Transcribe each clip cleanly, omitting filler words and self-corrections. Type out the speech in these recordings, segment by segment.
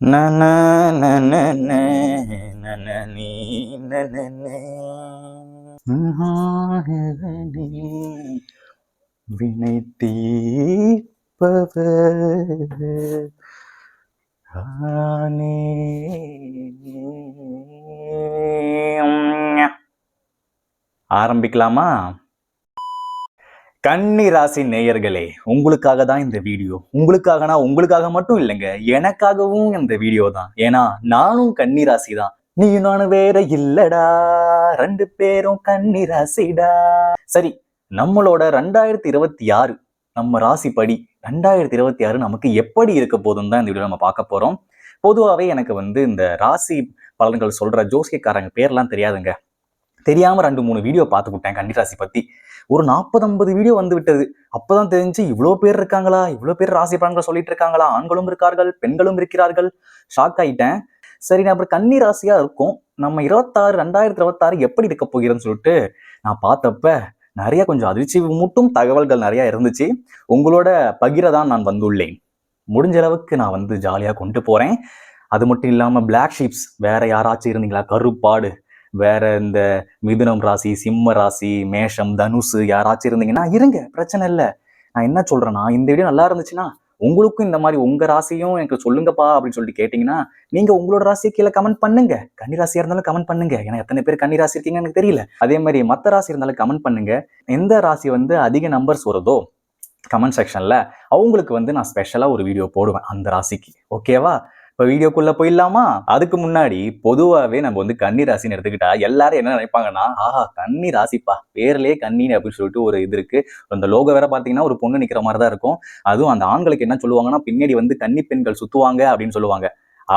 நன நன நனனி நனனே வினை தீர்ப்பவர் ஆனே. ஆரம்பிக்கலாமா? கன்னி ராசி நேயர்களே, உங்களுக்காக தான் இந்த வீடியோ. உங்களுக்காக மட்டும் இல்லைங்க, எனக்காகவும் இந்த வீடியோ தான். ஏன்னா நானும் கன்னி ராசி தான். நீ நானும் வேற இல்லடா, 2 பேரும் கன்னி ராசிடா. சரி, நம்மளோட 2026 நம்ம ராசிப்படி 2026 நமக்கு எப்படி இருக்க போதுன்னு தான் இந்த வீடியோ நம்ம பார்க்க போறோம். பொதுவாகவே எனக்கு இந்த ராசி பலன்கள் சொல்ற ஜோசியக்காரங்க பேர்லாம் தெரியாதுங்க. தெரியாம 2-3 வீடியோ பார்த்துக்கிட்டேன் கன்னிராசி பத்தி. ஒரு 40-50 வீடியோ வந்து விட்டது. அப்பதான் தெரிஞ்சு இவ்வளோ பேர் இருக்காங்களா, இவ்வளோ பேர் ராசி பலன்கள் சொல்லிட்டு இருக்காங்களா, ஆண்களும் இருக்கார்கள் பெண்களும் இருக்கிறார்கள். ஷாக் ஆயிட்டேன். சரி, நான் அப்புறம் கன்னி ராசியா இருக்கும், நம்ம 2026 எப்படி இருக்க போகிறேன்னு சொல்லிட்டு நான் பார்த்தப்ப நிறைய கொஞ்சம் அதிர்ச்சி மூட்டும் தகவல்கள் நிறைய இருந்துச்சு. உங்களோட பகிரதான் நான் வந்துள்ளேன். முடிஞ்ச அளவுக்கு நான் ஜாலியா கொண்டு போறேன். அது மட்டும் இல்லாம பிளாக் ஷீப்ஸ் வேற யாராச்சும் இருந்தீங்களா, கருப்பாடு, வேற இந்த மிதுனம் ராசி, சிம்ம ராசி, மேஷம், தனுசு யாராச்சும் இருந்தீங்கன்னா இருங்க, பிரச்சனை இல்லை. நான் என்ன சொல்றேன்னா, இந்த வீடியோ நல்லா இருந்துச்சுன்னா உங்களுக்கும் இந்த மாதிரி உங்க ராசியும் எனக்கு சொல்லுங்கப்பா அப்படின்னு சொல்லிட்டு கேட்டீங்கன்னா நீங்க உங்களோட ராசியை கீழே கமெண்ட் பண்ணுங்க. கன்னிராசியா இருந்தாலும் கமெண்ட் பண்ணுங்க. ஏன்னா எத்தனை பேர் கன்னிராசி இருக்கீங்கன்னு எனக்கு தெரியல. அதே மாதிரி மற்ற ராசி இருந்தாலும் கமெண்ட் பண்ணுங்க. எந்த ராசி அதிக நம்பர்ஸ் வருதோ கமெண்ட் செக்ஷன்ல அவங்களுக்கு நான் ஸ்பெஷலா ஒரு வீடியோ போடுவேன் அந்த ராசிக்கு. ஓகேவா? இப்போ வீடியோக்குள்ள போயிடலாமா? அதுக்கு முன்னாடி பொதுவாகவே நம்ம கன்னி ராசின்னு எடுத்துக்கிட்டா எல்லாரும் என்ன நினைப்பாங்கன்னா, ஆஹா கன்னி ராசிப்பா, பேர்லயே கன்னின்னு அப்படின்னு சொல்லிட்டு ஒரு இது இருக்கு. அந்த லோகோ வேற பாத்தீங்கன்னா ஒரு பொண்ணு நிக்கிற மாதிரி தான் இருக்கும். அதுவும் அந்த ஆண்களுக்கு என்ன சொல்லுவாங்கன்னா, பின்னாடி கன்னி பெண்கள் சுத்துவாங்க அப்படின்னு சொல்லுவாங்க.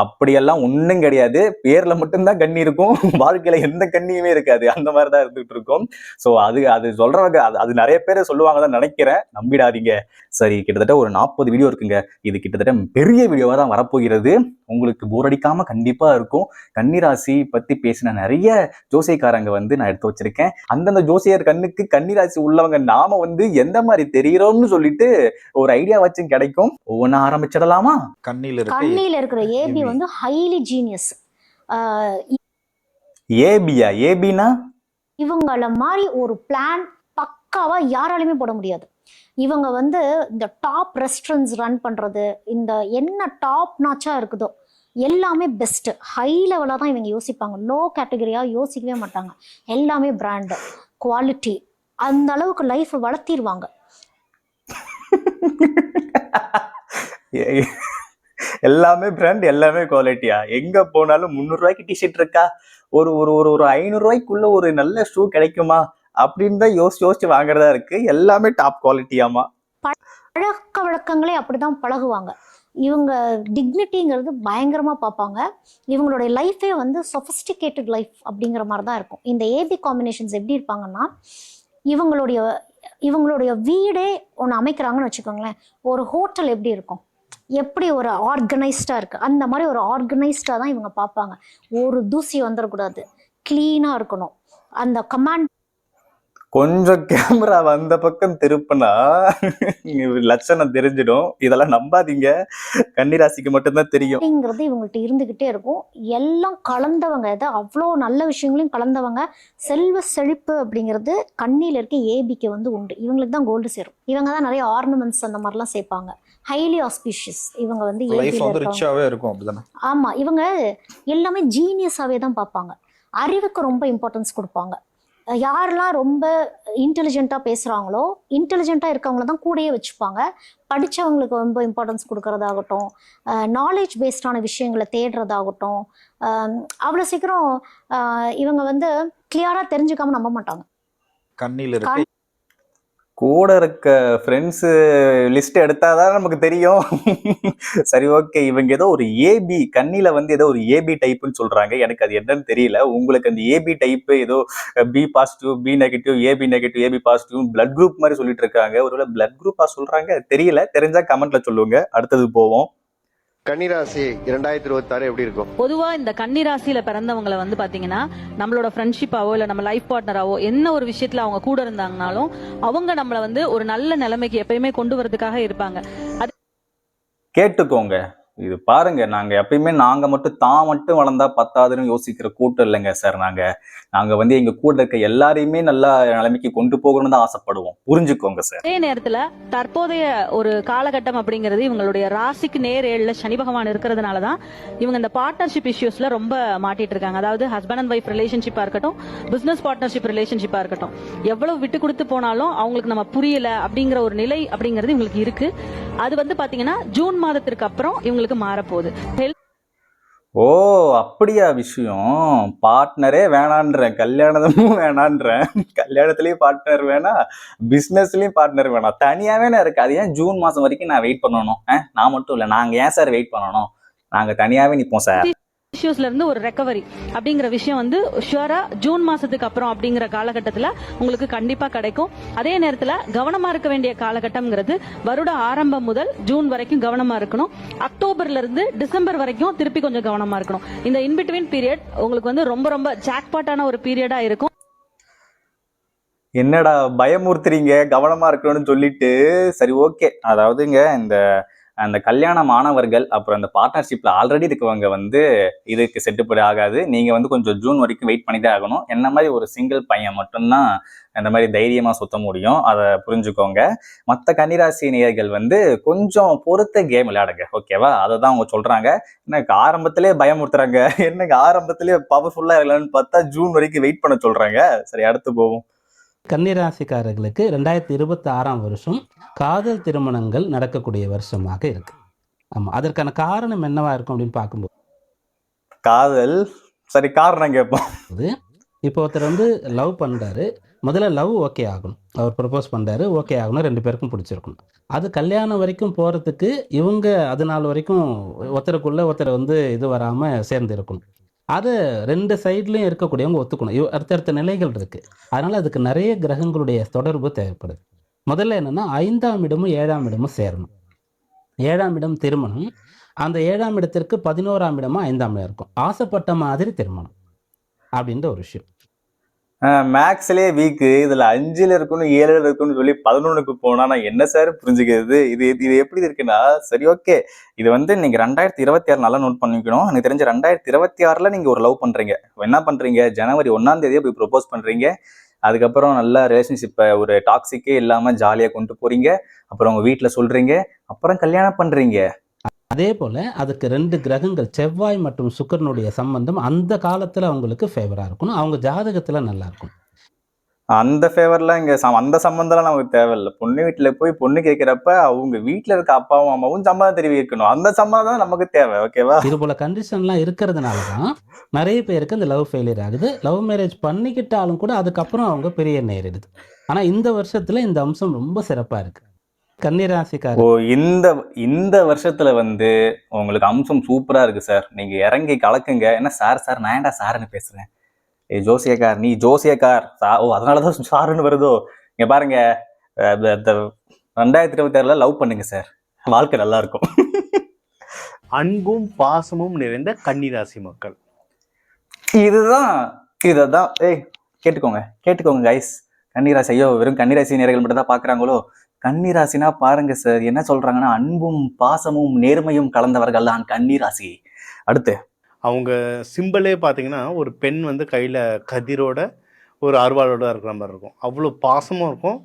அப்படியெல்லாம் ஒன்றும் கிடையாது. பேர்ல மட்டும்தான் கண்ணி இருக்கும், வாழ்க்கையில எந்த கண்ணியுமே இருக்காது. அந்த மாதிரிதான் இருந்துட்டு இருக்கும். ஸோ அது சொல்றவங்க அது நிறைய பேர் சொல்லுவாங்கதான் நினைக்கிறேன், நம்பிடாதீங்க. சரி, கிட்டத்தட்ட ஒரு 40 வீடியோ இருக்குங்க. இது கிட்டத்தட்ட பெரிய வீடியோவா தான் வரப்போகிறது. உங்களுக்கு போர் அடிக்காம கண்டிப்பா இருக்கும். கன்னிராசி பத்தி பேசின நிறைய ஜோசியக்காரங்க நான் எடுத்து வச்சிருக்கேன். அந்தந்த ஜோசியர் கண்ணுக்கு கன்னிராசி உள்ளவங்க நாம எந்த மாதிரி தெரிகிறோம்னு சொல்லிட்டு ஒரு ஐடியா வச்சும் கிடைக்கும். ஒவ்வொன்றா ஆரம்பிச்சிடலாமா? கண்ணில இருக்கிற ஏபி ஹைலி ஜீனியஸ். ஏபியா? ஏபினா இவங்கள மாதிரி ஒரு பிளான் பக்காவா யாராலையுமே போட முடியாது. இவங்க இந்த டாப் ரெஸ்டாரண்ட்ஸ் ரன் பண்றது, இந்த என்ன டாப் நாச்சா இருக்குதோ எல்லாமே பெஸ்ட் ஹை லெவலா தான் இவங்க யோசிப்பாங்க. லோ கேட்டகரியா யோசிக்கவே மாட்டாங்க. எல்லாமே பிராண்ட் குவாலிட்டி, அந்த அளவுக்கு லைஃப் வளர்த்திடுவாங்க. எல்லாமே பிராண்ட், எல்லாமே குவாலிட்டியா? எங்க போனாலும் 300 ரூபாய்க்கு டிஷர்ட் இருக்கா, ஒரு ஒரு ஒரு 500 ரூபாய்க்குள்ள ஒரு நல்ல ஷூ கிடைக்குமா அப்படின்னு தான் யோசிச்சு வாங்குறதா இருக்கு. எல்லாமே டாப் குவாலிட்டியாமா. பழக்க வழக்கங்களே அப்படிதான் பழகுவாங்க. இவங்க டிக்னிட்டிங்கிறது பயங்கரமா பார்ப்பாங்க. இவங்களுடைய லைஃபே சொஃபிஸ்டிகேட்டட் லைஃப் அப்படிங்கிற மாதிரி தான் இருக்கும். இந்த ஏபி காம்பினேஷன்ஸ் எப்படி இருப்பாங்கன்னா, இவங்களுடைய வீடே ஒன்று அமைக்கிறாங்கன்னு வச்சுக்கோங்களேன். ஒரு ஹோட்டல் எப்படி இருக்கும், எப்படி ஒரு ஆர்கனைஸ்டா இருக்கு, அந்த மாதிரி ஒரு ஆர்கனைஸ்டா தான் இவங்க பார்ப்பாங்க. ஒரு தூசி வந்துடக்கூடாது, கிளீனா இருக்கணும். அந்த கமாண்ட் கொஞ்சம் கேமரா வந்த பக்கம் திருப்பினா லட்சணம் தெரிஞ்சிடும். இதெல்லாம் நம்பாதீங்க, கன்னிராசிக்கு மட்டும்தான் தெரியும். இவங்கள்ட்ட இருந்துகிட்டே இருக்கும். எல்லாம் கலந்தவங்க, அவ்வளோ நல்ல விஷயங்களையும் கலந்தவங்க. செல்வ செழிப்பு அப்படிங்கிறது கண்ணில இருக்க ஏபிக்கு உண்டு. இவங்களுக்கு தான் கோல்டு சேரும். இவங்க தான் நிறைய ஆர்னமெண்ட்ஸ் அந்த மாதிரிலாம் சேர்ப்பாங்க. Highly auspicious. இவங்க ஆமா, இவங்க எல்லாமே ஜீனியஸாவே தான் பார்ப்பாங்க. அறிவுக்கு ரொம்ப இம்பார்ட்டன்ஸ் கொடுப்பாங்க. யாரெல்லாம் ரொம்ப இன்டெலிஜென்ட்டாக பேசுகிறாங்களோ, இன்டெலிஜென்ட்டாக இருக்கவங்கள தான் கூடயே வச்சுப்பாங்க. படித்தவங்களுக்கு ரொம்ப இம்பார்ட்டன்ஸ் கொடுக்கறதாகட்டும், நாலேஜ் பேஸ்டான விஷயங்களை தேடுறதாகட்டும், அவ்வளோ சீக்கிரம் இவங்க கிளியராக தெரிஞ்சுக்காம நம்ப மாட்டாங்க. கண்ணில் கூட இருக்க ஃப்ரெண்ட்ஸு லிஸ்ட் எடுத்தாதான் நமக்கு தெரியும். சரி, ஓகே. இவங்க ஏதோ ஒரு ஏபி, கண்ணில ஏதோ ஒரு ஏபி டைப்புன்னு சொல்றாங்க. எனக்கு அது என்னன்னு தெரியல. உங்களுக்கு அந்த ஏபி டைப் ஏதோ B positive, B negative, AB negative, AB positive, blood group மாதிரி சொல்லிட்டு இருக்காங்க. ஒருவேளை பிளட் குரூப்பா சொல்றாங்க, தெரியல. தெரிஞ்சா கமெண்ட்ல சொல்லுங்க. அடுத்தது போவோம். கன்னிராசி 2026 எப்படி இருக்கும்? பொதுவா இந்த கன்னிராசியில பிறந்தவங்களை பாத்தீங்கன்னா, நம்மளோட ஃப்ரெண்ட்ஷிப்பாவோ இல்ல நம்ம லைஃப் பார்ட்னராவோ என்ன ஒரு விஷயத்துல அவங்க கூட இருந்தாங்கனாலும் அவங்க நம்மள ஒரு நல்ல நிலைமைக்கு எப்பயுமே கொண்டு வரதுக்காக இருப்பாங்க. கேட்டுக்கோங்க, இது பாருங்க, நாங்க எப்பயுமே நாங்க மட்டும் தான் மட்டும் வளர்ந்தா பத்தாதுன்னு யோசிக்கிற கூட்டம் இல்லைங்க சார். நாங்க வந்து எங்க கூட இருக்க எல்லாரையுமே நல்லா நிலைமைக்கு கொண்டு போகணும்னு தான் ஆசைப்படுவோம். புரிஞ்சுக்கோங்க சார். அதே நேரத்துல தற்போதைய ஒரு காலகட்டம் அப்படிங்கிறது இவங்களுடைய ராசிக்கு நேர் ஏழுல சனி பகவான் இருக்கிறதுனாலதான் இவங்க இந்த பார்ட்னர்ஷிப் இஷ்யூஸ்ல ரொம்ப மாட்டிட்டு இருக்காங்க. அதாவது ஹஸ்பண்ட் அண்ட் ஒய்ஃப் ரிலேஷன்ஷிப்பா இருக்கட்டும், பிசினஸ் பார்ட்னர்ஷிப் ரிலேஷன்ஷிப்பா இருக்கட்டும், எவ்வளவு விட்டு கொடுத்து போனாலும் அவங்களுக்கு நம்ம புரியல அப்படிங்கிற ஒரு நிலை அப்படிங்கிறது இவங்களுக்கு இருக்கு. அது வந்து பாத்தீங்கன்னா ஜூன் மாதத்திற்கு அப்புறம் இவங்களுக்கு மாறப்போகுது. ஓ, அப்படியா விஷயம்? பார்ட்னரே வேணான்றேன், கல்யாணமும் வேணான்றேன். கல்யாணத்துலயும் பார்ட்னர் வேணாம், பிசினஸ்லயும் பார்ட்னர் வேணாம், தனியாவே நான் இருக்கு. அது ஏன் ஜூன் மாசம் வரைக்கும் நான் வெயிட் பண்ணணும்? நான் மட்டும் இல்ல, நாங்க ஏன் சார் வெயிட் பண்ணணும்? நாங்க தனியாவே நிப்போம் சார். இஷ்யூஸ்ல இருந்து ஒரு ரெக்கவரி அப்படிங்கிற விஷயம் வந்து ஷுவரா ஜூன் மாசத்துக்கு அப்புறம் அப்படிங்கிற காலகட்டத்துல உங்களுக்கு கண்டிப்பா கிடைக்கும். அதே நேரத்துல கவனமா இருக்க வேண்டிய காலகட்டம்ங்கிறது வருட ஆரம்பம் முதல் ஜூன் வரைக்கும் கவனமா இருக்கணும். அக்டோபர்ல இருந்து டிசம்பர் வரைக்கும் திருப்பி கொஞ்சம் கவனமா இருக்கணும். இந்த இன்பிட்வீன் பீரியட் உங்களுக்கு வந்து ரொம்ப ரொம்ப ஜாக்பாட்டான ஒரு பீரியடா இருக்கும். என்னடா பயமுறுத்துறீங்க கவனமா இருக்கணும்னு சொல்லிட்டு? சரி, ஓகே. அதாவதுங்க, அந்த கல்யாண மாணவர்கள் அப்புறம் அந்த பார்ட்னர்ஷிப்ல ஆல்ரெடி இருக்கவங்க வந்து இதுக்கு செட்டுப்படி ஆகாது. நீங்க வந்து கொஞ்சம் ஜூன் வரைக்கும் வெயிட் பண்ணி தான் ஆகணும். என்ன மாதிரி ஒரு சிங்கிள் பையன் மட்டும்தான் அந்த மாதிரி தைரியமா சுத்த முடியும். அதை புரிஞ்சுக்கோங்க. மற்ற கன்னிராசி நேயர்கள் வந்து கொஞ்சம் பொறுத்த கேம் விளையாடுங்க, ஓகேவா? அதை தான் அவங்க சொல்றாங்க. எனக்கு ஆரம்பத்திலே பயமுறுத்துறாங்க, எனக்கு ஆரம்பத்திலே பவர்ஃபுல்லா இருக்கலாம்னு பார்த்தா ஜூன் வரைக்கும் வெயிட் பண்ண சொல்றாங்க. சரி, அடுத்து போவோம். கன்னிராசிக்காரர்களுக்கு 2026 வருஷம் காதல் திருமணங்கள் நடக்கக்கூடிய வருஷமாக இருக்கு. ஆமா, அதற்கான காரணம் என்னவா இருக்கும் அப்படின்னு பார்க்கும்போது, காதல், சரி காரணம் கேட்போம். இப்போ ஒருத்தர் வந்து லவ் பண்றாரு. முதல்ல லவ் ஓகே ஆகணும். அவர் ப்ரப்போஸ் பண்றாரு, ஓகே ஆகணும், 2 பேருக்கும் பிடிச்சிருக்கணும். அது கல்யாணம் வரைக்கும் போறதுக்கு இவங்க அது நாள் வரைக்கும் ஒருத்தருக்குள்ள ஒருத்தர் வந்து இது வராம சேர்ந்து இருக்கணும். அது 2 சைட்லயும் இருக்கக்கூடியவங்க ஒத்துக்கணும். அடுத்தடுத்த நிலைகள் இருக்கு. அதனால அதுக்கு நிறைய கிரகங்களுடைய தொடர்பு தேவைப்படுது. முதல்ல என்னன்னா 5ஆம் இடமும் 7ஆம் இடமும் சேரணும். 7ஆம் இடம் திருமணம். அந்த 7ஆம் இடத்திற்கு 11ஆம் இடமா 5ஆம் இடம் இருக்கும். ஆசைப்பட்ட மாதிரி திருமணம் அப்படின்ற ஒரு விஷயம். மேக்ஸ்லயே வீக்கு, இதுல 5ல இருக்கணும் 7ல இருக்கணும்னு சொல்லி 11க்கு போனா நான் என்ன சார் புரிஞ்சுக்கிறது? இது எப்படி இருக்குன்னா, சரி ஓகே, இது வந்து நீங்க 2026 நல்லா நோட் பண்ணிக்கணும். எனக்கு தெரிஞ்ச 2026ல நீங்க ஒரு லவ் பண்றீங்க. என்ன பண்றீங்க? ஜனவரி 1ஆம் தேதியே போய் ப்ரொபோஸ் பண்றீங்க. அதுக்கப்புறம் நல்லா ரிலேஷன்ஷிப்பை ஒரு டாக்ஸிக்கே இல்லாம ஜாலியா கொண்டு போறீங்க. அப்புறம் உங்க வீட்டுல சொல்றீங்க, அப்புறம் கல்யாணம் பண்றீங்க. அதே போல அதுக்கு 2 கிரகங்கள் செவ்வாய் மற்றும் சுக்கிரனுடைய சம்பந்தம் அந்த காலத்துல அவங்களுக்கு ஃபேவரா இருக்கணும். அவங்க ஜாதகத்துல நல்லா இருக்கும். அந்த ஃபேவர்லாம் இங்க அந்த சம்பந்தம்லாம் நமக்கு தேவையில்லை. பொண்ணு வீட்டுல போய் பொண்ணு கேட்கிறப்ப அவங்க வீட்டுல இருக்க அப்பாவும் அம்மாவும் சம்மதம் தெரிவிக்கணும். அந்த சம்மதம் தான் நமக்கு தேவை, ஓகேவா? இது போல கண்டிஷன்லாம் இருக்கிறதுனாலதான் நிறைய பேருக்கு இந்த லவ் ஃபெயிலியர் ஆகுது. லவ் மேரேஜ் பண்ணிக்கிட்டாலும் கூட அதுக்கப்புறம் அவங்க பெரிய நேரிடுது. ஆனா இந்த வருஷத்துல இந்த அம்சம் ரொம்ப சிறப்பா இருக்கு. கன்னிராசிக்காரர் இந்த வருஷத்துல வந்து உங்களுக்கு அம்சம் சூப்பரா இருக்கு சார். நீங்க இறங்கி கலக்குங்க. என்ன சார் நான் ஏன்டா சாருன்னு பேசுறேன்? ஜோசியக்கார், நீ ஜோசியக்கார். ஓ, அதனாலதான் சாருன்னு வருதோ? இங்க பாருங்க, 2026ல லவ் பண்ணுங்க சார், வாழ்க்கை நல்லா இருக்கும். அன்பும் பாசமும் நிறைந்த கன்னிராசி மக்கள், இததான் கேட்டுக்கோங்க கைஸ். கன்னிராசி, ஐயோ வெறும் கன்னிராசி நேயர்கள் மட்டும் தான் பாக்குறாங்களோ? கன்னிராசினா பாருங்க சார், என்ன சொல்றாங்கன்னா, அன்பும் பாசமும் நேர்மையும் கலந்தவர்கள் தான் கன்னிராசி. அடுத்து அவங்க சிம்பிளே பார்த்தீங்கன்னா ஒரு பெண் வந்து கையில் கதிரோட ஒரு அருவாளோட இருக்கிற மாதிரி இருக்கும். அவ்வளோ பாசமும் இருக்கும்.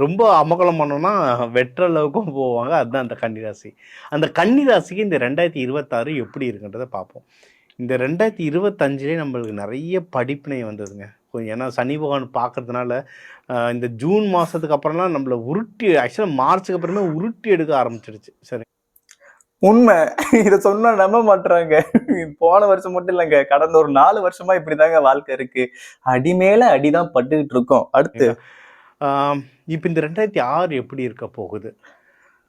ரொம்ப அமகலம் பண்ணோன்னா வெற்ற அளவுக்கும் போவாங்க. அதுதான் அந்த கன்னிராசி. அந்த கன்னிராசிக்கு இந்த 2026 எப்படி இருக்குன்றதை பார்ப்போம். இந்த 2025லே நம்மளுக்கு நிறைய படிப்பினை வந்ததுங்க. கொஞ்சம் ஏன்னா சனி பகவான் பார்க்கறதுனால இந்த ஜூன் மாதத்துக்கு அப்புறம்லாம் நம்மளை உருட்டி, ஆக்சுவலாக மார்ச்சுக்கு அப்புறமே உருட்டி எடுக்க ஆரம்பிச்சிடுச்சு. சரி, உண்மை. இதை சொன்னா நம்ப மாட்டுறாங்க. போன வருஷம் மட்டும் இல்லைங்க, கடந்த ஒரு 4 வருஷமா இப்படிதாங்க வாழ்க்கை இருக்கு. அடி மேல அடிதான் பட்டுக்கிட்டு இருக்கோம். அடுத்து இப்போ இந்த 2006 எப்படி இருக்க போகுது?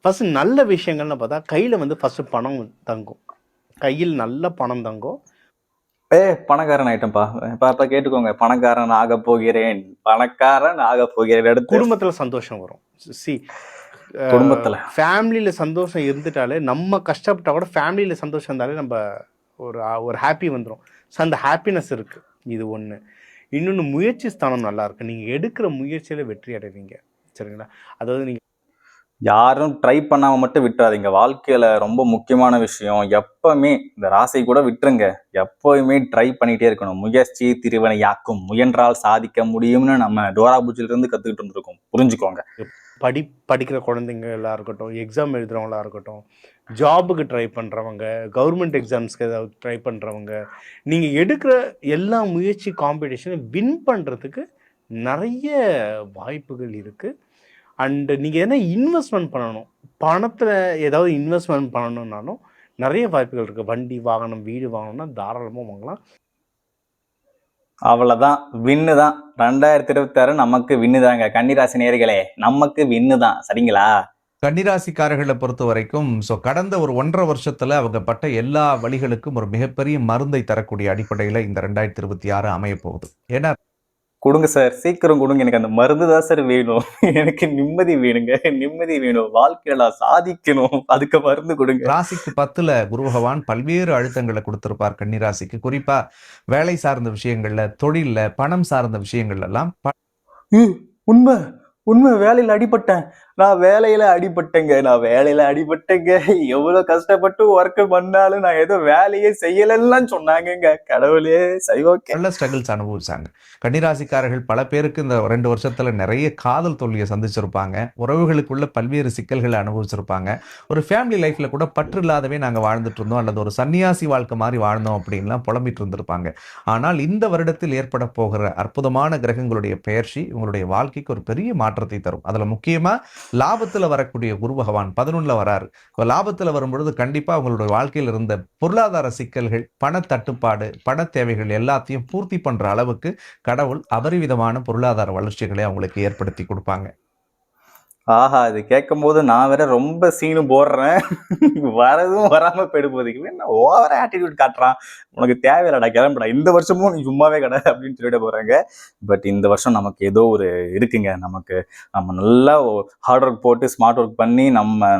ஃபர்ஸ்ட் நல்ல விஷயங்கள்னு பார்த்தா கையில் வந்து ஃபர்ஸ்ட் பணம் தங்கும். கையில் நல்ல பணம் தங்கும். பணக்காரன் ஆயிட்டேன்ப்பா. பாப்பா கேட்டுக்கோங்க, பணக்காரன் ஆக போகிறேன். அடுத்து குடும்பத்தில் சந்தோஷம் வரும். குடும்பத்தில் ஃபேமிலியில் சந்தோஷம் இருந்துட்டாலே, நம்ம கஷ்டப்பட்டா கூட ஃபேமிலியில் சந்தோஷம் இருந்தாலே நம்ம ஒரு ஹாப்பி வந்துடும். ஸோ அந்த ஹாப்பினஸ் இருக்குது. இது ஒன்று. இன்னொன்று, முயற்சி ஸ்தானம் நல்லா இருக்கு. நீங்கள் எடுக்கிற முயற்சியில் வெற்றி அடைவீங்க. சரிங்களா? அதாவது நீங்கள் யாரும் ட்ரை பண்ணாம மட்டும் விட்டுறாதீங்க. வாழ்க்கையில ரொம்ப முக்கியமான விஷயம் எப்பவுமே இந்த ராசி கூட விட்டுருங்க. எப்பவுமே ட்ரை பண்ணிட்டே இருக்கணும். முயற்சி திருவினையாக்கும், முயன்றால் சாதிக்க முடியும்னு நம்ம டோரா பூஜில இருந்து கத்துக்கிட்டு இருந்திருக்கோம். புரிஞ்சுக்கோங்க. படிக்கிற குழந்தைங்களா இருக்கட்டும், எக்ஸாம் எழுதுறவங்களா இருக்கட்டும், ஜாபுக்கு ட்ரை பண்ணுறவங்க, கவர்மெண்ட் எக்ஸாம்ஸ்க்கு ஏதாவது ட்ரை பண்ணுறவங்க, நீங்கள் எடுக்கிற எல்லா முயற்சி காம்படிஷனை வின் பண்ணுறதுக்கு நிறைய வாய்ப்புகள் இருக்குது. அண்டு நீங்கள் எதனா இன்வெஸ்ட்மெண்ட் பண்ணணும், பணத்தில் ஏதாவது இன்வெஸ்ட்மெண்ட் பண்ணணுன்னாலும் நிறைய வாய்ப்புகள் இருக்குது. வண்டி வாகனம் வீடு வாங்கணும்னா தாராளமாக வாங்கலாம். அவ்வளவுதான், வின்னு தான். 2026 நமக்கு வின்னு தாங்க. கன்னிராசி நேயர்களே, நமக்கு வின்னு தான். சரிங்களா? கன்னிராசிக்காரர்களை பொறுத்த வரைக்கும் கடந்த ஒரு 1.5 வருஷத்துல அவங்க பட்ட எல்லா வழிகளுக்கும் ஒரு மிகப்பெரிய மருந்தை தரக்கூடிய அடிப்படையில இந்த 2026 அமைய போகுது. ஏன்னா கொடுங்க சார், சீக்கிரம் கொடுங்க. எனக்கு அந்த மருந்து தான் சார் வேணும். எனக்கு நிம்மதி வேணுங்க, நிம்மதி வேணும். வாழ்க்கையில சாதிக்கணும், அதுக்கு மருந்து கொடுங்க. ராசிக்கு 10ல குரு பகவான் பல்வேறு அழுத்தங்களை கொடுத்திருப்பார் கன்னிராசிக்கு. குறிப்பா வேலை சார்ந்த விஷயங்கள்ல, தொழில்ல, பணம் சார்ந்த விஷயங்கள்ல எல்லாம் உண்மை உண்மை, வேலையில அடிபட்டேன். நான் வேலையில அடிபட்டேங்க. எவ்வளவு கஷ்டப்பட்டு ஒர்க் பண்ணாலும் நான் ஏதோ வேலையே செய்யலன்னு சொன்னாங்க. கடவுளே, சரி, ஓகே. நல்ல ஸ்ட்ரகிள்ஸ் அனுபவிச்சாங்க கன்னிராசிக்காரர்கள். பல பேருக்கு இந்த 2 வருஷத்துல நிறைய காதல் தோல்வியை சந்திச்சிருப்பாங்க. உறவுகளுக்குள்ள பல்வேறு சிக்கல்களை அனுபவிச்சிருப்பாங்க. ஒரு ஃபேமிலி லைஃப்ல கூட பற்று இல்லாதவே நாங்க வாழ்ந்துட்டு இருந்தோம், அல்லது ஒரு சன்னியாசி வாழ்க்கை மாதிரி வாழ்ந்தோம் அப்படின்லாம் புலம்பிட்டு இருந்திருப்பாங்க. ஆனால் இந்த வருடத்தில் ஏற்பட போகிற அற்புதமான கிரகங்களுடைய பெயர்ச்சி உங்களுடைய வாழ்க்கைக்கு ஒரு பெரிய மாற்றத்தை தரும். அதுல முக்கியமா லாபத்துல வரக்கூடிய குரு பகவான் 11ல வராரு. லாபத்துல வரும்பொழுது கண்டிப்பா உங்களுடைய வாழ்க்கையில் இருந்த பொருளாதார சிக்கல்கள், பண தட்டுப்பாடு, பண தேவைகள் எல்லாத்தையும் பூர்த்தி பண்ற அளவுக்கு கடவுள் அபரிவிதமான பொருளாதார வளர்ச்சிகளை அவங்களுக்கு ஏற்படுத்தி கொடுப்பாங்க. ஆஹா, இது கேட்கும் போது நான் வேற ரொம்ப சீனு போடுறேன். வரதும் வராம போயிடு போகுது. என்ன ஓவர ஆட்டிடியூட் காட்டுறான், உனக்கு தேவையில்லடா, கிளம்புடா, இந்த வருஷமும் நீ சும்மாவே கடை அப்படின்னு சொல்லிட்டு போறாங்க. பட் இந்த வருஷம் நமக்கு ஏதோ ஒரு இருக்குங்க. நம்ம நல்லா ஹார்ட் ஒர்க் போட்டு ஸ்மார்ட் ஒர்க் பண்ணி நம்ம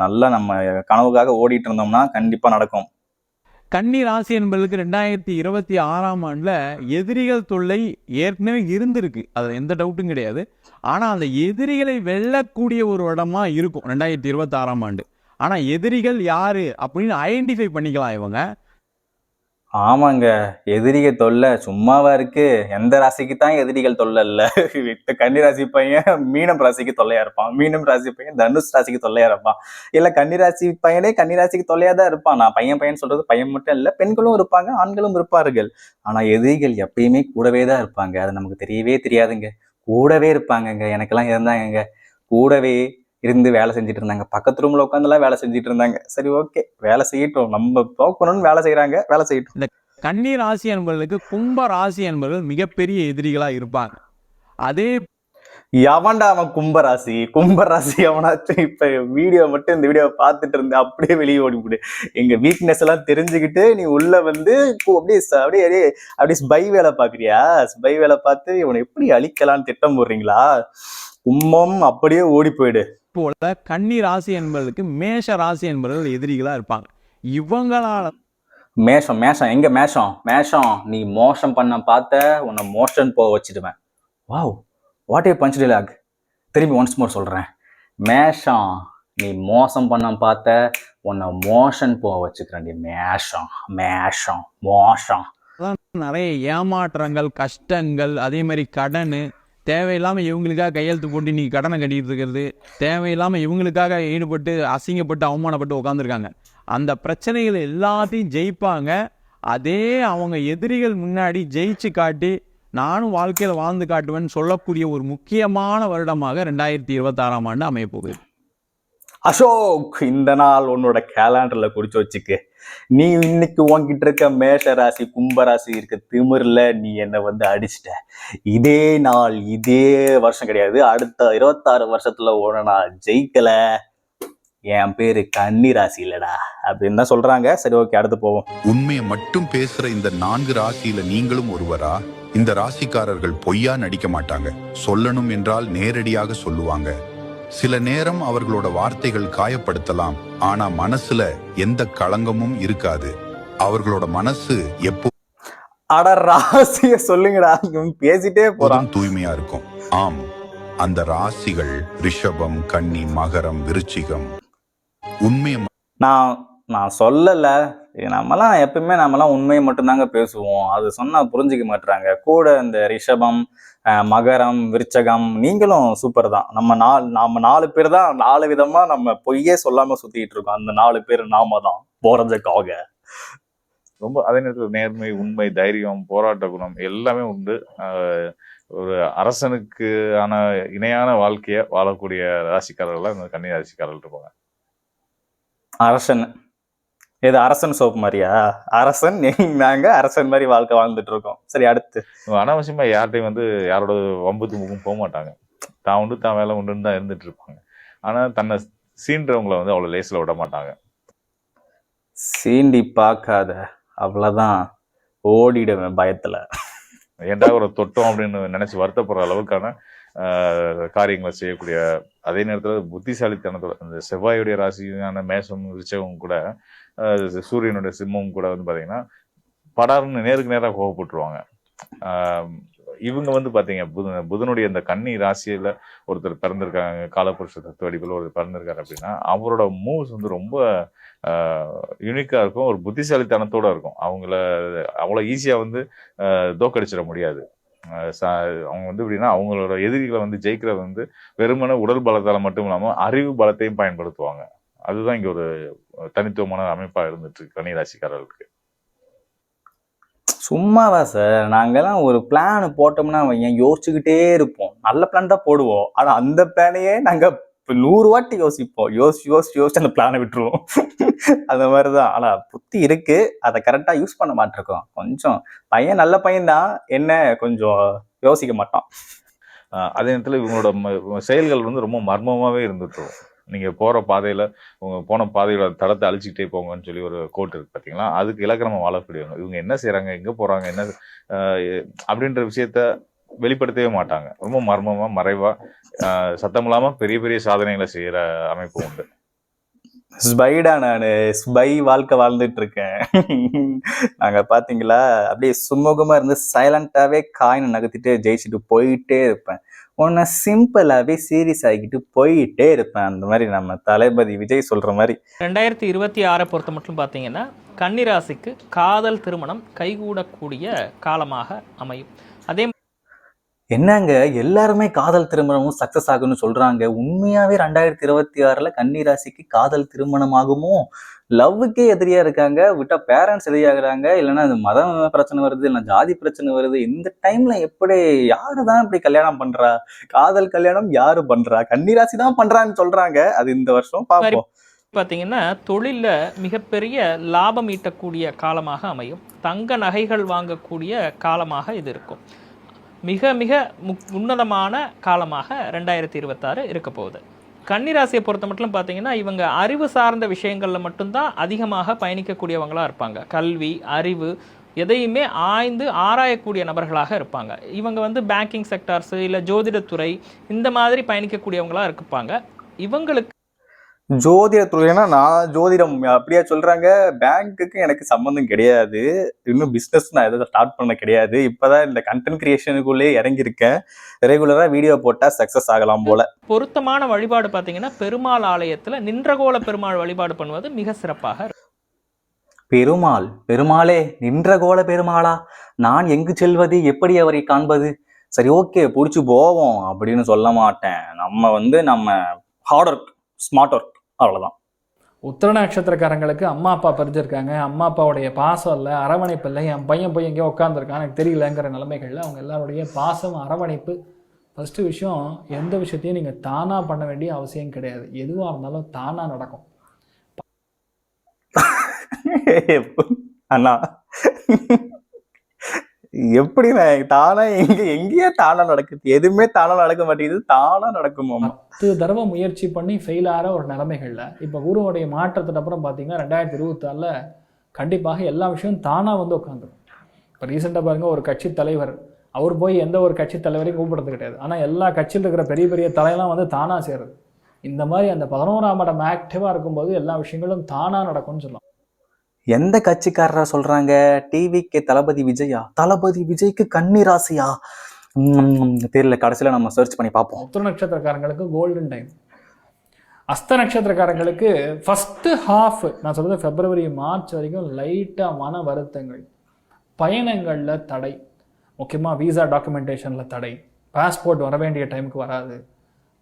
கனவுக்காக ஓடிட்டு இருந்தோம்னா கண்டிப்பா நடக்கும். கன்னி ராசி என்பதுக்கு 2026ஆம் ஆண்டுல எதிரிகள் தொல்லை ஏற்கனவே இருந்திருக்கு, அது எந்த டவுட்டும் கிடையாது. ஆனா அந்த எதிரிகளை வெல்லக்கூடிய ஒரு இடமா இருக்கும் 2026ஆம் ஆண்டு. ஆனா எதிரிகள் யாரு அப்படின்னு ஐடென்டிஃபை பண்ணிக்கலாம் இவங்க. ஆமாங்க, எதிரிக தொல்லை சும்மாவா இருக்கு? எந்த ராசிக்கு தான் எதிரிகள் தொல்லை இல்ல? கன்னிராசி பையன் மீனம் ராசிக்கு தொல்லையா இருப்பான், மீனம் ராசி பையன் தனுஷ் ராசிக்கு தொல்லையா இருப்பான், இல்ல கன்னிராசி பையனே கன்னிராசிக்கு தொல்லையா தான் இருப்பான். நான் பையன் சொல்றது பையன் மட்டும் இல்ல, பெண்களும் இருப்பாங்க, ஆண்களும் இருப்பார்கள். ஆனா எதிரிகள் எப்பயுமே கூடவே தான் இருப்பாங்க. அது நமக்கு தெரியவே தெரியாதுங்க. கூடவே இருப்பாங்கங்க. எனக்கெல்லாம் இருந்தாங்க, கூடவே இருந்து வேலை செஞ்சுட்டு இருந்தாங்க. பக்கத்து ரூம்ல உட்காந்துலாம் வேலை செஞ்சுட்டு இருந்தாங்க. சரி, ஓகே, வேலை செய்யட்டும், நம்ம போக்கணும்னு வேலை செய்யறாங்க, வேலை செய்யட்டும். இந்த கன்னி ராசி என்பவர்களுக்கு கும்ப ராசி என்பவர்கள் மிகப்பெரிய எதிரிகளா இருப்பாங்க. அதே எவன்டா அவன் கும்பராசி அவனாச்சும் இப்ப இந்த வீடியோ பார்த்துட்டு இருந்த அப்படியே வெளியே ஓடிவிடு. எங்க வீக்னஸ் எல்லாம் தெரிஞ்சுக்கிட்டு நீ உள்ள வந்து அப்படியே ஸ்பை வேலை பாக்குறியா? ஸ்பை வேலை பார்த்து இவனை எப்படி அழிக்கலான்னு திட்டம் போடுறீங்களா? கும்பம் அப்படியே ஓடி போயிடு. போல கன்னி ராசி என்பவர்களுக்கு மேஷ ராசி என்பவர்கள் எதிரிகளா இருப்பாங்க. இவங்களால மேஷம் எங்க மேஷம் நீ மோஷம் பண்ண பார்த்த உன்னை மோஷன் போக வச்சுடுவேன். Wow, what a punch dialogue. திரும்பி ஒன்ஸ் மோர் சொல்றேன். மேஷம் நீ மோசம் பண்ண பார்த்த உன்னை மோஷன் போக வச்சுக்கிறேன். மோஷம் நிறைய ஏமாற்றங்கள், கஷ்டங்கள், அதே மாதிரி கடன், தேவையில்லாமல் இவங்களுக்காக கையெழுத்து போட்டு நீ கடனை கட்டிட்டு இருக்கிறது, தேவையில்லாமல் இவங்களுக்காக ஈடுபட்டு அசிங்கப்பட்டு அவமானப்பட்டு உட்காந்துருக்காங்க. அந்த பிரச்சனைகள் எல்லாத்தையும் ஜெயிப்பாங்க. அதே அவங்க எதிரிகள் முன்னாடி ஜெயிச்சு காட்டி நானும் வாழ்க்கையில் வாழ்ந்து காட்டுவேன்னு சொல்லக்கூடிய ஒரு முக்கியமான வருடமாக 2026ஆம் ஆண்டு அமைய போகுது. அசோக், இந்த நாள் உன்னோட கேலண்டர்ல குறிச்சு வச்சுக்கு. நீ இன்னைக்கு உன்கிட்ட இருக்க மேஷ ராசி கும்பராசி இருக்க திமிர்ல நீ என்னை வந்து அடிச்சிட்ட. இதே நாள் இதே வருஷம் கிடையாது, அடுத்த 26 வருஷத்துல உன நான் ஜெயிக்கல, என் பேரு கன்னி ராசி இல்லடா அப்படின்னு தான் சொல்றாங்க. சரி, ஓகே, அடுத்து போவோம். உண்மையை மட்டும் பேசுற இந்த 4 ராசியில நீங்களும் ஒருவரா? இந்த ராசிக்காரர்கள் பொய்யா நடிக்க மாட்டாங்க. சொல்லணும் என்றால் நேரடியாக சொல்லுவாங்க. சில நேரம் அவர்களோட வார்த்தைகள் காயப்படுத்தலாம், ஆனா மனசுல எந்த களங்கமும் இருக்காது. அவர்களோட மனசு எப்போ அட ராசிய சொல்லுங்கடா, பேசிட்டே போறான். தூய்மையா இருக்கும். ஆம், அந்த ராசிகள் ரிஷபம், கன்னி, மகரம், விருச்சிகம். உண்மையை நான் சொல்லல, நம்மலாம் உண்மையை மட்டும்தாங்க பேசுவோம். அது சொன்னா புரிஞ்சுக்க மாட்டாங்க. கூட இந்த ரிஷபம், மகரம், விருச்சகம், நீங்களும் சூப்பர் தான். நம்ம 4 பேர் தான் 4 விதமா நம்ம பொய்யே சொல்லாம சுத்திட்டு இருக்கோம். அந்த 4 பேர் நாம தான் போறதுக்காக. ரொம்ப அதே நேரத்தில் நேர்மை, உண்மை, தைரியம், போராட்ட குணம் எல்லாமே உண்டு. ஒரு அரசனுக்கு இணையான வாழ்க்கைய வாழக்கூடிய ராசிக்காரர்கள் இந்த கன்னி ராசிக்காரர்கள் இருப்பாங்க. அரசன் ஏதோ அரசன் சோப்பு மாதிரியா? அரசன் நாங்க அரசன் மாதிரி வாழ்க்கை வாழ்ந்துட்டு இருக்கோம். சரி, அடுத்து அனாவசியமா யார்கிட்டையும் யாரோட வம்பு தும்புக்கும் போக மாட்டாங்க. தான் உண்டு தான் வேலை உண்டுன்னு தான் இருந்துட்டு இருப்பாங்க. ஆனா தன்னை சீன்றவங்களை அவ்வளவு லேசில் விட மாட்டாங்க. சீண்டி பார்க்காத, அவ்வளவுதான், ஓடிடுவேன் பயத்துல. ஏன்டா ஒரு தொட்டம் அப்படின்னு நினைச்சு வருத்தப்படுற அளவுக்கான காரியங்களை செய்யக்கூடிய, அதே நேரத்தில் புத்திசாலித்தனத்தோட அந்த செவ்வாயுடைய ராசியான மேஷம், விருச்சகம் கூட சூரியனுடைய சிம்மம் கூட பாத்தீங்கன்னா படாருன்னு நேருக்கு நேராக கோவப்பட்டுருவாங்க. இவங்க பாத்தீங்க புதனுடைய இந்த கன்னி ராசியில ஒருத்தர் பிறந்திருக்காங்க, காலபுருஷ தத்துவ அடிப்பில் ஒருத்தர் பிறந்திருக்காரு அப்படின்னா அவரோட மூவ்ஸ் ரொம்ப யூனிக்கா இருக்கும், ஒரு புத்திசாலித்தனத்தோட இருக்கும். அவங்கள அவ்வளவு ஈஸியா தோக்கடிச்சிட முடியாது. அவங்க எப்படின்னா அவங்களோட எதிரிகளை ஜெயிக்கிறது வெறுமனே உடல் பலத்தால மட்டும் இல்லாம அறிவு பலத்தையும் பயன்படுத்துவாங்க. அதுதான் இங்க ஒரு தனித்துவமான அமைப்பா இருந்துட்டு இருக்கு கன்னி ராசிக்காரர்களுக்கு. சும்மாவா சார்? நாங்கெல்லாம் ஒரு பிளான் போட்டோம்னா யோசிச்சுக்கிட்டே இருப்போம். நல்ல பிளான் தான் போடுவோம். ஆனா அந்த பிளானையே நாங்க 100 வாட்டி யோசிப்போம். யோசிச்சு அந்த பிளானை விட்டுருவோம். அந்த மாதிரிதான். ஆனா புத்தி இருக்கு, அதை கரெக்டா யூஸ் பண்ண மாட்டிருக்கோம். கொஞ்சம் பையன் நல்ல பையன்தான், என்ன கொஞ்சம் யோசிக்க மாட்டான். அதே நேரத்தில் இவங்களோட செயல்கள் ரொம்ப மர்மமாவே இருந்துட்டு, நீங்க போற பாதையில போன பாதையோட தடத்தை அழிச்சுக்கிட்டே போங்கன்னு சொல்லி ஒரு கோட் இருக்கு பாத்தீங்களா, அதுக்கு இலக்கணமா வாழக்கூடியவங்க. இவங்க என்ன செய்யறாங்க, எங்க போறாங்க, என்ன அப்படின்ற விஷயத்த வெளிப்படுத்தவே மாட்டாங்க. ரொம்ப மர்மமா, மறைவா, சத்தம் இல்லாம பெரிய பெரிய சாதனைகளை செய்யற அமைப்பு உண்டு. ஸ்பைடா, நானு ஸ்பை வாழ்க்கை வாழ்ந்துட்டு இருக்கேன். நாங்க பாத்தீங்களா, அப்படியே சுமூகமா இருந்து சைலண்டாவே காயினை நகர்த்திட்டு ஜெயிச்சுட்டு போயிட்டே இருப்பேன். உன்னை சிம்பிளாவே சீரியஸ் ஆகிட்டு போயிட்டே இருப்பேன். அந்த மாதிரி நம்ம தளபதி விஜய் சொல்ற மாதிரி. 2026 பொறுத்த மட்டும் பார்த்தீங்கன்னா கன்னிராசிக்கு காதல் திருமணம் கைகூடக்கூடிய காலமாக அமையும். அதே என்னங்க எல்லாருமே காதல் திருமணமும் சக்சஸ் ஆகும்னு சொல்றாங்க. உண்மையாவே 2026 கன்னி ராசிக்கு காதல் திருமணம் ஆகுமோ? லவ்வுக்கே எதிரியா இருக்காங்க, விட்டா பேரண்ட்ஸ் எதிரியாகிறாங்க, இல்லைன்னா அது மதம் பிரச்சனை வருது, இல்லைன்னா ஜாதி பிரச்சனை வருது. இந்த டைம்ல எப்படி யாருதான் இப்படி கல்யாணம் பண்றா? காதல் கல்யாணம் யாரு பண்றா? கன்னிராசி தான் பண்றான்னு சொல்றாங்க. அது இந்த வருஷம் பார்ப்போம். பார்த்தீங்கன்னா தொழிலில் மிகப்பெரிய லாபம் ஈட்டக்கூடிய காலமாக அமையும். தங்க நகைகள் வாங்கக்கூடிய காலமாக இது இருக்கும். மிக மிக உன்னதமான காலமாக 2026 இருக்க போகுது. கன்னிராசியை பொறுத்த மட்டும் பார்த்தீங்கன்னா இவங்க அறிவு சார்ந்த விஷயங்களில் மட்டும்தான் அதிகமாக பயணிக்கக்கூடியவங்களாக இருப்பாங்க. கல்வி, அறிவு எதையுமே ஆராயக்கூடிய நபர்களாக இருப்பாங்க. இவங்க பேங்கிங் செக்டார்ஸு இல்லை ஜோதிடத்துறை இந்த மாதிரி பயணிக்கக்கூடியவங்களாக இருப்பாங்க. இவங்களுக்கு ஜோதிடத்துறைனா நான் ஜோதிடம் அப்படியா சொல்றாங்க? பேங்க்குக்கு எனக்கு சம்மந்தம் கிடையாது. இன்னும் பிஸ்னஸ் நான் எதாவது ஸ்டார்ட் பண்ண கிடையாது. இப்பதான் இந்த கண்டென்ட் கிரியேஷனுக்குள்ளே இறங்கியிருக்கேன். ரெகுலரா வீடியோ போட்டா சக்சஸ் ஆகலாம் போல. பொருத்தமான வழிபாடு பார்த்தீங்கன்னா பெருமாள் ஆலயத்தில் நின்றகோல பெருமாள் வழிபாடு பண்ணுவது மிக சிறப்பாக. பெருமாளே நின்றகோல பெருமாளா? நான் எங்கு செல்வது, எப்படி அவரை காண்பது? சரி, ஓகே, பிடிச்சி போவோம் அப்படின்னு சொல்ல மாட்டேன். நம்ம ஹார்ட் ஒர்க், ஸ்மார்ட் ஒர்க், அவ்வளவுதான். உத்திர நட்சத்திரக்காரங்களுக்கு அம்மா அப்பா பிரிஞ்சிருக்காங்க, அம்மா அப்பாவுடைய பாசம் இல்லை, அரவணைப்பு இல்லை, என் பையன் போய் எங்கேயோ உட்காந்துருக்கான் எனக்கு தெரியலங்கிற நிலைமைகளில் அவங்க எல்லாருடைய பாசம், அரவணைப்பு. ஃபஸ்ட்டு விஷயம், எந்த விஷயத்தையும் நீங்கள் தானாக பண்ண வேண்டிய அவசியம் கிடையாது. எதுவாக இருந்தாலும் தானாக நடக்கும். அண்ணா எப்படி தானா எங்கேயே தானா நடக்குது? எதுவுமே தானா நடக்க மாட்டேங்குது, தானா நடக்குமா? 10 தடவை முயற்சி பண்ணி ஃபெயில் ஆகிற ஒரு நிலைமைகளில் இப்போ குருவுடைய மாற்றத்துக்கு அப்புறம் பார்த்தீங்கன்னா 2024 கண்டிப்பாக எல்லா விஷயமும் தானாக உட்காந்துரும். இப்போ ரீசெண்டாக பாருங்கள், ஒரு கட்சி தலைவர் அவர் போய் எந்த ஒரு கட்சி தலைவரையும் கூப்பிடுறது கிடையாது. ஆனால் எல்லா கட்சியில் இருக்கிற பெரிய பெரிய தலையெல்லாம் தானாக சேருது. இந்த மாதிரி அந்த 11ஆம் இடம் ஆக்டிவாக இருக்கும்போது எல்லா விஷயங்களும் தானாக நடக்கும்னு சொல்லலாம். எந்த கட்சிக்காரரா சொல்றாங்க? டிவிக்கு தளபதி விஜயா? தளபதி விஜய்க்கு கன்னி ராசியா? தெரியல, கடைசியில நம்ம சர்ச் பண்ணி பார்ப்போம். உத்திர நட்சத்திரக்காரங்களுக்கு கோல்டன் டைம். அஸ்த நட்சத்திரக்காரங்களுக்கு ஃபஸ்ட்டு ஹாஃப், நான் சொல்கிறது February March வரைக்கும் லைட்டாக மன வருத்தங்கள், பயணங்களில் தடை, முக்கியமாக விசா டாக்குமெண்டேஷனில் தடை, பாஸ்போர்ட் வர வேண்டிய டைமுக்கு வராது,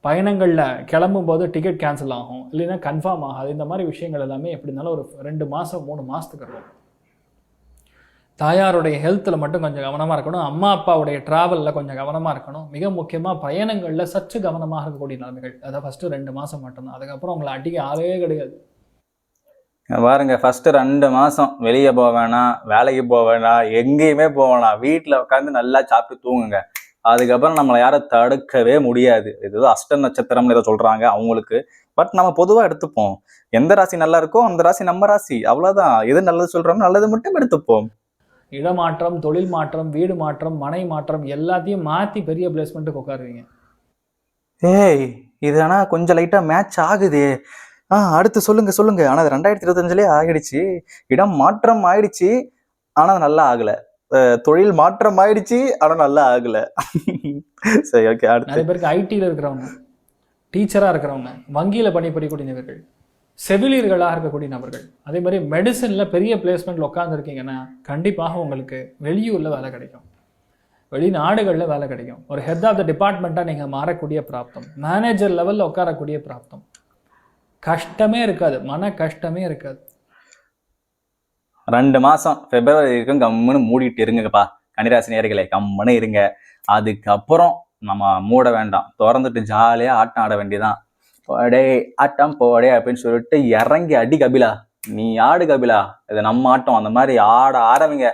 பயணங்களில் கிளம்பும்போது டிக்கெட் கேன்சல் ஆகும், இல்லைன்னா கன்ஃபார்ம் ஆகாது. இந்த மாதிரி விஷயங்கள் எல்லாமே எப்படி இருந்தாலும் ஒரு 2 மாதம் 3 மாதத்துக்கு இருக்கும். தாயாருடைய ஹெல்த்தில் மட்டும் கொஞ்சம் கவனமாக இருக்கணும். அம்மா அப்பாவுடைய ட்ராவலில் கொஞ்சம் கவனமாக இருக்கணும். மிக முக்கியமாக பயணங்களில் சற்று கவனமாக இருக்கக்கூடிய நிலைமைகள். அதான் ஃபஸ்ட்டு 2 மாதம் மட்டும்தான். அதுக்கப்புறம் உங்களை அடிக்க ஆளே கிடையாது. பாருங்க, ஃபர்ஸ்ட் 2 மாசம் வெளியே போக வேணாம், வேலைக்கு போக வேணாம், எங்கேயுமே போக வேணாம், வீட்டில் உட்காந்து நல்லா சாப்பிட்டு தூங்குங்க. அதுக்கப்புறம் நம்மளை யாரும் தடுக்கவே முடியாது. இது அஷ்ட நட்சத்திரம்னு ஏதோ சொல்றாங்க அவங்களுக்கு. பட் நம்ம பொதுவாக எடுத்துப்போம். எந்த ராசி நல்லா இருக்கோ அந்த ராசி நம்ம ராசி, அவ்வளோதான். எது நல்லது சொல்றோம் நல்லது மட்டும் எடுத்துப்போம். இடமாற்றம், தொழில் மாற்றம், வீடு மாற்றம், மனை மாற்றம் எல்லாத்தையும் மாற்றி பெரிய பிளேஸ்மெண்ட்டுக்கு உட்காருவீங்க. ஏய், இது ஆனால் கொஞ்சம் லைட்டாக மேட்ச் ஆகுதே. அடுத்து சொல்லுங்க. ஆனால் அது 2025 ஆகிடுச்சு. இடம் மாற்றம் ஆயிடுச்சு, ஆனால் நல்லா ஆகலை. தொழில் மாற்றம் ஆயிடுச்சு, ஆனால் நல்லா ஆகலை. சரி, ஓகே. நிறைய பேருக்கு ஐடியில் இருக்கிறவங்க, டீச்சராக இருக்கிறவங்க, வங்கியில் பணிபுரியக்கூடிய நபர்கள், செவிலியர்களாக இருக்கக்கூடிய நபர்கள், அதே மாதிரி மெடிசனில் பெரிய பிளேஸ்மெண்ட்டில் உட்காந்துருக்கீங்கன்னா கண்டிப்பாக உங்களுக்கு வெளியூரில் வேலை கிடைக்கும், வெளிநாடுகளில் வேலை கிடைக்கும். ஒரு ஹெட் ஆஃப் த டிபார்ட்மெண்ட்டாக நீங்கள் மாறக்கூடிய பிராப்தம், மேனேஜர் லெவலில் உட்காரக்கூடிய பிராப்தம். கஷ்டமே இருக்காது, மன கஷ்டமே இருக்காது. 2 மாசம் February வரைக்கும் கம்முன்னு மூடிட்டு இருங்கப்பா கன்னிராசி நேயர்களே, கம்முன்னு இருங்க. அதுக்கப்புறம் நம்ம மூட வேண்டாம், திறந்துட்டு ஜாலியாக ஆட்டம் ஆட வேண்டியதான். போடே ஆட்டம் போடே அப்படின்னு சொல்லிட்டு இறங்கி அடி கபிலா, நீ ஆடு கபிலா, இது நம்ம ஆட்டம். அந்த மாதிரி ஆட ஆரம்பிங்க.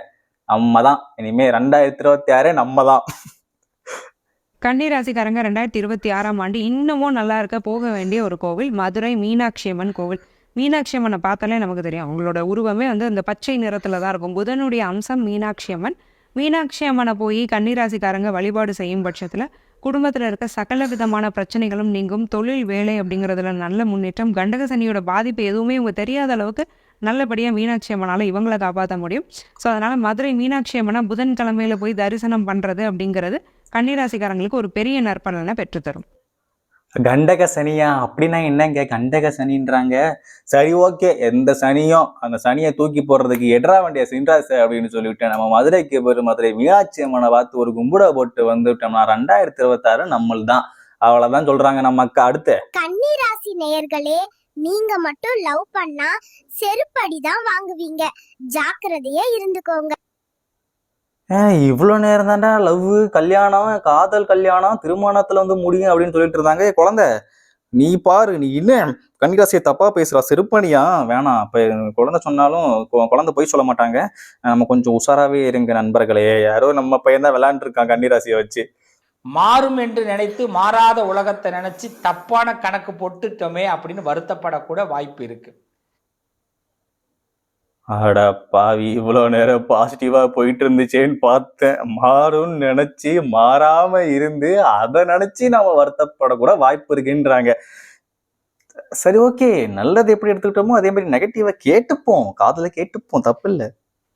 நம்ம தான் இனிமே 2026 நம்ம தான். கன்னிராசிக்காரங்க 2026ஆம் ஆண்டு இன்னமும் நல்லா இருக்க போக வேண்டிய ஒரு கோவில் மதுரை மீனாட்சி அம்மன் கோவில். மீனாட்சி அம்மனை பார்த்தாலே நமக்கு தெரியும், அவங்களோட உருவமே அந்த பச்சை நிறத்தில் தான் இருக்கும். புதனுடைய அம்சம் மீனாட்சி அம்மன். மீனாட்சி அம்மனை போய் கன்னிராசிக்காரங்க வழிபாடு செய்யும் பட்சத்தில் குடும்பத்தில் இருக்க சகல விதமான பிரச்சனைகளும் நீங்கும். தொழில் வேலை அப்படிங்கிறதுல நல்ல முன்னேற்றம். கண்டக சனியோட பாதிப்பு எதுவுமே இவங்க தெரியாத அளவுக்கு நல்லபடியாக மீனாட்சி அம்மனால் இவங்களை காப்பாற்ற முடியும். ஸோ அதனால் மதுரை மீனாட்சி அம்மனை புதன்கிழமையில் போய் தரிசனம் பண்ணுறது அப்படிங்கிறது கன்னிராசிக்காரங்களுக்கு ஒரு பெரிய நற்பலனை பெற்றுத்தரும். கண்டக சனியா? அப்படின்னா என்னங்க கண்டக சனின்றாங்க? சரி, ஓகே, எந்த சனியும் அந்த சனியை தூக்கி போடுறதுக்கு எட்ரா வண்டிய சின்ராசு அப்படின்னு சொல்லிவிட்டு நம்ம மதுரைக்கு போய் மதுரை மீனாட்சி அம்மனை பார்த்து ஒரு கும்பிட போட்டு வந்துவிட்டோம்னா 2026 நம்மள் தான். அவ்வளவுதான் சொல்றாங்க நம்ம அக்கா. அடுத்து கன்னிராசி நேயர்களே, நீங்க மட்டும் லவ் பண்ணா செருப்படிதான் வாங்குவீங்க, ஜாக்கிரதையா இருந்துக்கோங்க. இவ்வளோ நேரம் தாண்டா லவ், கல்யாணம், காதல் கல்யாணம், திருமணத்துல முடியும் அப்படின்னு சொல்லிட்டு இருந்தாங்க. குழந்தை நீ பாரு, நீ இன்னும் கன்னிராசியை தப்பா பேசுறா. செருப்பணியா? வேணாம். இப்ப குழந்தை சொன்னாலும் குழந்தை போய் சொல்ல மாட்டாங்க. நம்ம கொஞ்சம் உஷாராவே இருங்க நண்பர்களே. யாரோ நம்ம பையன் தான் விளையாண்டு இருக்கான் கன்னிராசியை வச்சு. மாறும் என்று நினைத்து மாறாத உலகத்தை நினைச்சு தப்பான கணக்கு போட்டுட்டோமே அப்படின்னு வருத்தப்படக்கூட வாய்ப்பு இருக்கு. அட பாவி, இவ்வளோ நேரம் பாசிட்டிவா போயிட்டு இருந்துச்சேன்னு பார்த்தேன். மாறும்னு நினைச்சு மாறாம இருந்து அதை நினைச்சு நாம வருத்தப்படக்கூட வாய்ப்பு இருக்குன்றாங்க. சரி, ஓகே, நல்லது எப்படி எடுத்துக்கிட்டோமோ அதே மாதிரி நெகட்டிவா கேட்டுப்போம், காதுல கேட்டுப்போம், தப்பு இல்லை.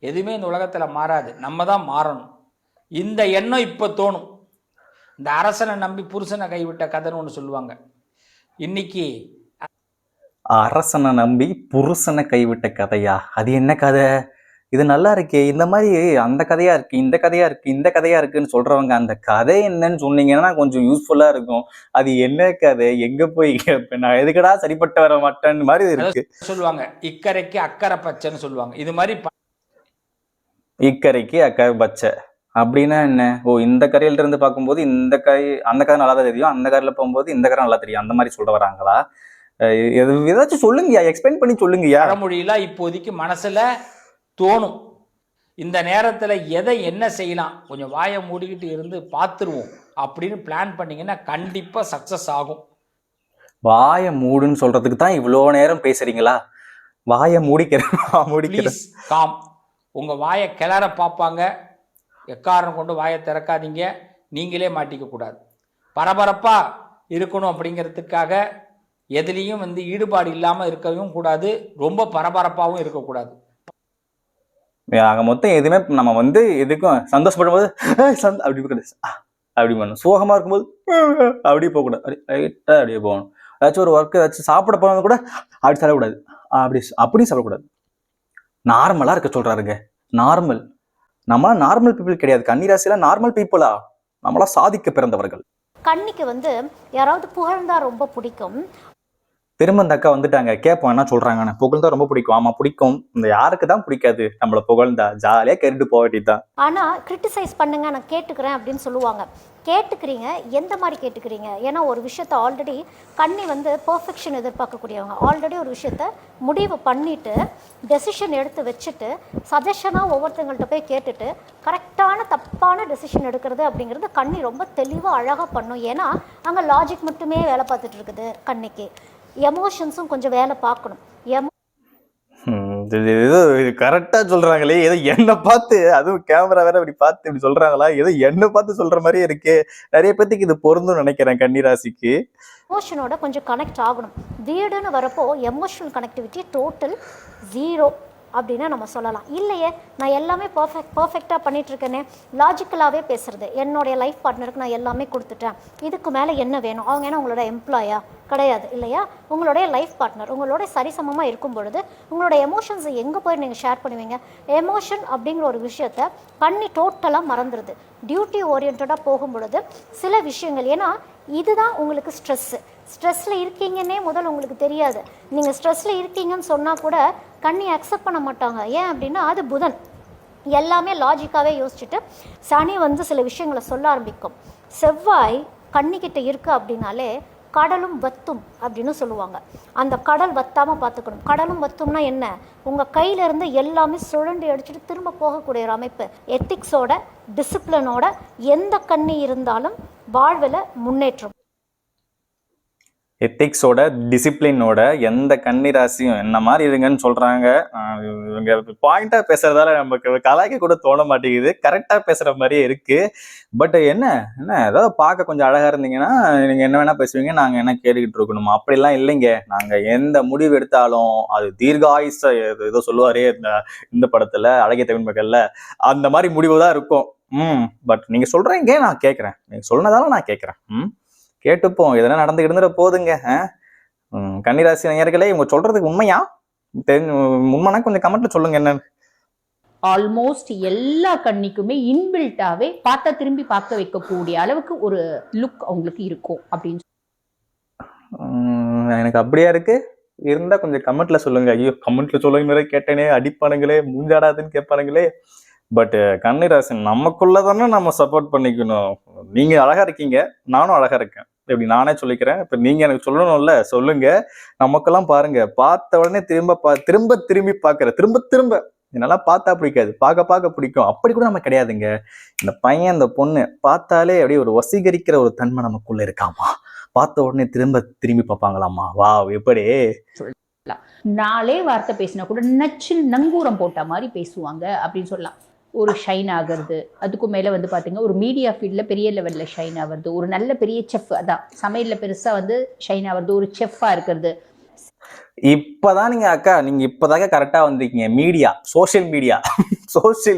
எதுவுமே இந்த உலகத்துல மாறாது, நம்ம தான் மாறணும். இந்த எண்ணம் இப்ப தோணும். இந்த அரசனை நம்பி புருஷனை கைவிட்ட கதைன்னு ஒன்று சொல்லுவாங்க. இன்னைக்கு அரசனை நம்பி புருஷனை கைவிட்ட கதையா? அது என்ன கதை? இது நல்லா இருக்கே. இந்த மாதிரி அந்த கதையா இருக்கு, இந்த கதையா இருக்கு, இந்த கதையா இருக்குன்னு சொல்றவங்க அந்த கதை என்னன்னு சொன்னீங்கன்னா கொஞ்சம் யூஸ்ஃபுல்லா இருக்கும். அது என்ன கதை, எங்க போய் நான் எதுக்கடா சரிப்பட்டு வர மாட்டேன்னு மாதிரி இருக்கு. சொல்லுவாங்க இக்கரைக்கு அக்கறை பச்சைன்னு சொல்லுவாங்க. இது மாதிரி இக்கரைக்கு அக்கறை பச்சை அப்படின்னா என்ன? ஓ, இந்த கரையில இருந்து பார்க்கும்போது இந்த கரை, அந்த கரை நல்லா தான் தெரியும், அந்த கரையில போகும்போது இந்த கரை நல்லா தெரியும், அந்த மாதிரி சொல்ல வராங்களா? ஏதாச்சும் சொல்லுங்கயா, எக்ஸ்பிளைன் பண்ணி சொல்லுங்கயா. மொழியெல்லாம் இப்போதைக்கு மனசுல தோணும். இந்த நேரத்துல எதை என்ன செய்யலாம், கொஞ்சம் வாயை மூடிக்கிட்டு இருந்து பார்த்துருவோம் அப்படின்னு பிளான் பண்ணீங்கன்னா கண்டிப்பா சக்சஸ் ஆகும். வாயை மூடுன்னு சொல்றதுக்கு தான் இவ்வளோ நேரம் பேசுறீங்களா? வாயை மூடிக்கிறேன். காம். உங்க வாயை கிளற பார்ப்பாங்க, எக்காரணம் கொண்டு வாயை திறக்காதீங்க, நீங்களே மாட்டிக்க கூடாது. பரபரப்பா இருக்கணும் அப்படிங்கிறதுக்காக எதுலேயும் ஈடுபாடு இல்லாமல் இருக்கவும் கூடாது, ரொம்ப பரபரப்பாகவும் இருக்கக்கூடாது. ஆக மொத்தம் எதுவுமே நம்ம எதுக்கும் சந்தோஷப்படும் போது அப்படி அப்படி பண்ணணும். சோகமா இருக்கும்போது அப்படியே போகக்கூடாது, லைட்டா அப்படியே போகணும். ஏதாச்சும் ஒரு ஒர்க் ஏதாச்சும் சாப்பிட போனது கூட அப்படி சாப்பிடக்கூடாது, அப்படியும் சாப்பிடக்கூடாது. நார்மலா இருக்க சொல்றாருங்க. நார்மல். நம்மளாம் நார்மல் பீப்புள் கிடையாது. கன்னிராசியில நார்மல் பீப்புளா? நம்மளா சாதிக்க பிறந்தவர்கள். கன்னிக்கு வந்து யாராவது புகழ்ந்தா ரொம்ப பிடிக்கும். திரும்ப இந்த அக்கா வந்துட்டாங்க, கேட்போம் என்ன சொல்றாங்கன்னு. புகழ்ந்தா ரொம்ப பிடிக்கும். ஆமா பிடிக்கும். இந்த யாருக்கு தான் பிடிக்காது நம்மள புகழ்ந்தா? ஜாலியா கேட்டுட்டு போக வேண்டியதுதான். ஆனா கிரிட்டிசைஸ் பண்ணுங்க, நான் கேட்டுக்கிறேன் அப்படின்னு சொல்லுவாங்க. கேட்டுக்கிறீங்க, எந்த மாதிரி கேட்டுக்கிறீங்க? ஏன்னா ஒரு விஷயத்த ஆல்ரெடி கன்னி வந்து பெர்ஃபெக்ஷன் எதிர்பார்க்கக்கூடியவங்க. ஆல்ரெடி ஒரு விஷயத்த முடிவு பண்ணிட்டு டெசிஷன் எடுத்து வச்சுட்டு சஜஷனாக ஒவ்வொருத்தங்கள்ட்ட போய் கேட்டுட்டு கரெக்டான தப்பான டெசிஷன் எடுக்கிறது அப்படிங்கிறது கன்னி ரொம்ப தெளிவாக அழகாக பண்ணும். ஏன்னா அங்கே லாஜிக் மட்டுமே வேலை பார்த்துட்டு இருக்குது. கன்னிக்கு எமோஷன்ஸும் கொஞ்சம் வேலை பார்க்கணும். ஏதோ கரெக்டா சொல்றாங்களே, ஏதோ என்ன பார்த்து, அதுவும் கேமரா வேற இப்படி பார்த்து இப்படி சொல்றாங்களா? ஏதோ என்ன பார்த்து சொல்ற மாதிரியே இருக்கு. நிறைய பேத்துக்கு இது பொருந்தும் நினைக்கிறேன் கன்னிராசிக்கு. எமோஷனோட கொஞ்சம் கனெக்ட் ஆகணும். வீடுன்னு வரப்போ எமோஷனல் கனெக்டிவிட்டி டோட்டல் 0 அப்படின்னு நம்ம சொல்லலாம். இல்லையே, நான் எல்லாமே பர்ஃபெக்டாக பண்ணிகிட்ருக்கேனே, லாஜிக்கலாகவே பேசுகிறது. என்னுடைய லைஃப் பார்ட்னருக்கு நான் எல்லாமே கொடுத்துட்டேன், இதுக்கு மேலே என்ன வேணும்? அவங்க என்ன உங்களோட எம்ப்ளாயா? கிடையாது இல்லையா? உங்களுடைய லைஃப் பார்ட்னர் உங்களோட சரிசமமாக இருக்கும் பொழுது உங்களோட எமோஷன்ஸை எங்கே போய் நீங்கள் ஷேர் பண்ணுவீங்க? எமோஷன் அப்படிங்கிற ஒரு விஷயத்த பண்ணி டோட்டலாக மறந்துடுது. டியூட்டி ஓரியன்டாக போகும் பொழுது சில விஷயங்கள், ஏன்னா இதுதான் உங்களுக்கு ஸ்ட்ரெஸ்ஸில் இருக்கீங்கன்னே முதல் உங்களுக்கு தெரியாது. நீங்கள் ஸ்ட்ரெஸ்ஸில் இருக்கீங்கன்னு சொன்னால் கூட கண்ணி அக்செப்ட் பண்ண மாட்டாங்க. ஏன் அப்படின்னா அது புதன் எல்லாமே லாஜிக்காகவே யோசிச்சுட்டு சனி வந்து சில விஷயங்களை சொல்ல ஆரம்பிக்கும். செவ்வாய் கண்ணிக்கிட்ட இருக்குது அப்படின்னாலே கடலும் வத்தும் அப்படின்னு சொல்லுவாங்க. அந்த கடல் வத்தாமல் பார்த்துக்கணும். கடலும் வத்தும்னா என்ன? உங்கள் கையிலேருந்து எல்லாமே சுழண்டு அடிச்சுட்டு திரும்ப போகக்கூடிய ஒரு அமைப்பு. எத்திக்ஸோட டிசிப்ளினோட எந்த கண்ணி இருந்தாலும் வாழ்வில் முன்னேற்றம். எத்திக்ஸோட டிசிப்ளினோட எந்த கன்னிராசியும் என்ன மாதிரி இருங்கன்னு சொல்றாங்க. இவங்க பாயிண்டா பேசுறதால நமக்கு கலாய்க்க கூட தோண மாட்டேங்குது. கரெக்டா பேசுற மாதிரியே இருக்கு. பட் என்ன ஏதாவது பார்க்க கொஞ்சம் அழகா இருந்தீங்கன்னா நீங்க என்ன வேணா பேசுவீங்க, நாங்க என்ன கேட்டுக்கிட்டு இருக்கணுமா? அப்படிலாம் இல்லைங்க. நாங்க எந்த முடிவு எடுத்தாலும் அது தீர்காயுச ஏதோ சொல்லுவாரே இந்த படத்துல அழகிய தமிழ் மக்கள்ல, அந்த மாதிரி முடிவு தான் இருக்கும். பட் நீங்க சொல்றீங்க, நான் கேட்கறேன். நீங்க சொன்னதால நான் கேட்கறேன். கேட்டுப்போம், இதெல்லாம் நடந்துகிட்டு இருந்துட போதுங்க. கன்னிராசி நேயர்களே, இவங்க சொல்றதுக்கு உண்மையா? உண்மைனா கொஞ்சம் கமெண்ட்ல சொல்லுங்க என்னன்னு. ஆல்மோஸ்ட் எல்லா கண்ணிக்குமே இன்பில்ட்டாவே பார்த்தா திரும்பி பார்க்க வைக்கக்கூடிய அளவுக்கு ஒரு லுக் அவங்களுக்கு இருக்கும் அப்படின்னு. எனக்கு அப்படியா இருக்கு? இருந்தா கொஞ்சம் கமெண்ட்ல சொல்லுங்க. ஐயோ, கமெண்ட்ல சொல்லுங்க கேட்டேனே, அடிப்பானுங்களே, மூஞ்சாடாதுன்னு கேட்பானுங்களே. பட் கன்னிராசி நமக்குள்ளதானே நம்ம சப்போர்ட் பண்ணிக்கணும். நீங்க அழகா இருக்கீங்க, நானும் அழகா இருக்கேன். இப்படி நானே சொல்லிக்கிறேன். இப்ப நீங்க எனக்கு சொல்லணும்ல, சொல்லுங்க. நமக்கெல்லாம் பாருங்க, பார்த்த உடனே திரும்ப திரும்பி பாக்குற, திரும்ப என்னெல்லாம் பார்த்தா பிடிக்காது, பார்க்க பிடிக்கும். அப்படி கூட நம்ம கிடையாதுங்க. இந்த பையன் இந்த பொண்ணு பார்த்தாலே அப்படியே ஒரு வசீகரிக்கிற ஒரு தன்மை நமக்குள்ள இருக்காமா. பார்த்த உடனே திரும்பி பார்ப்பாங்களாமா. வா, எப்படி 4 வார்த்தை பேசினா கூட நச்சு நங்கூரம் போட்ட மாதிரி பேசுவாங்க அப்படின்னு சொல்லலாம். ஒரு ஷைன் ஆகிறது, அதுக்கு மேலே வந்து பார்த்தீங்கன்னா ஒரு மீடியா ஃபீல்டில் பெரிய லெவலில் ஷைன் ஆகிறது, ஒரு நல்ல பெரிய செஃப், அதான் சமையலில் பெருசாக வந்து ஷைன் ஆகிறது, ஒரு செஃப்பாக இருக்கிறது. இப்பதான் நீங்க இப்பதாங்க கரெக்டா வந்திருக்கீங்க. மீடியா, சோசியல்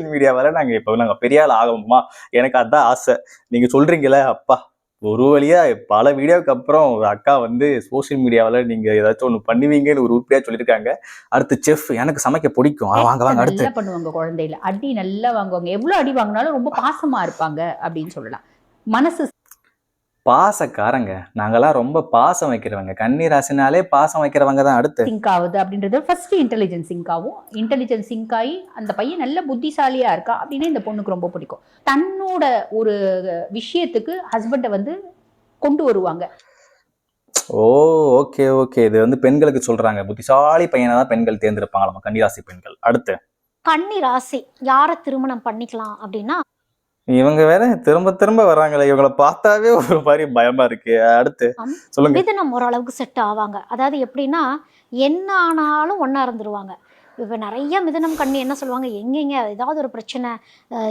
மீடியாவால நாங்க பெரிய ஆள் ஆகணுமா? எனக்கு அதான் ஆசை. நீங்க சொல்றீங்களே, அப்பா ஒரு வழியா பல வீடியோக்கு அப்புறம் ஒரு அக்கா வந்து சோசியல் மீடியாவில் நீங்க ஏதாச்சும் ஒண்ணு பண்ணுவீங்கன்னு ஒரு உருப்படியா சொல்லியிருக்காங்க. அடுத்து செஃப், எனக்கு சமைக்க பிடிக்கும், வாங்க அடுத்து. நல்லா பண்ணுவாங்க, குழந்தையில அடி நல்லா வாங்குவாங்க, எவ்வளவு அடி வாங்கினாலும் ரொம்ப பாசமா இருப்பாங்க அப்படின்னு சொல்லலாம். மனசு பாசக்காரங்க, நாங்கெல்லாம் ரொம்ப பாசம் வைக்கிறவங்க. கன்னிராசினாலே பாசம் வைக்கிறவங்க தான். அடுத்து சிங்க் ஆகுது அப்படின்றது ஃபர்ஸ்ட் இன்டெலிஜென்ஸ் சிங்க் ஆகும். இன்டெலிஜென்ஸ் சிங்க் ஆகி அந்த பையன் நல்ல புத்திசாலியா இருக்கா அப்படின்னு இந்த பொண்ணுக்கு ரொம்ப பிடிக்கும். தன்னோட ஒரு விஷயத்துக்கு ஹஸ்பண்டை வந்து கொண்டு வருவாங்க. ஓகே. இது வந்து பெண்களுக்கு சொல்றாங்க. புத்திசாலி பையனை தான் பெண்கள் தேர்ந்தெடுப்பாங்களாமா, கன்னிராசி பெண்கள். அடுத்து கன்னிராசி யாரை திருமணம் பண்ணிக்கலாம் அப்படின்னா, இவங்க வேற திரும்ப வர்றாங்களே, இவங்களை பார்த்தாவே ஒரு மாதிரி பயமா இருக்கு. அடுத்து சொல்லுங்க. மிதுனம் ஓரளவுக்கு செட் ஆவாங்க. அதாவது எப்படின்னா, என்ன ஆனாலும் ஒன்றா இருந்துருவாங்க. இப்போ நிறைய மிதுனம் கண்ணி என்ன சொல்லுவாங்க, எங்கெங்க ஏதாவது ஒரு பிரச்சனை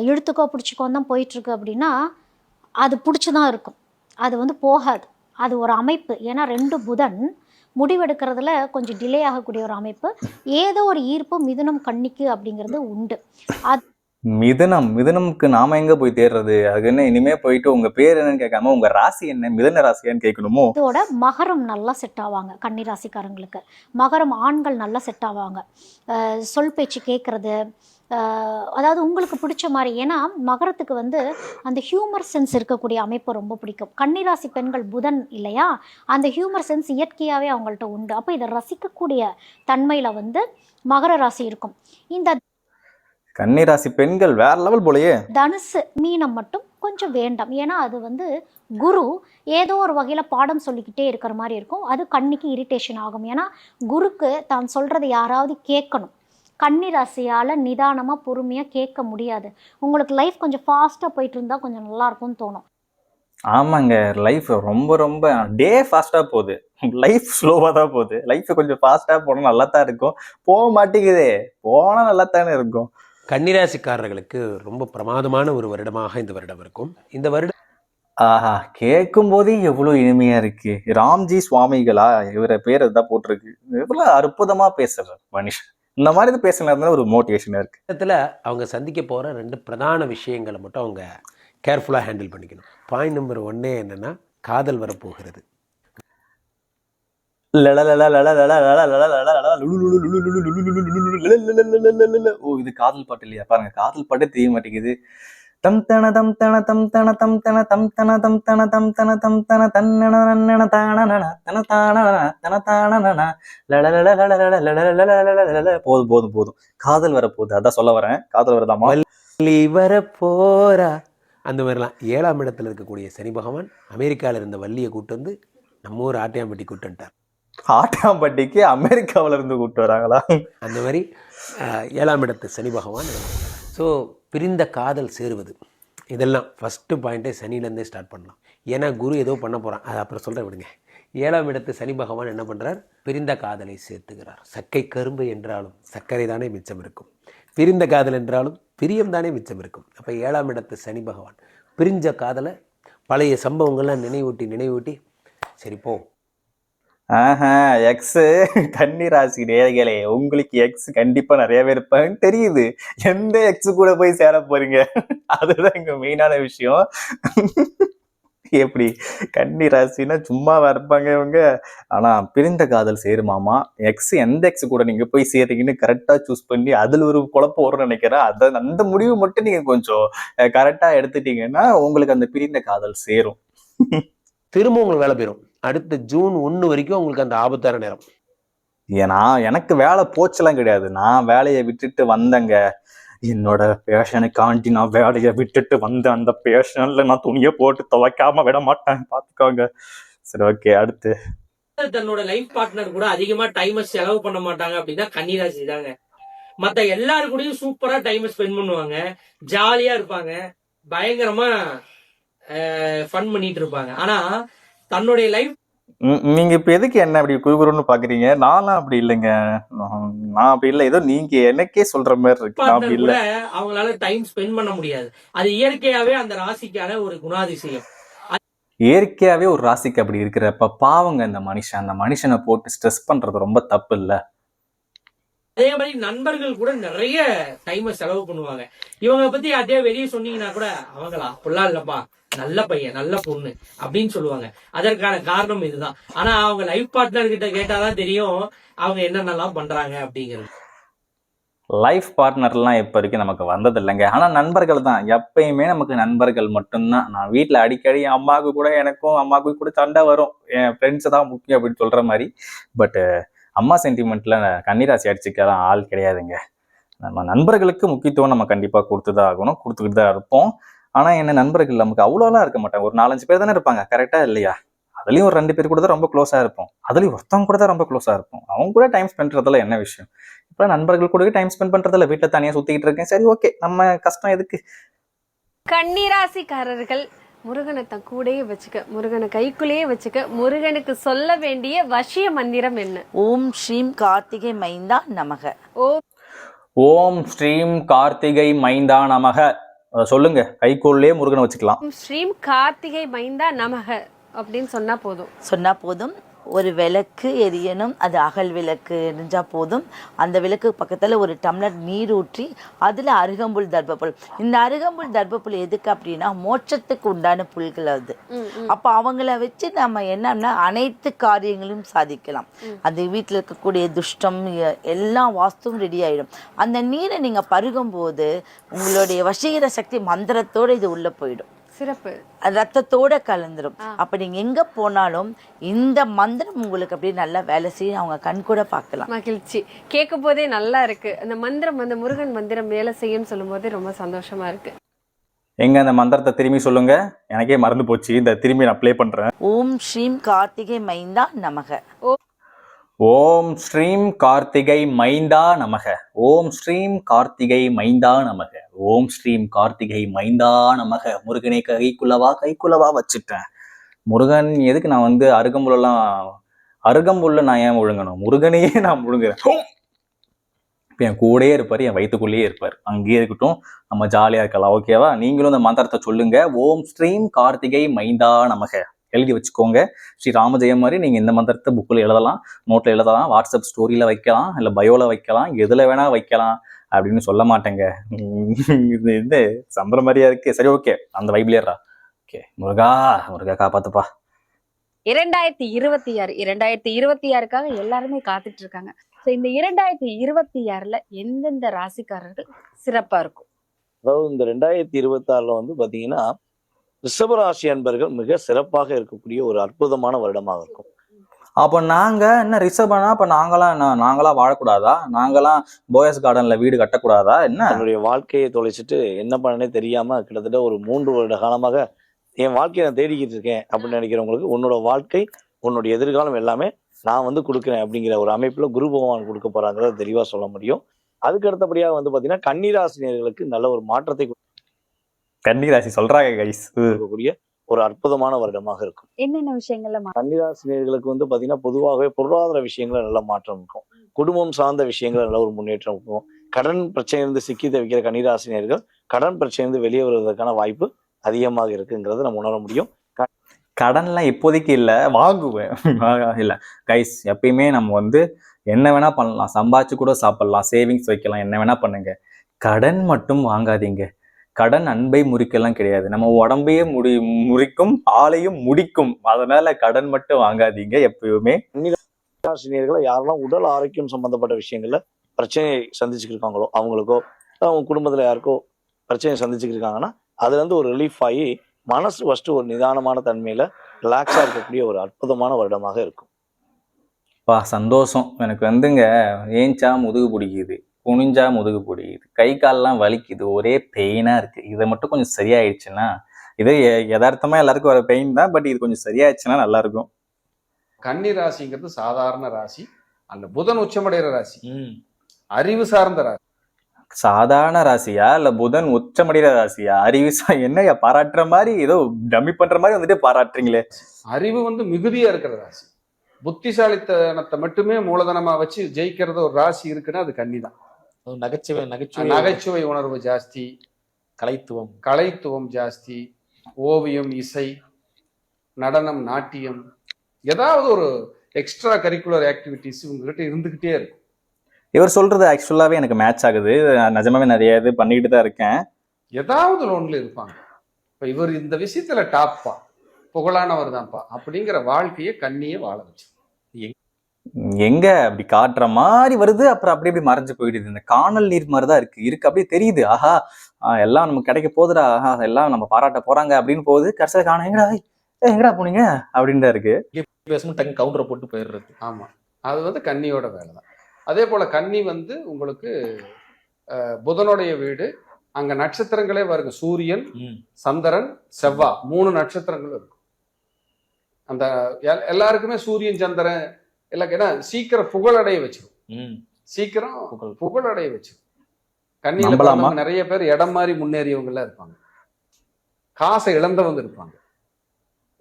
இழுத்துக்கோ பிடிச்சிக்கோன்னு தான் போயிட்டுருக்கு அப்படின்னா, அது பிடிச்சி தான் இருக்கும், அது வந்து போகாது. அது ஒரு அமைப்பு. ஏன்னா 2 புதன் முடிவெடுக்கிறதுல கொஞ்சம் டிலே ஆகக்கூடிய ஒரு அமைப்பு. ஏதோ ஒரு ஈர்ப்பு மிதுனம் கண்ணிக்கு அப்படிங்கிறது உண்டு. அது மிதுனம்க்கு நாம எங்க போய் தேடுறது? அது என்ன இனிமே போயிட்டு உங்க பேர் என்னன்னு கேட்காம உங்க ராசி என்ன, மிதுன ராசியான்னு கேட்கணுமோ? இதோட மகரம் நல்லா செட் ஆவாங்க கன்னிராசிக்காரங்களுக்கு. மகரம் ஆண்கள் நல்லா செட் ஆவாங்க. சொல் பேச்சு கேட்குறது, அதாவது உங்களுக்கு பிடிச்ச மாதிரி. ஏன்னா மகரத்துக்கு வந்து அந்த ஹியூமர் சென்ஸ் இருக்கக்கூடிய அமைப்பு ரொம்ப பிடிக்கும். கன்னிராசி பெண்கள் புதன் இல்லையா, அந்த ஹியூமர் சென்ஸ் இயற்கையாகவே அவங்கள்ட்ட உண்டு. அப்போ இதை ரசிக்கக்கூடிய தன்மையில் வந்து மகர ராசி இருக்கும். இந்த கன்னிராசி பெண்கள் வேற லெவல் போலயே. தனுசு மீனம் மட்டும் கொஞ்சம் வேண்டாம். ஏன்னா அது வந்து குரு ஏதோ ஒரு வகையில் பாடம் சொல்லிக்கிட்டே இருக்கிற மாதிரி இருக்கும். அது கண்ணிக்கு இரிட்டேஷன் ஆகும். ஏன்னா குருக்கு தான் சொல்கிறத யாராவது கேட்கணும். கன்னிராசியால் நிதானமாக பொறுமையாக கேட்க முடியாது. உங்களுக்கு லைஃப் கொஞ்சம் ஃபாஸ்ட்டாக போயிட்டு இருந்தால் கொஞ்சம் நல்லாயிருக்கும்னு தோணும். ஆமாங்க, லைஃப் ரொம்ப ரொம்ப டே ஃபாஸ்ட்டாக போகுது, லைஃப் ஸ்லோவாக தான் போகுது. லைஃப் கொஞ்சம் ஃபாஸ்ட்டாக போனால் நல்லா தான் இருக்கும். போக மாட்டேங்குதே, போனால் நல்லா தானே இருக்கும். கன்னிராசிக்காரர்களுக்கு ரொம்ப பிரமாதமான ஒரு வருடமாக இந்த வருடம் இருக்கும். இந்த வருடம் ஆஹா, கேட்கும் போதே எவ்வளோ இனிமையா இருக்கு. ராம்ஜி சுவாமிகளா இவரை பேர் தான் போட்டிருக்கு. எவ்வளோ அற்புதமா பேசுறாரு மனுஷன். இந்த மாதிரி பேசினா ஒரு மோட்டிவேஷனா இருக்கு. அவங்க சந்திக்க போகிற 2 பிரதான விஷயங்களை மட்டும் அவங்க கேர்ஃபுல்லாக ஹேண்டில் பண்ணிக்கணும். பாயிண்ட் நம்பர் 1 என்னன்னா, காதல் வரப்போகிறது. ஓ, இது காதல் பாட்டு இல்லையா? பாருங்க, காதல் பாட்டு தெரிய மாட்டேங்குது. தம் தன தம் தன தம் தன தம் தன தம் தன தம் தன தம் தன தம் தன தன்னன நன்னன தானன தன தானன தன தானன லலலலலலலலலலலலலல. போதும் போதும் போதும், காதல் வரப்போகுது, அதான் சொல்ல வரேன். காதல் வரதாமா? வள்ளி வரப்போரா அந்த மாதிரிலாம். 7ஆம் இடத்துல இருக்கக்கூடிய சனி பகவான் அமெரிக்காவில் இருந்த வள்ளியை கூட்டு வந்து நம்ம ஊர் ஆட்டியாம்பட்டி கூட்டு வந்துட்டார். ஆட்டாம்பட்டிக்கு அமெரிக்காவில இருந்து கூப்பிட்டு வராங்களா? அந்த மாதிரி 7ஆம் இடத்து சனி பகவான். ஸோ பிரிந்த காதல் சேருவது, இதெல்லாம் ஃபஸ்ட்டு பாயிண்ட்டே சனிலேருந்தே ஸ்டார்ட் பண்ணலாம். ஏன்னா குரு ஏதோ பண்ண போகிறான், அது அப்புறம் சொல்கிறேன் விடுங்க. 7ஆம் இடத்து சனி பகவான் என்ன பண்ணுறார்? பிரிந்த காதலை சேர்த்துக்கிறார். சக்கை கரும்பு என்றாலும் சர்க்கரை தானே மிச்சம் இருக்கும், பிரிந்த காதல் என்றாலும் பிரியம் தானே மிச்சம் இருக்கும். அப்போ 7ஆம் இடத்து சனி பகவான் பிரிஞ்ச காதலை பழைய சம்பவங்கள்லாம் நினைவூட்டி சரி போ. எக்ஸ் கன்னிராசி நேயர்களே, உங்களுக்கு எக்ஸ் கண்டிப்பா நிறையவே இருப்பாங்கன்னு தெரியுது. எந்த எக்ஸ் கூட போய் சேர போறீங்க? அதுதான் இங்க மெயினான விஷயம். எப்படி கன்னிராசினா சும்மாவா இருப்பாங்க இவங்க? ஆனா பிரிந்த காதல் சேருமாமா. எக்ஸ் எந்த எக்ஸ் கூட நீங்க போய் சேர்றீங்கன்னு கரெக்டா சூஸ் பண்ணி அதுல ஒரு குழப்பம் வரும்னு நினைக்கிறேன். அந்த முடிவு மட்டும் நீங்க கொஞ்சம் கரெக்டா எடுத்துட்டீங்கன்னா உங்களுக்கு அந்த பிரிந்த காதல் சேரும். திரும்ப உங்களுக்கு வேலை போயிடும். அடுத்த ஜூன் 1 வரைக்கும் உங்களுக்கு அந்த ஆபத்தான நேரம். ஏன்னா எனக்கு வேலை போச்செல்லாம் கிடையாது. நான் வேலையை விட்டுட்டு வந்தேங்க. என்னோட பேஷனுக்காண்டி நான் வேலையை விட்டுட்டு வந்தேன். அந்த பேஷன்ல நான் துணியை போட்டு துவைக்காம விட மாட்டேன், பாத்துக்கோங்க. சரி, ஓகே. அடுத்து, தன்னோட லைஃப் பார்ட்னர் கூட அதிகமா டைம் செலவு பண்ண மாட்டாங்க அப்படின்னா கன்னிராசி தாங்க. மத்த எல்லாரு கூடயும் சூப்பரா டைம் ஸ்பெண்ட் பண்ணுவாங்க, ஜாலியா இருப்பாங்க, பயங்கரமா ஃபன் பண்ணிட்டு இருப்பாங்க. ஆனா தன்னுடைய லைஃப் நீங்க இப்ப எதுக்கு என்ன அப்படி குறுகுறுன்னு பாக்குறீங்க? நான்லாம் அப்படி இல்லைங்க. நான் அப்படி இல்லை, ஏதோ நீங்க எனக்கே சொல்ற மாதிரி இருக்கு. நான் அப்படி கூட இல்லை. அவங்களால டைம் ஸ்பெண்ட் பண்ண முடியாது. அது இயற்கையாவே அந்த ராசிக்கான ஒரு குணாதிசயம். இயற்கையாவே ஒரு ராசிக்கு அப்படி இருக்கிறப்ப பாவங்க அந்த மனுஷனை போட்டு ஸ்ட்ரெஸ் பண்றது ரொம்ப தப்பு இல்ல? அதே மாதிரி நண்பர்கள் கூட நிறைய டைம் செலவு பண்ணுவாங்க. இவங்க பத்தி அதே வெளியே சொன்னீங்கன்னா கூட அவங்களா அப்படிலாம் இல்லப்பா, நல்ல பையன் நல்ல பொண்ணு அப்படின்னு சொல்லுவாங்க. அதற்கான காரணம் இதுதான். ஆனா அவங்க லைஃப் பார்ட்னர் கிட்ட கேட்டாதான் தெரியும் அவங்க என்னென்னலாம் பண்றாங்க அப்படிங்கிறது. லைஃப் பார்ட்னர்லாம் இப்ப வரைக்கும் நமக்கு வந்தது இல்லைங்க. ஆனா நண்பர்கள் தான் எப்பயுமே நமக்கு நண்பர்கள் மட்டும்தான். நான் வீட்டுல அடிக்கடி என் அம்மாவுக்கு கூட சண்டை வரும். என் ஃப்ரெண்ட்ஸ் தான் முக்கியம் அப்படின்னு சொல்ற மாதிரி. பட் அம்மா சென்டிமெண்ட்ல கன்னிராசி அடிச்சுக்கலாம் ஆள் கிடையாதுங்க. நம்ம நண்பர்களுக்கு முக்கியத்துவம் நம்ம கண்டிப்பா கொடுத்துதான் ஆகணும், கொடுத்துக்கிட்டு தான் இருப்போம். ஆனா என்ன, நண்பர்கள் நமக்கு அவ்வளோலாம் இருக்க மாட்டாங்க. ஒரு 4-5 பேர் தானே இருப்பாங்க, கரெக்டா இல்லையா? அதுலயும் ஒரு 2 பேர் கூட தான் ரொம்ப க்ளோஸா இருப்போம். அதுலயும் ஒருத்தவங்க கூட தான் ரொம்ப க்ளோஸா இருப்போம். அவங்க கூட டைம் ஸ்பெண்ட் பண்றதுல என்ன விஷயம்? இப்ப நண்பர்கள் கூட டைம் ஸ்பெண்ட் பண்றதுல வீட்டுல தனியா சுத்திக்கிட்டு இருக்கேன். சரி, ஓகே, நம்ம கஷ்டம் எதுக்கு? கன்னிராசிக்காரர்கள் முருகனை தன் கூடயே வச்சுக்க, முருகனை கைக்குள்ளேயே வச்சுக்க, முருகனுக்கு சொல்ல வேண்டிய வசிய மந்திரம் என்ன? ஓம் ஸ்ரீம் கார்த்திகை மைந்தா நமக. ஓம் ஸ்ரீம் கார்த்திகை மைந்தா நமக. சொல்லுங்க, கைக்குள்ளே முருகனை வச்சுக்கலாம். ஓம் ஸ்ரீம் கார்த்திகை மைந்தா நமக அப்படின்னு சொன்னா போதும். ஒரு விளக்கு எரியணும். அது அகல் விளக்கு எரிஞ்சால் போதும். அந்த விளக்கு பக்கத்தில் ஒரு டம்ளர் நீர் ஊற்றி அதில் அருகம்புல் தர்பப்புல். இந்த அருகம்புல் தர்பப்புல் எதுக்கு அப்படின்னா மோட்சத்துக்கு உண்டான புல்கள் அது. அப்போ அவங்கள வச்சு நம்ம என்னன்னா அனைத்து காரியங்களும் சாதிக்கலாம். அது வீட்டில் இருக்கக்கூடிய துஷ்டம் எல்லா வாஸ்துவும் ரெடி ஆகிடும். அந்த நீரை நீங்கள் பருகும்போது உங்களுடைய வசீகர சக்தி மந்திரத்தோடு இது உள்ளே போயிடும். சிறப்பு. ரத்தத்தோட கலந்துரும். அப்ப நீங்க எங்க போனாலும் இந்த மந்திரம் உங்களுக்கு அப்படியே நல்லா வேலை செய்யும். அவங்க கண் கூட பார்க்கலாம். மகிழ்ச்சி. கேட்கும் போதே நல்லா இருக்கு. அந்த மந்திரம் வந்து முருகன் மந்திரம் வேலை செய்யும் சொல்லும் போதே ரொம்ப சந்தோஷமா இருக்கு. எங்க அந்த மந்திரத்தை திரும்பி சொல்லுங்க, எனக்கே மறந்து போச்சு. இந்த திரும்பி நான் ப்ளே பண்றேன். ஓம் ஸ்ரீம் கார்த்திகை மைந்தா நமக. ஓம் ஸ்ரீம் கார்த்திகை மைந்தா நமக. ஓம் ஸ்ரீம் கார்த்திகை மைந்தா நமக. ஓம் ஸ்ரீம் கார்த்திகை மைந்தா நமக. முருகனை கைக்குள்ளவா வச்சுட்டேன். முருகன் எதுக்கு நான் வந்து அருகம்புல்ல நான் ஏன் முழுங்கணும்? முருகனையே நான் முழுங்குறேன். இப்போ என் கூடயே இருப்பார், என் வயிற்றுக்குள்ளேயே இருப்பார். அங்கேயே இருக்கட்டும், நம்ம ஜாலியாக இருக்கலாம். ஓகேவா? நீங்களும் இந்த மந்திரத்தை சொல்லுங்க. ஓம் ஸ்ரீம் கார்த்திகை மைந்தா நமக எழுதி வச்சுக்கோங்க. ஸ்ரீ ராமஜெயம் மாதிரி நீங்கள் இந்த மந்திரத்தை புக்கில் எழுதலாம், நோட்டில் எழுதலாம், வாட்ஸ்அப் ஸ்டோரியில் வைக்கலாம், இல்லை பயோவில் வைக்கலாம், எதில் வேணால் வைக்கலாம் அப்படின்னு சொல்ல மாட்டேங்க. இது சம்பர மாதிரியா இருக்கு. சரி, ஓகே, அந்த வைப்லேயரா. ஓகே, முருகா காப்பாத்துப்பா. 2026 எல்லாருமே காத்துட்டு இருக்காங்க. ஸோ இந்த 2026ல எந்தெந்த ராசிக்காரர்கள் சிறப்பா இருக்கும்? அதாவது இந்த 2026ல வந்து பாத்தீங்கன்னா ரிஷபராசி அன்பர்கள் மிக சிறப்பாக இருக்கக்கூடிய ஒரு அற்புதமான வருடமாக இருக்கும். அப்போ நாங்க என்ன ரிஷபனா? அப்ப நாங்களாம் வாழக்கூடாதா? நாங்களாம் போயஸ் கார்டன்ல வீடு கட்டக்கூடாதா? என்ன என்னுடைய வாழ்க்கையை தொலைச்சிட்டு என்ன பண்ணனே தெரியாம கிட்டத்தட்ட ஒரு 3 வருட காலமாக என் வாழ்க்கையை நான் தேடிக்கிட்டு இருக்கேன் அப்படின்னு நினைக்கிறவங்களுக்கு உன்னோட வாழ்க்கை, உன்னுடைய எதிர்காலம் எல்லாமே நான் வந்து கொடுக்குறேன் அப்படிங்கிற ஒரு அமைப்புல குரு பகவான் கொடுக்க போறாங்கிறத தெளிவா சொல்ல முடியும். அதுக்கு அடுத்தபடியாக வந்து பாத்தீங்கன்னா கன்னிராசினியர்களுக்கு நல்ல ஒரு மாற்றத்தை கன்னிராசி சொல்றாங்க கைஸ், கொடுக்கக்கூடிய ஒரு அற்புதமான வருடமாக இருக்கும். என்னென்ன விஷயங்கள்ல கன்னிராசினியர்களுக்கு வந்து பாத்தீங்கன்னா பொதுவாகவே பொருளாதார விஷயங்கள நல்ல மாற்றம் இருக்கும். குடும்பம் சார்ந்த விஷயங்கள் நல்ல ஒரு முன்னேற்றம் இருக்கும். கடன் பிரச்சனையிலிருந்து சிக்கி தவிக்கிற கன்னிராசினியர்கள் கடன் பிரச்சனையிலிருந்து வெளியே வருவதற்கான வாய்ப்பு அதிகமாக இருக்குங்கிறத நம்ம உணர முடியும். கடன்லாம் இப்போதைக்கு இல்லை, வாங்குவேன். இல்லை கைஸ், எப்பயுமே நம்ம வந்து என்ன வேணா பண்ணலாம், சம்பாதிச்சு கூட சாப்பிடலாம், சேவிங்ஸ் வைக்கலாம், என்ன வேணா பண்ணுங்க. கடன் மட்டும் வாங்காதீங்க. கடன் அன்பை முறிக்கலாம் கிடையாது, நம்ம உடம்பையே முறிக்கும், ஆளையும் முடிக்கும். அதனால கடன் மட்டும் வாங்காதீங்க எப்பயுமே. கன்னிராசினியர்களை யாரெல்லாம் உடல் ஆரோக்கியம் சம்பந்தப்பட்ட விஷயங்கள்ல பிரச்சனையை சந்திச்சுட்டு இருக்காங்களோ அவங்களுக்கோ, அவங்க குடும்பத்துல யாருக்கோ பிரச்சனையை சந்திச்சுட்டு இருக்காங்கன்னா அதுல இருந்து ஒரு ரிலீஃப் ஆகி மனசு ஃபர்ஸ்ட் ஒரு நிதானமான தன்மையில ரிலாக்ஸா இருக்கக்கூடிய ஒரு அற்புதமான வருடமாக இருக்கும். சந்தோஷம். எனக்கு வந்துங்க ஏஞ்சா முதுகு பிடிக்குது, குனிஞ்சா முதுகு பிடிக்குது, கை கால்லாம் வலிக்குது, ஒரே பெயினா இருக்கு. இதை மட்டும் கொஞ்சம் சரியாயிடுச்சுன்னா, இது யதார்த்தமா எல்லாருக்கும் வர பெயின் தான், பட் இது கொஞ்சம் சரியாயிடுச்சுன்னா நல்லா இருக்கும். கன்னி ராசிங்கிறது சாதாரண ராசி, அந்த புதன் உச்சமடைகிற ராசி, அறிவு சார்ந்த ராசி. சாதாரண ராசியா இல்ல புதன் உச்சமடைகிற ராசியா? அறிவு என்னையா பாராட்டுற மாதிரி, ஏதோ டம்மி பண்ற மாதிரி வந்துட்டு பாராட்டுறீங்களே. அறிவு வந்து மிகுதியா இருக்கிற ராசி, புத்திசாலித்தனத்தை மட்டுமே மூலதனமா வச்சு ஜெயிக்கிறது ஒரு ராசி இருக்குன்னா அது கன்னி தான். நகைச்சுவை உணர்வு ஜாஸ்தி, கலைத்துவம் ஜாஸ்தி, ஓவியம், இசை, நடனம், நாட்டியம், ஏதாவது ஒரு எக்ஸ்ட்ரா கரிக்குலர் ஆக்டிவிட்டிஸ் உங்ககிட்ட இருந்துகிட்டே இருக்கும். இவர் சொல்றது ஆக்சுவலாவே எனக்கு மேட்ச் ஆகுது. நிஜமாவே நிறைய இது பண்ணிக்கிட்டு தான் இருக்கேன். ஏதாவது ஒன்றுல இருப்பாங்க. இப்ப இவர் இந்த விஷயத்துல டாப்பா, புகழானவர் தான்ப்பா அப்படிங்கிற வாழ்க்கையை கண்ணியே வாழ வச்சு எங்க அப்படி காட்டுற மாதிரி வருது, அப்புறம் அப்படி அப்படி மறைஞ்சு போயிடுது. இந்த காணல் நீர் மாதிரிதான் இருக்கு அப்படியே தெரியுது. ஆஹா, எல்லாம் நமக்கு கிடைக்க போகுதுடா, ஆஹா எல்லாம் நம்ம பாராட்ட போறாங்க அப்படின்னு போகுது. கடைசியில காண எங்கடா போனீங்க அப்படின்னு தான் இருக்கு. கவுண்டரை போட்டு போயிடுறது. ஆமா, அது வந்து கன்னியோட வேலை தான். அதே போல கன்னி வந்து உங்களுக்கு புதனுடைய வீடு, அங்க நட்சத்திரங்களே வருங்க, சூரியன், சந்திரன், செவ்வாய், 3 நட்சத்திரங்கள் இருக்கும். அந்த எல்லாருக்குமே சூரியன் சந்திரன் இல்லைன்னா சீக்கிரம் புகழடைய வச்சிடும். சீக்கிரம் புகழடைய வச்சிடும். கன்னியில நிறைய பேர் இடம் மாதிரி முன்னேறியவங்க எல்லாம் இருப்பாங்க, காசை இழந்தவங்க இருப்பாங்க,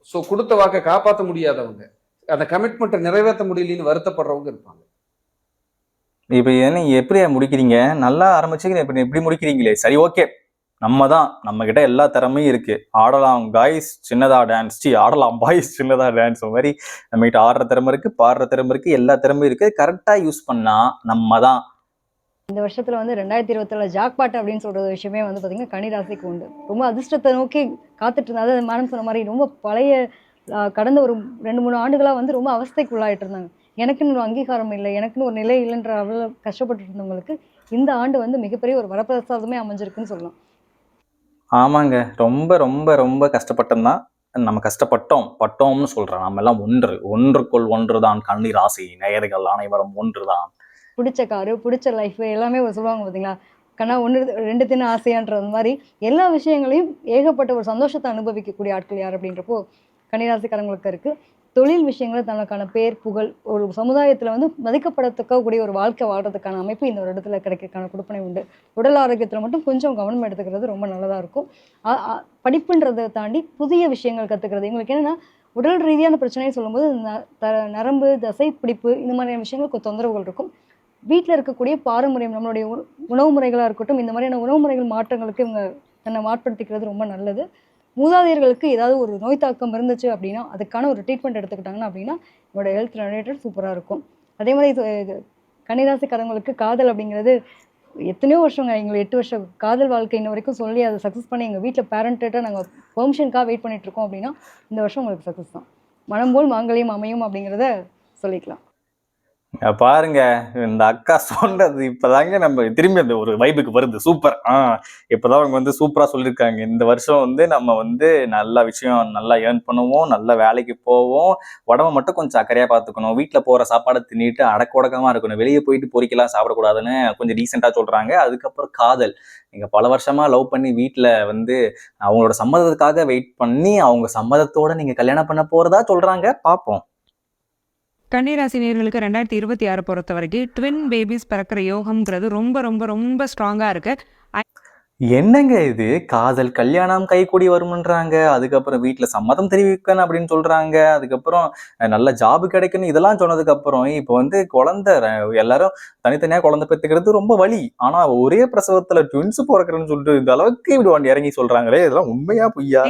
ஸோ கொடுத்த வாக்கை காப்பாற்ற முடியாதவங்க, அந்த கமிட்மெண்ட்டை நிறைவேற்ற முடியலன்னு வருத்தப்படுறவங்க இருப்பாங்க. இப்ப என்ன எப்படியா முடிக்கிறீங்க? நல்லா ஆரம்பிச்சுக்கிறேன், இப்ப எப்படி முடிக்கிறீங்களே? சரி, ஓகே, நம்ம தான், நம்ம கிட்ட எல்லா திறமையும் இருக்கு. ஆடலாம் காய்ஸ் சின்னதா டான்ஸ், ஆடலாம் பாய்ஸ் சின்னதா டான்ஸ் மாதிரி நம்ம கிட்ட ஆடுற திறமை இருக்கு, பாடுற திறமை இருக்கு, எல்லா திறமையும் இருக்கு. கரெக்டா யூஸ் பண்ணா நம்ம தான். இந்த வருஷத்துல வந்து 2027 ஜாக்பாட் அப்படின்னு சொல்ற ஒரு விஷயமே வந்து பாத்தீங்கன்னா கன்னிராசிக்கு உண்டு. ரொம்ப அதிர்ஷ்டத்தை நோக்கி காத்துட்டு இருந்தாங்க. அதாவது மேடம் சொன்ன மாதிரி ரொம்ப பழைய கடந்த ஒரு 2-3 ஆண்டுகளா வந்து ரொம்ப அவஸ்தைக்குள்ளாயிட்டு இருந்தாங்க. எனக்குன்னு ஒரு அங்கீகாரம் இல்லை, எனக்குன்னு ஒரு நிலை இல்லைன்ற அவ்வளோ கஷ்டப்பட்டு இருந்தவங்களுக்கு இந்த ஆண்டு வந்து மிகப்பெரிய ஒரு வரப்பிரசாதமே அமைஞ்சிருக்குன்னு சொல்லலாம். ஆமாங்க. ரொம்ப ரொம்ப ரொம்ப கஷ்டப்பட்டோம் தான். நம்ம பட்டோம்னு சொல்றேன். நம்ம எல்லாம் ஒன்றுக்குள் ஒன்றுதான் கன்னி ராசி நேயர்கள் அனைவரும் ஒன்றுதான். பிடிச்ச காரு, பிடிச்ச லைஃப் எல்லாமே சொல்லுவாங்க பார்த்தீங்களா, கண்ணா 1 2 தின ஆசையான்றது மாதிரி எல்லா விஷயங்களையும் ஏகப்பட்ட ஒரு சந்தோஷத்தை அனுபவிக்கக்கூடிய ஆட்கள் யார் அப்படின்றப்போ கன்னிராசிக்காரங்களுக்கு இருக்கு. தொழில் விஷயங்களில் தனக்கான பேர் புகழ் ஒரு சமுதாயத்தில் வந்து மதிக்கப்படத்தக்கக்கூடிய ஒரு வாழ்க்கை வாழ்றதுக்கான அமைப்பு இந்த வருடத்தில் கிடைக்கிறதுக்கான கொடுப்பனை உண்டு. உடல் ஆரோக்கியத்தில் மட்டும் கொஞ்சம் கவனம் எடுத்துக்கிறது ரொம்ப நல்லதாக இருக்கும். படிப்புன்றதை தாண்டி புதிய விஷயங்கள் கற்றுக்கிறது. எங்களுக்கு என்னென்னா உடல் ரீதியான பிரச்சனையை சொல்லும்போது நரம்பு தசை பிடிப்பு இந்த மாதிரியான விஷயங்களுக்கு தொந்தரவுகள் இருக்கும். வீட்டில் இருக்கக்கூடிய பாரம்பரியம் நம்மளுடைய உணவு முறைகளாக இருக்கட்டும், இந்த மாதிரியான உணவு முறைகள் மாற்றங்களுக்கு இவங்க தன்னை மாற்றப்படுத்திக்கிறது ரொம்ப நல்லது. மூதாதையர்களுக்கு ஏதாவது ஒரு நோய் தாக்கம் இருந்துச்சு அப்படின்னா அதுக்கான ஒரு ட்ரீட்மெண்ட் எடுத்துக்கிட்டாங்கன்னா அப்படின்னா என்னோட ஹெல்த் ரிலேட்டட் சூப்பராக இருக்கும். அதே மாதிரி கன்னிராசிக்காரங்களுக்கு காதல் அப்படிங்கிறது எத்தனையோ வருஷங்க, எங்களை 8 வருஷம் காதல் வாழ்க்கை இன்ன வரைக்கும் சொல்லி அதை சக்ஸஸ் பண்ணி எங்கள் வீட்டில் பேரண்ட்டை நாங்கள் பெர்மிஷனுக்காக வெயிட் பண்ணிட்டு இருக்கோம் அப்படின்னா இந்த வருஷம் உங்களுக்கு சக்ஸஸ் தான். மனம் போல் மாங்கல்யம் அமையும் அப்படிங்கிறத சொல்லிக்கலாம். பாருங்க, இந்த அக்கா சொன்னது இப்பதாங்க நம்ம திரும்பி அந்த ஒரு வைபுக்கு வருது. சூப்பர். இப்பதான் அவங்க வந்து சூப்பரா சொல்லியிருக்காங்க. இந்த வருஷம் வந்து நம்ம வந்து நல்ல விஷயம் நல்லா ஏர்ன் பண்ணுவோம், நல்ல வேலைக்கு போவோம், உடம்ப மட்டும் கொஞ்சம் அக்கறையா பார்த்துக்கணும், வீட்டுல போற சாப்பாடை தின்னிட்டு அடக்க உடக்கமா இருக்கணும், வெளியே போயிட்டு பொறிக்கலாம் சாப்பிடக்கூடாதுன்னு கொஞ்சம் டீசெண்டா சொல்றாங்க. அதுக்கப்புறம் காதல், நீங்க பல வருஷமா லவ் பண்ணி வீட்டுல வந்து அவங்களோட சம்மதத்துக்காக வெயிட் பண்ணி அவங்க சம்மதத்தோட நீங்க கல்யாணம் பண்ண போறதா சொல்றாங்க. பார்ப்போம். கன்னிராசி நேயர்களுக்கு 2026 பொறுத்த வரைக்கும் ட்வின் பேபிஸ் பிறக்கிற யோகம்ங்கிறது ரொம்ப ரொம்ப ரொம்ப ஸ்ட்ராங்காக இருக்கு. என்னங்க இது, காதல் கல்யாணம் கைகூடி வரும்ன்றாங்க, அதுக்கப்புறம் வீட்டுல சம்மதம் தெரிவிக்கணும் அப்படின்னு சொல்றாங்க, அதுக்கப்புறம் நல்ல ஜாப் கிடைக்கணும், இதெல்லாம் சொன்னதுக்கு அப்புறம் இப்போ வந்து குழந்தை எல்லாரும் தனித்தனியா குழந்தை பெற்றுக்கிறது ரொம்ப வலி. ஆனா ஒரே பிரசவத்துல ட்வின்ஸ் பிறக்கிறேன்னு சொல்லிட்டு இந்த அளவுக்கு இப்படி இறங்கி சொல்றாங்களே, இதெல்லாம் உண்மையா பொய்யா?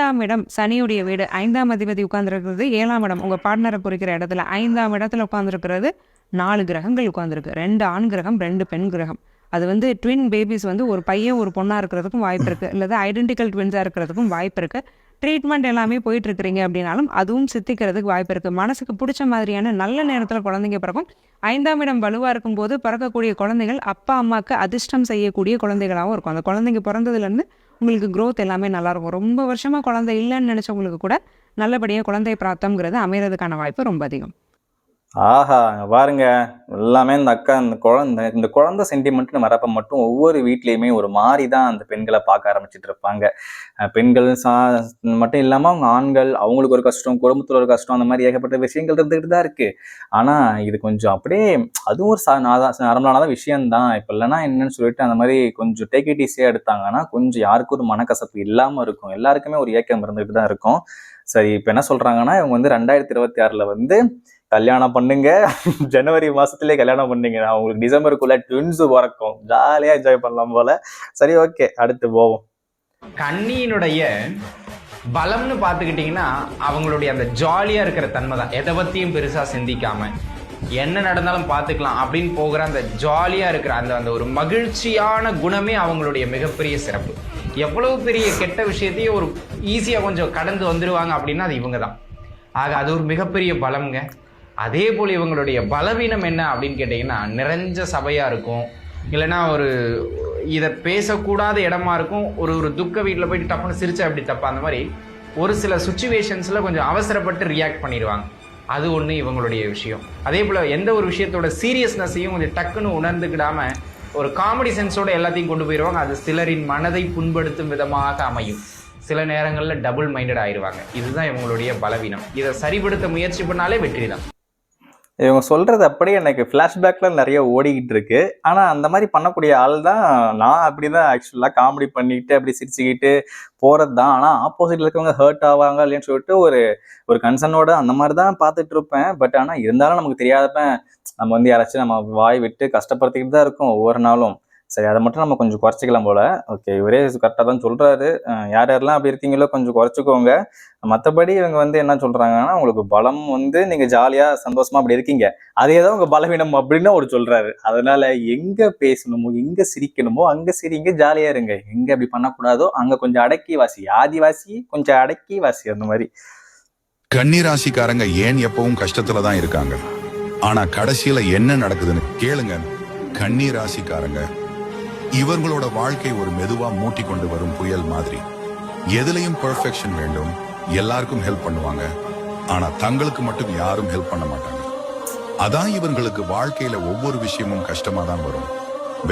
5ஆம் இடம் சனியுடைய வீடு, 5ஆம் அதிபதி உட்கார்ந்துருக்கிறது 7ஆம் இடம் உங்க பார்ட்னரை குறிக்கிற இடத்துல. 5ஆம் இடத்துல உட்கார்ந்துருக்கிறது 4 கிரகங்கள் உட்கார்ந்துருக்கு. 2 ஆண் கிரகம் 2 பெண் கிரகம். அது வந்து ட்வின் பேபிஸ் வந்து ஒரு பையன் ஒரு பொண்ணா இருக்கிறதுக்கும் வாய்ப்பு இருக்கு, இல்லது ஐடென்டிக்கல் ட்வின்ஸா இருக்கிறதுக்கும் வாய்ப்பு இருக்கு. ட்ரீட்மெண்ட் எல்லாமே போயிட்டு இருக்கிறீங்க அப்படின்னாலும் அதுவும் சித்திக்கிறதுக்கு வாய்ப்பு இருக்கு. மனசுக்கு பிடிச்ச மாதிரியான நல்ல நேரத்தில் குழந்தைங்க பிறக்கும். 5ஆம் இடம் வலுவா இருக்கும்போது பிறக்கக்கூடிய குழந்தைகள் அப்பா அம்மாவுக்கு அதிர்ஷ்டம் செய்யக்கூடிய குழந்தைகளாகவும் இருக்கும். அந்த குழந்தைங்க பிறந்ததுலேருந்து உங்களுக்கு growth எல்லாமே நல்லா இருக்கும். ரொம்ப வருஷமா குழந்தை இல்லைன்னு நினைச்சவங்களுக்கு கூட நல்லபடியாக குழந்தை பிராப்தம்ங்கிறது அமைகிறதுக்கான வாய்ப்பு ரொம்ப அதிகம். ஆஹா, அங்க பாருங்க, எல்லாமே இந்த அக்கா இந்த குழந்தை சென்டிமெண்ட்னு வரப்ப மட்டும் ஒவ்வொரு வீட்லயுமே ஒரு மாதிரி தான் அந்த பெண்களை பார்க்க ஆரம்பிச்சிட்டு இருப்பாங்க. பெண்கள் மட்டும் இல்லாம அவங்க ஆண்கள், அவங்களுக்கு ஒரு கஷ்டம், குடும்பத்துல ஒரு கஷ்டம், அந்த மாதிரி ஏகப்பட்ட விஷயங்கள் இருந்துகிட்டு தான் இருக்கு. ஆனா இது கொஞ்சம் அப்படியே அதுவும் ஒரு நார்மலான விஷயம்தான். இப்ப இல்லைன்னா என்னன்னு சொல்லிட்டு அந்த மாதிரி கொஞ்சம் டேக் இட் ஈஸியா எடுத்தாங்கன்னா கொஞ்சம் யாருக்கும் ஒரு மனக்கசப்பு இல்லாம இருக்கும், எல்லாருக்குமே ஒரு ஏக்கம் இருந்துகிட்டு தான் இருக்கும். சரி, இப்ப என்ன சொல்றாங்கன்னா இவங்க வந்து 2026 வந்து கல்யாணம் பண்ணுங்க, ஜனவரி மாசத்துலயே கல்யாணம் பண்ணீங்க, அவங்களுக்கு டிசம்பருக்குள்ள ட்வின்ஸ் பிறக்கும், ஜாலியா என்ஜாய் பண்ணலாம் போல. சரி, ஓகே, அடுத்து போவோம். கன்னியினுடைய பலம்னு பார்த்துக்கிட்டிங்கன்னா அவங்களுடைய அந்த ஜாலியாக இருக்கிற தன்மை தான். எதை பற்றியும் பெருசாக சிந்திக்காம என்ன நடந்தாலும் பார்த்துக்கலாம் அப்படின்னு போகிற அந்த ஜாலியாக இருக்கிற அந்த அந்த ஒரு மகிழ்ச்சியான குணமே அவங்களுடைய மிகப்பெரிய சிறப்பு. எவ்வளவு பெரிய கெட்ட விஷயத்தையும் ஒரு ஈஸியாக கொஞ்சம் கடந்து வந்துடுவாங்க அப்படின்னா அது இவங்க தான். ஆக அது ஒரு மிகப்பெரிய பலம்ங்க. அதே போல் இவங்களுடைய பலவீனம் என்ன அப்படின்னு கேட்டிங்கன்னா நிறைஞ்ச சபையாக இருக்கும், இல்லைன்னா ஒரு இதை பேசக்கூடாத இடமா இருக்கும். ஒரு துக்க வீட்டில் போயிட்டு டப்புன்னு சிரிச்சா அப்படி தப்பா, அந்த மாதிரி ஒரு சில சுச்சுவேஷன்ஸில் கொஞ்சம் அவசரப்பட்டு ரியாக்ட் பண்ணிடுவாங்க. அது ஒன்று இவங்களுடைய விஷயம். அதே போல் எந்த ஒரு விஷயத்தோட சீரியஸ்னஸையும் கொஞ்சம் டக்குன்னு உணர்ந்துக்கிடாம ஒரு காமெடி சென்ஸோட எல்லாத்தையும் கொண்டு போயிடுவாங்க. அது சிலரின் மனதை புண்படுத்தும் விதமாக அமையும். சில நேரங்களில் டபுள் மைண்டட் ஆயிடுவாங்க. இதுதான் இவங்களுடைய பலவீனம். இதை சரிப்படுத்த முயற்சி பண்ணாலே வெற்றி தான். இவங்க சொல்றது அப்படியே எனக்கு ஃப்ளாஷ்பேக்ல நிறைய ஓடிக்கிட்டு இருக்கு. ஆனா அந்த மாதிரி பண்ணக்கூடிய ஆள் தான் நான். அப்படிதான் ஆக்சுவலா காமெடி பண்ணிட்டு அப்படி சிரிச்சுக்கிட்டு போறது தான். ஆனா ஆப்போசிட்ல இருக்கவங்க ஹர்ட் ஆவாங்க இல்லைன்னு சொல்லிட்டு ஒரு கன்சர்னோட அந்த மாதிரி தான் பார்த்துட்டு இருப்பேன். பட் ஆனா இருந்தாலும் நமக்கு தெரியாதப்ப நம்ம வந்து யாராச்சும் நம்ம வாய் விட்டு கஷ்டப்படுத்திக்கிட்டு தான் இருக்கோம் ஒவ்வொரு நாளும். சரி, அதை மட்டும் நம்ம கொஞ்சம் குறைச்சிக்கலாம் போல. ஓகே, இவரே கரெக்டாக தான் சொல்றாரு. யார் யாரெல்லாம் அப்படி இருக்கீங்களோ கொஞ்சம் குறைச்சிக்கோங்க. மற்றபடி இவங்க வந்து என்ன சொல்றாங்கன்னா, உங்களுக்கு பலம் வந்து நீங்க ஜாலியா சந்தோஷமா அப்படி இருக்கீங்க, அதே தான் உங்க பலவீனம் அப்படின்னு அவர் சொல்றாரு. அதனால எங்க பேசணுமோ எங்க சிரிக்கணுமோ அங்க சிரிங்க, ஜாலியா இருங்க. எங்க அப்படி பண்ணக்கூடாதோ அங்க கொஞ்சம் அடக்கி வாசி, ஆதிவாசி கொஞ்சம் அடக்கி வாசி, அந்த மாதிரி. கன்னிராசிக்காரங்க ஏன் எப்பவும் கஷ்டத்துல தான் இருக்காங்க, ஆனா கடைசியில என்ன நடக்குதுன்னு கேளுங்க. கன்னிராசிக்காரங்க இவர்களோட வாழ்க்கை ஒரு மெதுவா மூட்டி கொண்டு வரும் புயல் மாதிரி. எதுலயும் பெர்ஃபெக்ஷன் வேண்டும், எல்லாருக்கும் ஹெல்ப் பண்ணுவாங்க, ஆனா தங்களுக்கு மட்டும் யாரும் ஹெல்ப் பண்ண மாட்டாங்க. அதான் இவங்களுக்கு வாழ்க்கையில ஒவ்வொரு விஷயமும் கஷ்டமா தான் வரும்.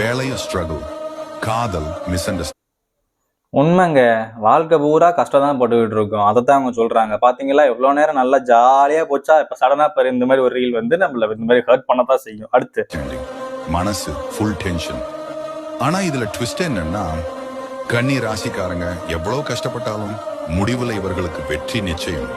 வேலையும் ஸ்ட்ரகிள், காதல் மிஸ் அண்டர்ஸ்டாண்டிங். உண்மைங்க, வாழ்க்கை பூரா கஷ்டம் தான் பட்டுக்கிட்டு இருக்கோம். அதை தான் அவங்க சொல்றாங்க. பாத்தீங்களா, எவ்வளவு நேரம் நல்லா ஜாலியா போச்சா, இப்ப சடனா இந்த மாதிரி ஒரு ரீல் வந்து நம்மள இந்த மாதிரி ஹர்ட் பண்ணதான் செய்யும். அடுத்து மனசு ஃபுல் டென்ஷன். ஆனா இதுல ட்விஸ்ட் என்னன்னா, கன்னி ராசிக்காரங்க எவ்வளவு கஷ்டப்பட்டாலும் முடிவுல இவர்களுக்கு வெற்றி நிச்சயம்.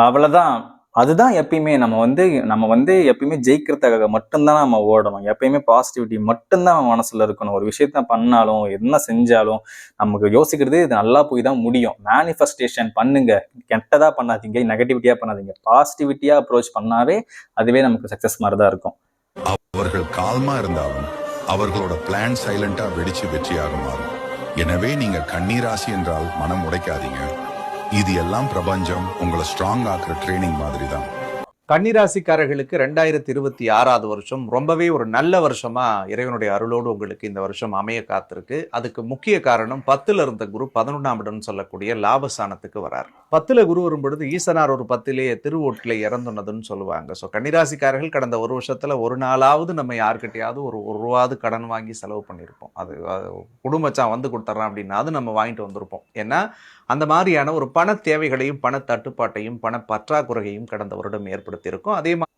அவ்வளவுதான். அதுதான் எப்பயுமே நம்ம வந்து எப்பயுமே ஜெயிக்கிறதுக்காக மட்டும்தான் நம்ம ஓடணும். எப்பயுமே பாசிட்டிவிட்டி மட்டும்தான் நம்ம மனசுல இருக்கணும். ஒரு விஷயத்த பண்ணாலும் என்ன செஞ்சாலும் நமக்கு யோசிக்கிறது இது நல்லா போய் தான் முடியும். மேனிஃபெஸ்டேஷன் பண்ணுங்க, கெட்டதா பண்ணாதீங்க, நெகட்டிவிட்டியா பண்ணாதீங்க, பாசிட்டிவிட்டியா அப்ரோச் பண்ணாவே அதுவே நமக்கு சக்சஸ் மாதிரி தான் இருக்கும். அவர்கள் கால்மா இருந்தாலும் அவர்களோட பிளான் சைலண்டா வெடிச்சு வெற்றியாக மாறும். எனவே நீங்க கன்னிராசி என்றால் மனம் உடைக்காதீங்க. இது எல்லாம் பிரபஞ்சம் உங்களை ஸ்ட்ராங் ஆக்குற ட்ரைனிங் மாதிரி தான். கன்னிராசிக்காரர்களுக்கு 2026 வருஷம் ரொம்பவே ஒரு நல்ல வருஷமா இறைவனுடைய அருளோடு உங்களுக்கு இந்த வருஷம் அமைய காத்திருக்கு. அதுக்கு முக்கிய காரணம் 10ல் இருந்த குரு 11ஆம் இடம் சொல்லக்கூடிய லாபஸ்தானத்துக்கு வரார். 10ல் குரு வரும்பொழுது ஈசனார் ஒரு 10லேயே திருவோட்டில் இறந்துனதுன்னு சொல்லுவாங்க. ஸோ கன்னிராசிக்காரர்கள் கடந்த ஒரு வருஷத்துல ஒரு நாளாவது நம்ம யாருக்கிட்டையாவது ஒரு ரூபாவது கடன் வாங்கி செலவு பண்ணியிருப்போம். அது குடும்பச்சான் வந்து கொடுத்துட்றான் அப்படின்னா அது நம்ம வாங்கிட்டு வந்திருப்போம். ஏன்னா அந்த மாதிரியான ஒரு பண தேவைகளையும் பண தட்டுப்பாட்டையும் பண பற்றாக்குறையையும் கடந்த வருடம் ஏற்படுத்தியிருக்கும். அதே மாதிரி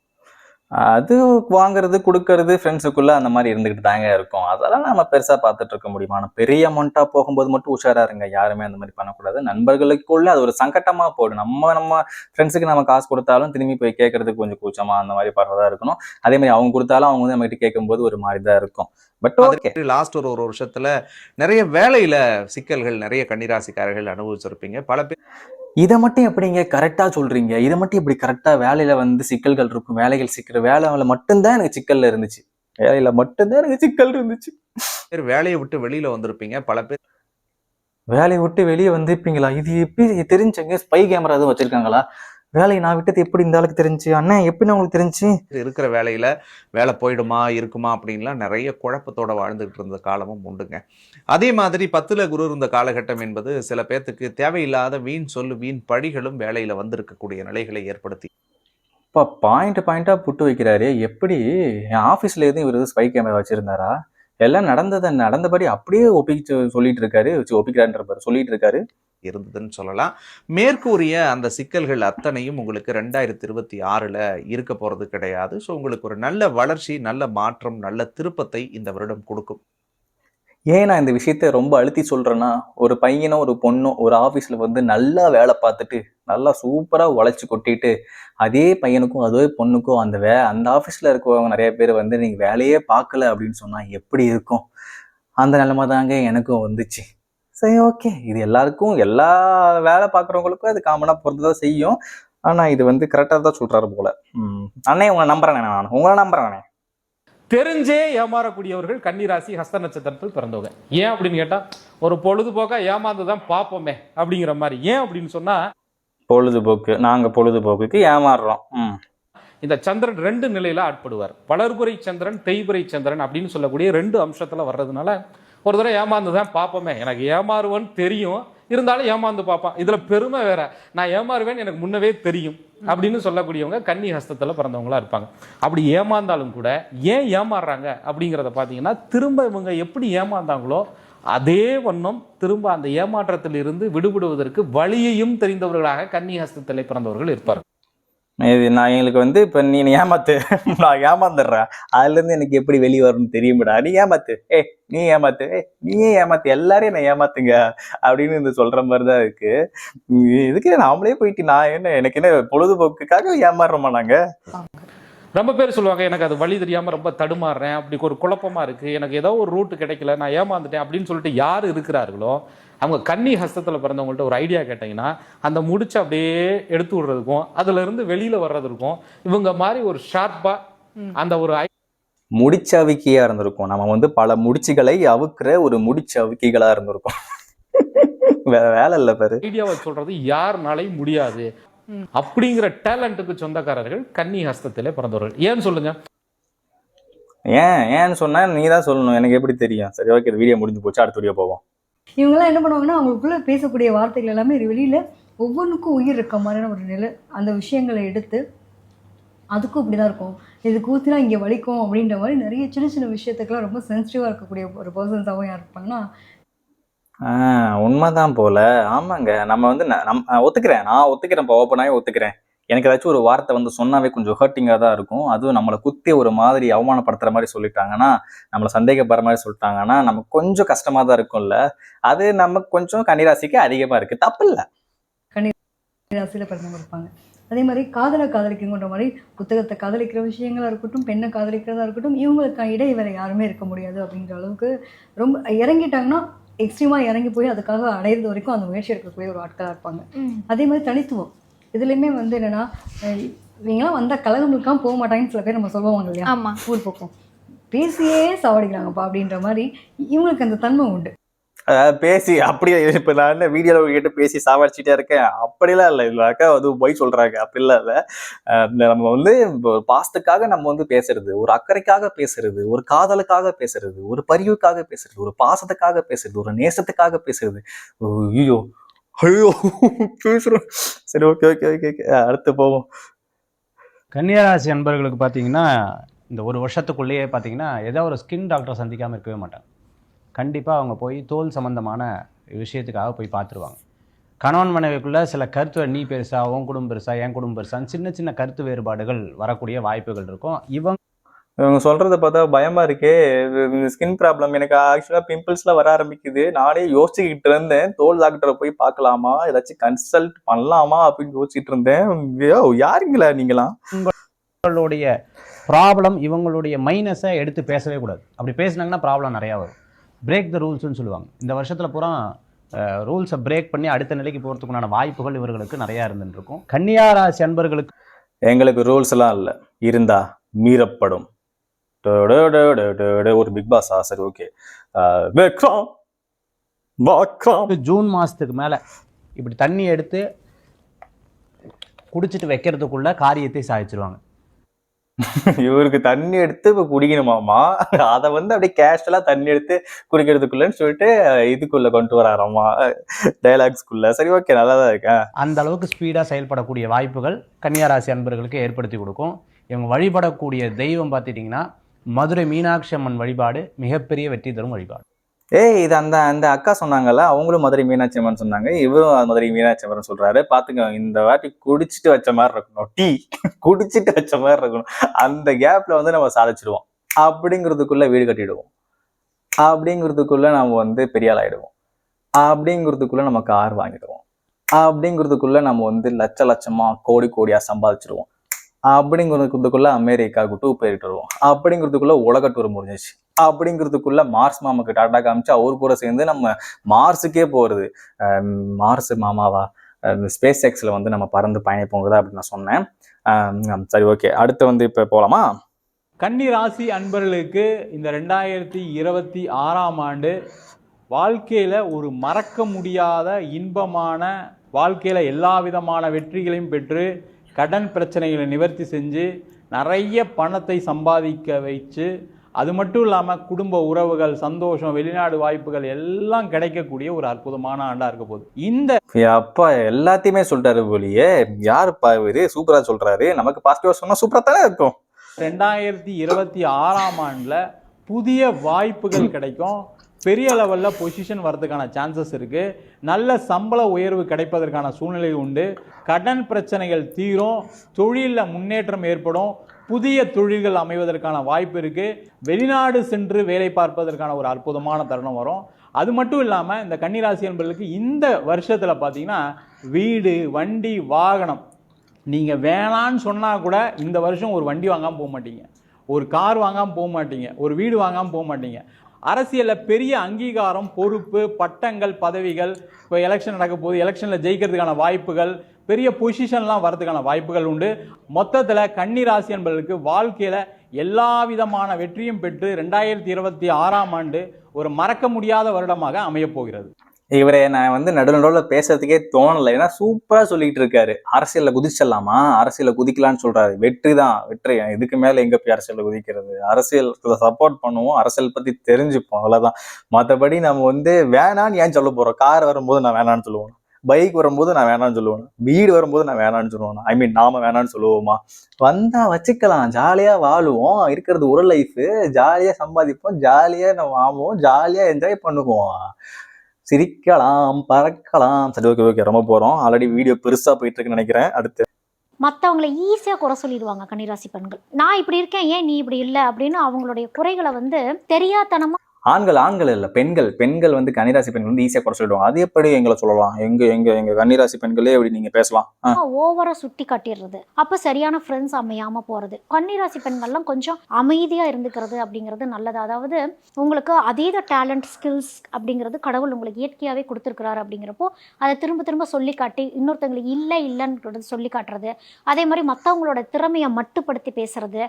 அது வாங்குறது கொடுக்கறது ஃப்ரெண்ட்ஸுக்குள்ள அந்த மாதிரி இருந்துகிட்டு தாங்க இருக்கும். அதெல்லாம் நம்ம பெருசா பார்த்துட்டு இருக்க முடியுமா? ஆனால் பெரிய அமௌண்ட்டா போகும்போது மட்டும் உஷாரா இருங்க. யாருமே அந்த மாதிரி பண்ணக்கூடாது. நண்பர்களுக்குள்ள அது ஒரு சங்கட்டமா போடும். நம்ம ஃப்ரெண்ட்ஸுக்கு நம்ம காசு கொடுத்தாலும் திரும்பி போய் கேட்கறதுக்கு கொஞ்சம் கூச்சமா அந்த மாதிரி படுறதா இருக்கணும். அதே மாதிரி அவங்க கொடுத்தாலும் அவங்க வந்து நம்ம கிட்ட கேட்கும்போது ஒரு மாதிரி தான் இருக்கும். பட் ஓகே, லாஸ்ட் ஒரு வருஷத்துல நிறைய வேலையில சிக்கல்கள் நிறைய கன்னிராசிக்காரர்கள் அனுபவிச்சிருப்பீங்க. பல பேர் இதை மட்டும் எப்படிங்க கரெக்டா சொல்றீங்க? இதை மட்டும் இப்படி கரெக்டா வேலையில வந்து சிக்கல்கள் இருக்கும், வேலைகள் சிக்கிற வேலையில மட்டும்தான் எனக்கு சிக்கல்ல இருந்துச்சு, வேலையில மட்டும்தான் எனக்கு சிக்கல் இருந்துச்சு. வேலையை விட்டு வெளியில வந்திருப்பீங்க. பல பேர் வேலையை விட்டு வெளியே வந்திருப்பீங்களா? இது எப்படி தெரிஞ்சுங்க? ஸ்பை கேமரா எதுவும் வச்சிருக்காங்களா? வேலையை நான் விட்டது எப்படி இந்த ஆளுக்கு தெரிஞ்சு? அண்ணா எப்படி உங்களுக்கு தெரிஞ்சு? இருக்கிற வேலையில வேலை போயிடுமா இருக்குமா அப்படின்லாம் நிறைய குழப்பத்தோட வாழ்ந்துகிட்டு இருந்த காலமும் உண்டுங்க. அதே மாதிரி 10ல் குரு இருந்த காலகட்டம் என்பது சில பேர்த்துக்கு தேவையில்லாத வீண் சொல்லு வீண் பழிகளும் வேலையில வந்திருக்கக்கூடிய நிலைகளை ஏற்படுத்தி இப்போ பாயிண்டா புட்டு வைக்கிறாரு. எப்படி என் ஆஃபீஸ்ல எதுவும் இவர் ஸ்பை கேமரா வச்சிருந்தாரா? எல்லாம் நடந்தபடி அப்படியே சொல்லிட்டு இருக்காரு. இருந்ததுன்னு சொல்லலாம். மேற்கூறிய அந்த சிக்கல்கள் அத்தனையும் உங்களுக்கு 2026ல் இருக்க போறது கிடையாது. ஸோ உங்களுக்கு ஒரு நல்ல வளர்ச்சி, நல்ல மாற்றம், நல்ல திருப்பத்தை இந்த வருடம் கொடுக்கும். ஏன் நான் இந்த விஷயத்த ரொம்ப அழுத்தி சொல்றேன்னா, ஒரு பையனோ ஒரு பொண்ணோ ஒரு ஆஃபீஸ்ல வந்து நல்லா வேலை பார்த்துட்டு நல்லா சூப்பரா உழைச்சி கொட்டிட்டு அதே பையனுக்கும் அதே பொண்ணுக்கும் அந்த ஆஃபீஸ்ல இருக்கவங்க நிறைய பேர் வந்து நீங்க வேலையே பார்க்கல அப்படின்னு சொன்னா எப்படி இருக்கும்? அந்த நிலைமை தாங்க எனக்கும் வந்துச்சு. சரி, ஓகே, இது எல்லாருக்கும் எல்லா வேலை பார்க்குறவங்களுக்கும் அது காமனாக பொறுத்துதான் செய்யும். ஆனால் இது வந்து கரெக்டாக தான் சொல்கிறாரு போல. அண்ணே உங்களை நம்புறேனே. தெரிஞ்சே ஏமாறக்கூடியவர்கள் கன்னிராசி ஹஸ்த நட்சத்திரத்தில் பிறந்தவங்க. ஏன் அப்படின்னு கேட்டால் ஒரு பொழுதுபோக்கா ஏமாந்து தான் பார்ப்போமே அப்படிங்கிற மாதிரி. ஏன் அப்படின்னு சொன்னால் பொழுதுபோக்குக்கு ஏமாறுறோம். இந்த சந்திரன் 2 நிலையில ஆட்படுவார். வளர்புரை சந்திரன், தேய்புரை சந்திரன் அப்படின்னு சொல்லக்கூடிய 2 அம்சத்துல வர்றதுனால ஒரு தடவை ஏமாந்து தான் பார்ப்போமே, எனக்கு ஏமாறுவேன்னு தெரியும், இருந்தாலும் ஏமாந்து பார்ப்பான். இதுல பெருமை வேற, நான் ஏமாறுவேன்னு எனக்கு முன்னவே தெரியும் அப்படின்னு சொல்லக்கூடியவங்க கன்னி ஹஸ்தத்துல பிறந்தவங்களா இருப்பாங்க. அப்படி ஏமாந்தாலும் கூட ஏன் ஏமாறுறாங்க அப்படிங்கிறத பார்த்தீங்கன்னா, திரும்ப இவங்க எப்படி ஏமாந்தாங்களோ அதே வண்ணம் திரும்ப அந்த ஏமாற்றத்தில் இருந்து விடுபடுவதற்கு வழியையும் தெரிந்தவர்களாக கன்னி ஹஸ்தத்திலே பிறந்தவர்கள் இருப்பார்கள். இது நான் எங்களுக்கு வந்து இப்போ நீ ஏமாத்து, நான் ஏமாந்துடுறேன், அதுலேருந்து எனக்கு எப்படி வெளியே வரணும்னு தெரியும்டா, நீ ஏமாத்து, நீயே ஏமாத்து, எல்லாரையும் நான் ஏமாத்துங்க அப்படின்னு இந்த சொல்ற மாதிரி தான் இருக்கு. இதுக்கு நாமளே போயிட்டு நான் எனக்கு என்ன பொழுதுபோக்குக்காக ஏமாறுறோமா நாங்க? ரொம்ப பேர் சொல்லுவாங்க எனக்கு அது வழி தெரியாமல் ரொம்ப தடுமாறுறேன், அப்படி ஒரு குழப்பமாக இருக்குது, எனக்கு ஏதோ ஒரு ரூட்டு கிடைக்கல, நான் ஏமாந்துட்டேன் அப்படின்னு சொல்லிட்டு யார் இருக்கிறார்களோ அவங்க கன்னி ஹஸ்தத்தில் பிறந்தவங்கள்ட்ட ஒரு ஐடியா கேட்டிங்கன்னா அந்த முடிச்சு அப்படியே எடுத்து விடுறதுக்கும் அதுலேருந்து வெளியில் வர்றதுக்கும் இவங்க மாதிரி ஒரு ஷார்ப்பாக அந்த ஒரு முடிச்சவிக்கையா இருந்திருக்கும். நம்ம வந்து பல முடிச்சுகளை அவுக்குற ஒரு முடிச்சவிக்கைகளா இருந்திருக்கும். வேற வேலை இல்லை பாரு. ஐடியாவை சொல்றது யாருனாலையும் முடியாது அப்படிங்கிற டேலண்ட்டுக்கு சொந்தக்காரர்கள் கன்னி ஹஸ்தத்திலே பிறந்தவர்கள். ஏன்னு சொல்லுங்க. ஏன்னு சொன்னா நீ தான் சொல்லணும், எனக்கு எப்படி தெரியும். சரி ஓகே, வீடியோ முடிஞ்சு போச்சு, அடுத்த வீடியோ போவோம். இவங்கெல்லாம் என்ன பண்ணுவாங்கன்னா அவங்களுக்குள்ள பேசக்கூடிய வார்த்தைகள் எல்லாமே வெளியில ஒவ்வொன்றுக்கும் உயிர் இருக்க மாதிரியான ஒரு நிலை. அந்த விஷயங்களை எடுத்து அதுக்கும் இப்படி தான் இருக்கும், இது கூத்தினா இங்கே வலிக்கும் அப்படின்ற மாதிரி நிறைய சின்ன சின்ன விஷயத்துக்கெல்லாம் ரொம்ப சென்சிட்டிவாக இருக்கக்கூடிய ஒரு பர்சன்ஸாகவும் யார் இருப்பாங்கன்னா உண்மைதான் போல. ஆமாங்க, நம்ம வந்து நான் ஒத்துக்கிறேன், ஓப்பனாகவே ஒத்துக்கிறேன். எனக்கு ஏதாச்சும் ஒரு வார்த்தை வந்து சொன்னாவே கொஞ்சம் ஹர்ட்டிங்காக தான் இருக்கும். அதுவும் நம்மளை குத்தி ஒரு மாதிரி அவமானப்படுத்துற மாதிரி சொல்லிட்டாங்கன்னா, நம்மளை சந்தேகப்படுற மாதிரி சொல்லிட்டாங்கன்னா நமக்கு கொஞ்சம் கஷ்டமாக தான் இருக்கும்ல. அது நமக்கு கொஞ்சம் கன்னிராசிக்கு அதிகமாக இருக்குது, தப்பு இல்லை. கன்னிராசியில் பிறந்தவங்க இருப்பாங்க. அதே மாதிரி காதலிக்கணுன்ற மாதிரி புத்தகத்தை காதலிக்கிற விஷயங்களாக இருக்கட்டும், பெண்ணை காதலிக்கிறதா இருக்கட்டும், இவங்களுக்கு இடையே வேறு யாருமே இருக்க முடியாது அப்படின்ற அளவுக்கு ரொம்ப இறங்கிட்டாங்கன்னா எக்ஸ்ட்ரீமாக இறங்கி போய் அதுக்காக அடையிறது வரைக்கும் அந்த முயற்சி எடுக்கக்கூடிய ஒரு ஆட்களாக இருப்பாங்க. அதே மாதிரி தனித்துவம் இதுலேயுமே வந்து என்னென்னா, இவங்கெல்லாம் வந்தால் கலகங்களுக்காக போக மாட்டாங்கன்னு சில பேர் நம்ம சொல்லுவாங்க இல்லையா, ஊர் பக்கம் பேசியே சாவடிக்கிறாங்கப்பா அப்படின்ற மாதிரி இவங்களுக்கு அந்த தன்மை உண்டு. பேசி அப்படியே இப்போ நான் வீடியோவில் கேட்டு பேசி சாவடிச்சிட்டே இருக்கேன் அப்படிலாம் இல்லை. இல்லைக்கா அது போய் சொல்கிறாங்க, அப்படிலாம் இல்லை. நம்ம வந்து பாசத்துக்காக நம்ம வந்து பேசுறது, ஒரு அக்கறைக்காக பேசுறது, ஒரு காதலுக்காக பேசுறது, ஒரு பரிவுக்காக பேசுறது, ஒரு பாசத்துக்காக பேசுறது, ஒரு நேசத்துக்காக பேசுறது. ஐயோ பேசுறோம். சரி ஓகே ஓகே ஓகே ஓகே, அடுத்து போவோம். கன்னியாராசி அன்பர்களுக்கு பார்த்தீங்கன்னா இந்த ஒரு வருஷத்துக்குள்ளேயே பார்த்தீங்கன்னா ஏதோ ஒரு ஸ்கின் டாக்டரை சந்திக்காமல் இருக்கவே மாட்டாங்க. கண்டிப்பாக அவங்க போய் தோல் சம்மந்தமான விஷயத்துக்காக போய் பார்த்துருவாங்க. கணவன் மனைவிக்குள்ளே சில கருத்து, நீ பெருசா, உன் குடும்பம் பெருசா, என் குடும்பம் பெருசான்னு சின்ன சின்ன கருத்து வேறுபாடுகள் வரக்கூடிய வாய்ப்புகள் இருக்கும். இவங்க சொல்கிறத பார்த்தா பயமாக இருக்கே. ஸ்கின் ப்ராப்ளம் எனக்கு ஆக்சுவலாக பிம்பிள்ஸ்லாம் வர ஆரம்பிக்குது. நானே யோசிச்சுக்கிட்டு இருந்தேன், தோல் டாக்டரை போய் பார்க்கலாமா, ஏதாச்சும் கன்சல்ட் பண்ணலாமா அப்படின்னு யோசிச்சுட்டு இருந்தேன். யாருங்களா நீங்களாம்? உங்களுடைய ப்ராப்ளம் இவங்களுடைய மைனஸை எடுத்து பேசவே கூடாது. அப்படி பேசினாங்கன்னா ப்ராப்ளம் நிறையா வரும். பிரேக் த ரூல்ஸ்னு சொல்லுவாங்க. இந்த வருஷத்தில் பூரா ரூல்ஸை பிரேக் பண்ணி அடுத்த நிலைக்கு போகிறதுக்குண்டான வாய்ப்புகள் இவர்களுக்கு நிறையா இருந்துருக்கும். கன்னியாராசி அன்பர்களுக்கு எங்களுக்கு ரூல்ஸ் எல்லாம் இல்லை, இருந்தா மீறப்படும். ஒரு பிக் பாஸ். சரி ஓகே, ஜூன் மாதத்துக்கு மேலே இப்படி தண்ணி எடுத்து குடிச்சிட்டு வைக்கிறதுக்குள்ள காரியத்தை சாதிச்சிருவாங்க. இவருக்கு தண்ணி எடுத்து இப்போ குடிக்கணுமாமா, அதை வந்து அப்படியே கேஷுவலாக தண்ணி எடுத்து குடிக்கிறதுக்குள்ளன்னு சொல்லிட்டு இதுக்குள்ள கொண்டு வராராமா, டைலாக்ஸ்குள்ள. சரி ஓகே, நல்லா தான் இருக்கேன். அந்த அளவுக்கு ஸ்பீடாக செயல்படக்கூடிய வாய்ப்புகள் கன்னியாராசி அன்பர்களுக்கு ஏற்படுத்தி கொடுக்கும். இவங்க வழிபடக்கூடிய தெய்வம் பார்த்துட்டிங்கன்னா மதுரை மீனாட்சி அம்மன் வழிபாடு மிகப்பெரிய வெற்றி தரும் வழிபாடு. இது அந்த அக்கா சொன்னாங்கல்ல, அவங்களும் மதுரை மீனாட்சி அம்மன் சொன்னாங்க, இவரும் மதுரை மீனாட்சி அம்மன் சொல்றாரு. பாத்துங்க, இந்த வாட்டி குடிச்சிட்டு வச்ச மாதிரி இருக்கணும், டீ குடிச்சிட்டு வச்ச மாதிரி இருக்கணும். அந்த கேப்ல வந்து நம்ம சாதிச்சிடுவோம். அப்படிங்கிறதுக்குள்ள வீடு கட்டிடுவோம், அப்படிங்கிறதுக்குள்ள நம்ம வந்து பெரிய ஆள் ஆயிடுவோம், அப்படிங்கிறதுக்குள்ள நம்ம கார் வாங்கிடுவோம், அப்படிங்கிறதுக்குள்ள நம்ம வந்து லட்சமா கோடியா சம்பாதிச்சிடுவோம், அப்படிங்கிறதுக்குள்ள அமெரிக்காவுக்கு டூர் போயிட்டு வருவோம், அப்படிங்கிறதுக்குள்ள உலக டூர் முடிஞ்சிச்சு, அப்படிங்கிறதுக்குள்ள மார்ஸ் மாமாக்கு டாட்டா காமிச்சு அவரு கூட சேர்ந்து நம்ம மார்ஸுக்கே போறது. மார்ஸ் மாமாவா, ஸ்பேஸ் எக்ஸ்ல வந்து நம்ம பறந்து பயணிப்போங்குதா அப்படின்னு நான் சொன்னேன். சரி ஓகே, அடுத்து வந்து இப்போ போகலாமா? கன்னி ராசி அன்பர்களுக்கு இந்த 2026ஆம் ஆண்டு வாழ்க்கையில் ஒரு மறக்க முடியாத இன்பமான வாழ்க்கையில் எல்லா விதமான வெற்றிகளையும் பெற்று கடன் பிரச்சனைகளை நிவர்த்தி செஞ்சு நிறைய பணத்தை சம்பாதிக்க வச்சு, அது மட்டும் இல்லாமல் குடும்ப உறவுகள், சந்தோஷம், வெளிநாடு வாய்ப்புகள் எல்லாம் கிடைக்கக்கூடிய ஒரு அற்புதமான ஆண்டாக இருக்க போகுது. இந்த அப்பா எல்லாத்தையுமே சொல்லிட்டாரு போலியே, யாருப்பா இவரு சூப்பரா சொல்றாரு, நமக்கு பாசிட்டிவா சொன்னா சூப்பரா தானே இருக்கும். 2026ஆம் ஆண்டில் புதிய வாய்ப்புகள் கிடைக்கும். பெரிய லெவலில் பொசிஷன் வரதுக்கான சான்சஸ் இருக்குது. நல்ல சம்பள உயர்வு கிடைப்பதற்கான சூழ்நிலை உண்டு. கடன் பிரச்சனைகள் தீரும். தொழிலில் முன்னேற்றம் ஏற்படும். புதிய தொழில்கள் அமைவதற்கான வாய்ப்பு இருக்குது. வெளிநாடு சென்று வேலை பார்ப்பதற்கான ஒரு அற்புதமான தருணம் வரும். அது மட்டும் இல்லாமல் இந்த கன்னிராசி என்பவர்களுக்கு இந்த வருஷத்தில் பார்த்தீங்கன்னா வீடு, வண்டி, வாகனம் நீங்கள் வேணான்னு சொன்னால் கூட இந்த வருஷம் ஒரு வண்டி வாங்காமல் போக மாட்டீங்க, ஒரு கார் வாங்காமல் போக மாட்டீங்க, ஒரு வீடு வாங்காமல் போக மாட்டீங்க. அரசியலில் பெரிய அங்கீகாரம், பொறுப்பு, பட்டங்கள், பதவிகள், இப்போ எலெக்ஷன் நடக்க போது எலெக்ஷனில் ஜெயிக்கிறதுக்கான வாய்ப்புகள், பெரிய பொசிஷன்லாம் வரதுக்கான வாய்ப்புகள் உண்டு. மொத்தத்தில் கன்னி ராசி என்பவர்களுக்கு வாழ்க்கையில் எல்லா விதமான வெற்றியும் பெற்று 2026ஆம் ஆண்டு ஒரு மறக்க முடியாத வருடமாக அமையப் போகிறது. இவரை நான் வந்து நடுநடுவில் பேசுறதுக்கே தோணலை. ஏன்னா சூப்பரா சொல்லிட்டு இருக்காரு. அரசியல்ல குதிச்சிடலாமா, அரசியல்ல குதிக்கலான்னு சொல்றாரு. வெற்றி தான் வெற்றி. இதுக்கு மேல எங்க போய் அரசியல்ல குதிக்கிறது? அரசியல் சப்போர்ட் பண்ணுவோம், அரசியல் பத்தி தெரிஞ்சுப்போம், அவ்வளவுதான். மற்றபடி நம்ம வந்து வேணான்னு ஏன் சொல்ல போறோம்? கார் வரும்போது நான் வேணான்னு சொல்லுவோம், பைக் வரும்போது நான் வேணான்னு சொல்லுவேன், வீடு வரும்போது நான் வேணான்னு சொல்லுவேன். ஐ மீன் நாம வேணான்னு சொல்லுவோமா? வந்தா வச்சுக்கலாம், ஜாலியா வாழுவோம். இருக்கிறது ஒரு லைஃப், ஜாலியா சம்பாதிப்போம், ஜாலியா நம்ம வாங்குவோம், ஜாலியா என்ஜாய் பண்ணுவோம், சிரிக்கலாம், பறக்கலாம். சரி, ஓகே ஓகே, ரொம்ப போறோம். ஆல்ரெடி வீடியோ பெருசா போயிட்டு இருக்குன்னு நினைக்கிறேன். அடுத்து மற்றவங்களை ஈஸியாக குறை சொல்லிடுவாங்க கன்னிராசி பெண்கள். நான் இப்படி இருக்கேன், ஏன் நீ இப்படி இல்லை அப்படின்னு அவங்களுடைய குறைகளை வந்து தெரியாதனமா. ஆண்கள் இல்ல, பெண்கள் வந்து கன்னிராசி பெண்கள் வந்து ஈஸியா குறை சொல்லிடுவாங்க. அது எப்படி எங்களை சொல்லலாம்? எங்க கன்னிராசி பெண்களே எப்படி நீங்க பேசலாம்? ஓவரா சுட்டி காட்டிடுறது, அப்ப சரியான ஃப்ரெண்ட்ஸ் அமையாம போறது. கன்னிராசி பெண்கள்லாம் கொஞ்சம் அமைதியா இருந்துக்கிறது அப்படிங்கிறது நல்லது. அதாவது உங்களுக்கு அதீத டேலண்ட், ஸ்கில்ஸ் அப்படிங்கிறது கடவுள் உங்களுக்கு இயற்கையாவே கொடுத்துருக்கிறாரு. அப்படிங்கிறப்போ அதை திரும்ப திரும்ப சொல்லி காட்டி இன்னொருத்தங்களுக்கு இல்லைன்னு சொல்லி காட்டுறது, அதே மாதிரி மற்றவங்களோட திறமையை மட்டுப்படுத்தி பேசுறது,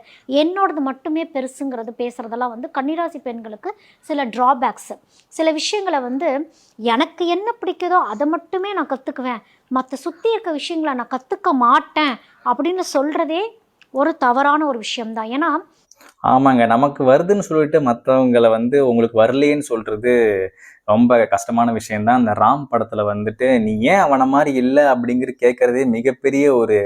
என்னோடது மட்டுமே பெருசுங்கிறது பேசுறதெல்லாம் வந்து கன்னிராசி பெண்களுக்கு சில ட்ராபேக்ஸ். சில விஷயங்களை வந்து எனக்கு என்ன பிடிக்குதோ அதை மட்டுமே நான் கற்றுக்குவேன், மற்ற சுற்றி இருக்க விஷயங்களை நான் கற்றுக்க மாட்டேன் அப்படின்னு சொல்கிறதே ஒரு தவறான ஒரு விஷயம்தான். ஏன்னா ஆமாங்க, நமக்கு வருதுன்னு சொல்லிட்டு மற்றவங்களை வந்து உங்களுக்கு வரலையேன்னு சொல்றது ரொம்ப கஷ்டமான விஷயம்தான். அந்த ராம் படத்துல வந்துட்டு நீ ஏன் அவனை மாதிரி இல்லை அப்படிங்கிற கேட்கறதே மிகப்பெரிய ஒரு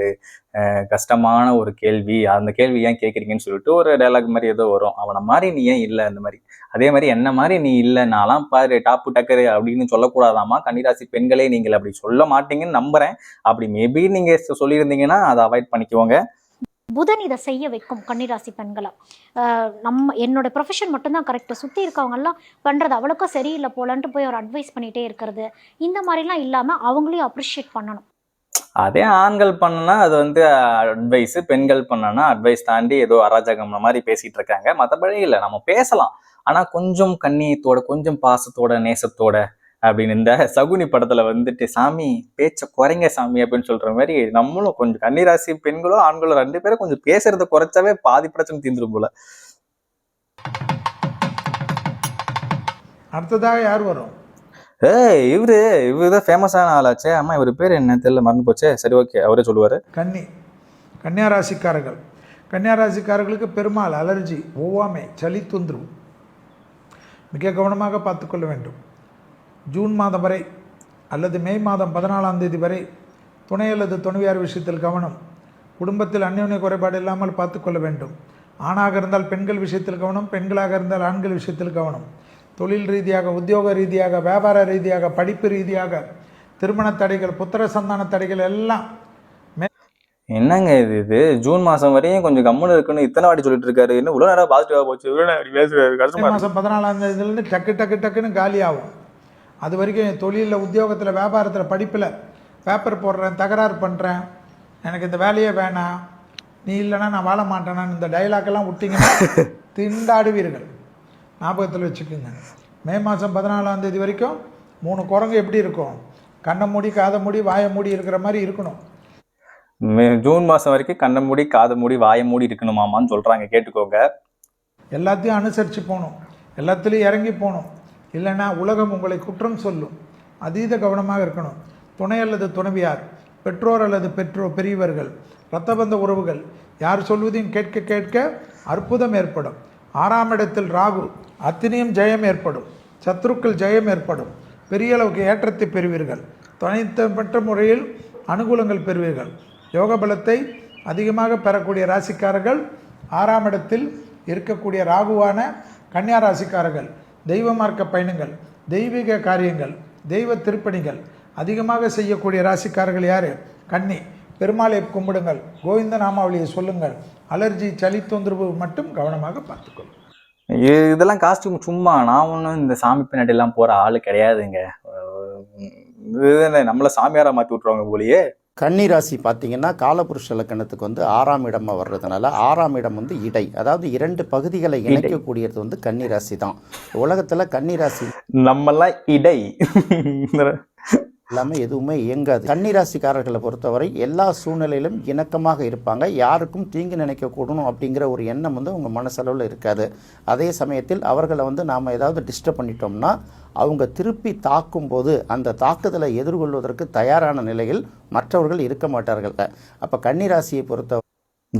கஷ்டமான ஒரு கேள்வி. அந்த கேள்வி ஏன் கேட்குறீங்கன்னு சொல்லிட்டு ஒரு டைலாக் மாதிரி ஏதோ வரும், அவனை மாதிரி நீ ஏன் இல்லை அந்த மாதிரி. அதே மாதிரி என்ன மாதிரி நீ இல்லை, நான்லாம் பாரு டாப்பு டக்கரு அப்படின்னு சொல்லக்கூடாதாமா. கன்னிராசி பெண்களே நீங்கள் அப்படி சொல்ல மாட்டீங்கன்னு நம்புறேன். அப்படி மேபி நீங்க சொல்லியிருந்தீங்கன்னா அதை அவாய்ட் பண்ணிக்குவோங்க. புதன் இதை செய்ய வைக்கும் கன்னிராசி பெண்களை. என்னோட ப்ரொஃபஷன் மட்டும்தான் கரெக்டு, சுற்றி இருக்கவங்கெல்லாம் பண்ணுறது அவ்வளோக்கா சரியில்லை போலன்ட்டு போய் ஒரு அட்வைஸ் பண்ணிகிட்டே இருக்கிறது, இந்த மாதிரிலாம் இல்லாமல் அவங்களையும் அப்ரிஷியேட் பண்ணணும். அதே ஆண்கள் பண்ணனா அது வந்து அட்வைஸ், பெண்கள் பண்ணனா அட்வைஸ் தாண்டி ஏதோ அராஜகம் மாதிரி பேசிட்டு இருக்காங்க. மற்றபடி இல்லை, நம்ம பேசலாம், ஆனால் கொஞ்சம் கண்ணியத்தோட, கொஞ்சம் பாசத்தோட, நேசத்தோட அப்படின்னு. இந்த சகுனி படத்துல வந்துட்டு சாமி பேச்ச குறைங்க சாமி அப்படின்னு சொல்ற மாதிரி நம்மளும் கொஞ்சம் கன்னிராசி பெண்களோ ஆண்களோ 2 பேரும் கொஞ்சம் பேசுறத குறைச்சாவே பாதி பிரச்சனை தீர்ந்துடும் போல. அடுத்ததாக யார் வரும்? இவருதான் ஃபேமஸான ஆளாச்சே. அம்மா இவர் பேர் என்ன தெரியல, மறந்து போச்சே. சரி ஓகே, அவரே சொல்லுவாரு. கன்னியாராசிக்காரர்கள். கன்னியாராசிக்காரர்களுக்கு பெருமாள் அலர்ஜி, ஒவ்வாமை, சளி தொந்தரவு, மிக கவனமாக பார்த்துக்கொள்ள வேண்டும். ஜூன் மாதம் வரை அல்லது மே மாதம் 14ஆம் தேதி வரை துணை அல்லது துணைவியார் விஷயத்தில் கவனம். குடும்பத்தில் அந்யோன்ய குறைபாடு இல்லாமல் பார்த்துக்கொள்ள வேண்டும். ஆணாக இருந்தால் பெண்கள் விஷயத்தில் கவனம், பெண்களாக இருந்தால் ஆண்கள் விஷயத்தில் கவனம். தொழில் ரீதியாக, உத்தியோக ரீதியாக, வியாபார ரீதியாக, படிப்பு ரீதியாக, திருமண தடைகள், புத்திர சந்தான தடைகள் எல்லாம். என்னங்க இது ஜூன் மாசம் வரையும் கொஞ்சம் கம்முன்னு இருக்குன்னு இத்தனை வாட்டி சொல்லிட்டு இருக்காரு. இன்னும் இவ்வளவு நேரம் பாசிட்டிவா போச்சு, இவ்வளவு நேரம் பேசுறாரு. கஷ்டமா மாதம் 14ஆம் தேதியிலேருந்து டக்குன்னு காலி ஆகும். அது வரைக்கும் என் தொழிலில், உத்தியோகத்தில், வியாபாரத்தில், படிப்பில் பேப்பர் போடுறேன், தகராறு பண்ணுறேன், எனக்கு இந்த வேலையே வேணாம், நீ இல்லைன்னா நான் வாழ மாட்டேனான்னு இந்த டைலாக்கெல்லாம் விட்டிங்கன்னா திண்டாடுவீர்கள். ஞாபகத்தில் வச்சுக்கோங்க. மே மாதம் 14ஆம் தேதி வரைக்கும் 3 குரங்கு எப்படி இருக்கும்? கண்ணை மூடி, காதை மூடி, வாயை மூடி இருக்கிற மாதிரி இருக்கணும். ஜூன் மாதம் வரைக்கும் கண்ணை மூடி, காதை மூடி, வாயை மூடி இருக்கணுமாமான்னு சொல்கிறாங்க, கேட்டுக்கோங்க. எல்லாத்தையும் அனுசரித்து போகணும், எல்லாத்துலேயும் இறங்கி போகணும். இல்லைன்னா உலகம் உங்களை குற்றம் சொல்லும். அதீத கவனமாக இருக்கணும். துணை அல்லது துணைவியார், பெற்றோர் அல்லது பெரியவர்கள், இரத்தபந்த உறவுகள், யார் சொல்வதையும் கேட்க கேட்க அற்புதம் ஏற்படும். 6ஆம் இடத்தில் ராகு, அத்தனையும் ஜெயம் ஏற்படும். சத்ருக்கள் ஜெயம் ஏற்படும். பெரிய அளவுக்கு ஏற்றத்தை பெறுவீர்கள். தனித்தப்பட்ட முறையில் அனுகூலங்கள் பெறுவீர்கள். யோக பலத்தை அதிகமாக பெறக்கூடிய ராசிக்காரர்கள் 6ஆம் இடத்தில் இருக்கக்கூடிய ராகுவான கன்னியா ராசிக்காரர்கள். தெய்வ மார்க்க பயணங்கள், தெய்வீக காரியங்கள், தெய்வ திருப்பணிகள் அதிகமாக செய்யக்கூடிய ராசிக்காரர்கள் யார்? கன்னி. பெருமாளை கும்பிடுங்கள், கோவிந்த நாமாவளியை சொல்லுங்கள். அலர்ஜி, சளி தொந்தரவு மட்டும் கவனமாக பார்த்துக்கொள்ளும். இதெல்லாம் காஸ்டியூம் சும்மா. நான் ஒன்றும் இந்த சாமி பின்னாடிலாம் போகிற ஆள் கிடையாதுங்க. நம்மளை சாமியாராக மாற்றி விட்ருவாங்க போலியே. கன்னிராசி பார்த்தீங்கன்னா காலபுருஷ லக்கணத்துக்கு வந்து 6ஆம் இடமா வர்றதுனால 6ஆம் இடம் வந்து இடை, அதாவது 2 பகுதிகளை இணைக்கக்கூடியது வந்து கன்னிராசி தான். உலகத்தில் கன்னிராசி நம்மெல்லாம் இடை இல்லாமல் எதுவுமே இயங்காது. கன்னிராசிக்காரர்களை பொறுத்தவரை எல்லா சூழ்நிலையிலும் இணக்கமாக இருப்பாங்க. யாருக்கும் தீங்கு நினைக்கக்கூடணும் அப்படிங்கிற ஒரு எண்ணம் வந்து உங்கள் மனசளவில் இருக்காது. அதே சமயத்தில் அவர்களை வந்து நாம் ஏதாவது டிஸ்டர்ப் பண்ணிட்டோம்னா அவங்க திருப்பி தாக்கும் போது அந்த தாக்குதலை எதிர்கொள்வதற்கு தயாரான நிலையில் மற்றவர்கள் இருக்க மாட்டார்கள். அப்போ கன்னிராசியை பொறுத்தவரை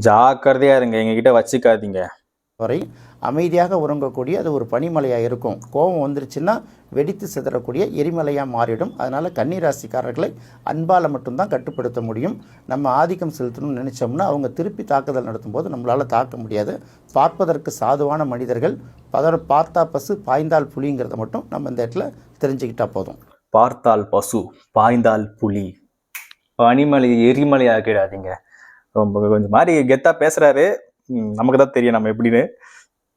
ஜாக்கிரதையா இருங்க, எங்ககிட்ட வச்சுக்காதீங்க. வரை அமைதியாக உறங்கக்கூடிய அது ஒரு பனிமலையாக இருக்கும். கோபம் வந்துருச்சுன்னா வெடித்து சிதறக்கூடிய எரிமலையாக மாறிடும். அதனால் கன்னிராசிக்காரர்களை அன்பால் மட்டும்தான் கட்டுப்படுத்த முடியும். நம்ம ஆதிக்கம் செலுத்தணும்னு நினச்சோம்னா அவங்க திருப்பி தாக்குதல் நடத்தும் போது நம்மளால் தாக்க முடியாது. பார்ப்பதற்கு சாதுவான மனிதர்கள், பார்த்தா பசு பாய்ந்தால் புலிங்கிறத மட்டும் நம்ம இந்த இடத்துல தெரிஞ்சுக்கிட்டா போதும். பார்த்தால் பசு பாய்ந்தால் புலி, பனிமலை எரிமலை ஆக்கிடாதீங்க. ரொம்ப கொஞ்சம் மாதிரி கெத்தா பேசுறாரு, நமக்கு தான் தெரியும் நம்ம எப்படின்னு.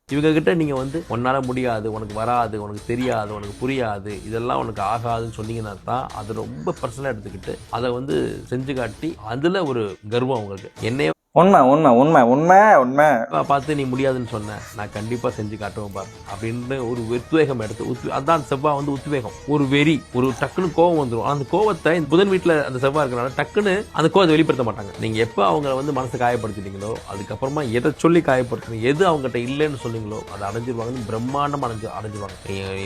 இவங்ககிட்ட நீங்கள் வந்து உன்னால் முடியாது, உனக்கு வராது, உனக்கு தெரியாது, உனக்கு புரியாது, இதெல்லாம் உனக்கு ஆகாதுன்னு சொன்னீங்கன்னா தான் அது ரொம்ப பர்சனலாக எடுத்துக்கிட்டு அதை வந்து செஞ்சு காட்டி அதில் ஒரு கர்வம் உங்களுக்கு. என்னைய உண்மை உண்மை உண்மை உண்மை உண்மை பார்த்து நீ முடியாதுன்னு சொன்னேன், நான் கண்டிப்பாக செஞ்சு காட்டுவேன் பாரு அப்படின்னு ஒரு உத்வேகம் எடுத்து அதான் செவ்வாய் வந்து உத்வேகம், ஒரு வெறி, ஒரு டக்குன்னு கோவம் வந்துடும். அந்த கோவத்தை புதன் வீட்டில் அந்த செவ்வாய் இருக்கிறனால டக்குன்னு அந்த கோவத்தை வெளிப்படுத்த மாட்டாங்க. நீங்கள் எப்போ அவங்கள வந்து மனசை காயப்படுத்திட்டீங்களோ அதுக்கப்புறமா எதை சொல்லி காயப்படுத்துறீங்க, எது அவங்ககிட்ட இல்லைன்னு சொன்னீங்களோ அதை அடைஞ்சிருவாங்கன்னு பிரம்மாண்டமாக அடைஞ்சிருவாங்க.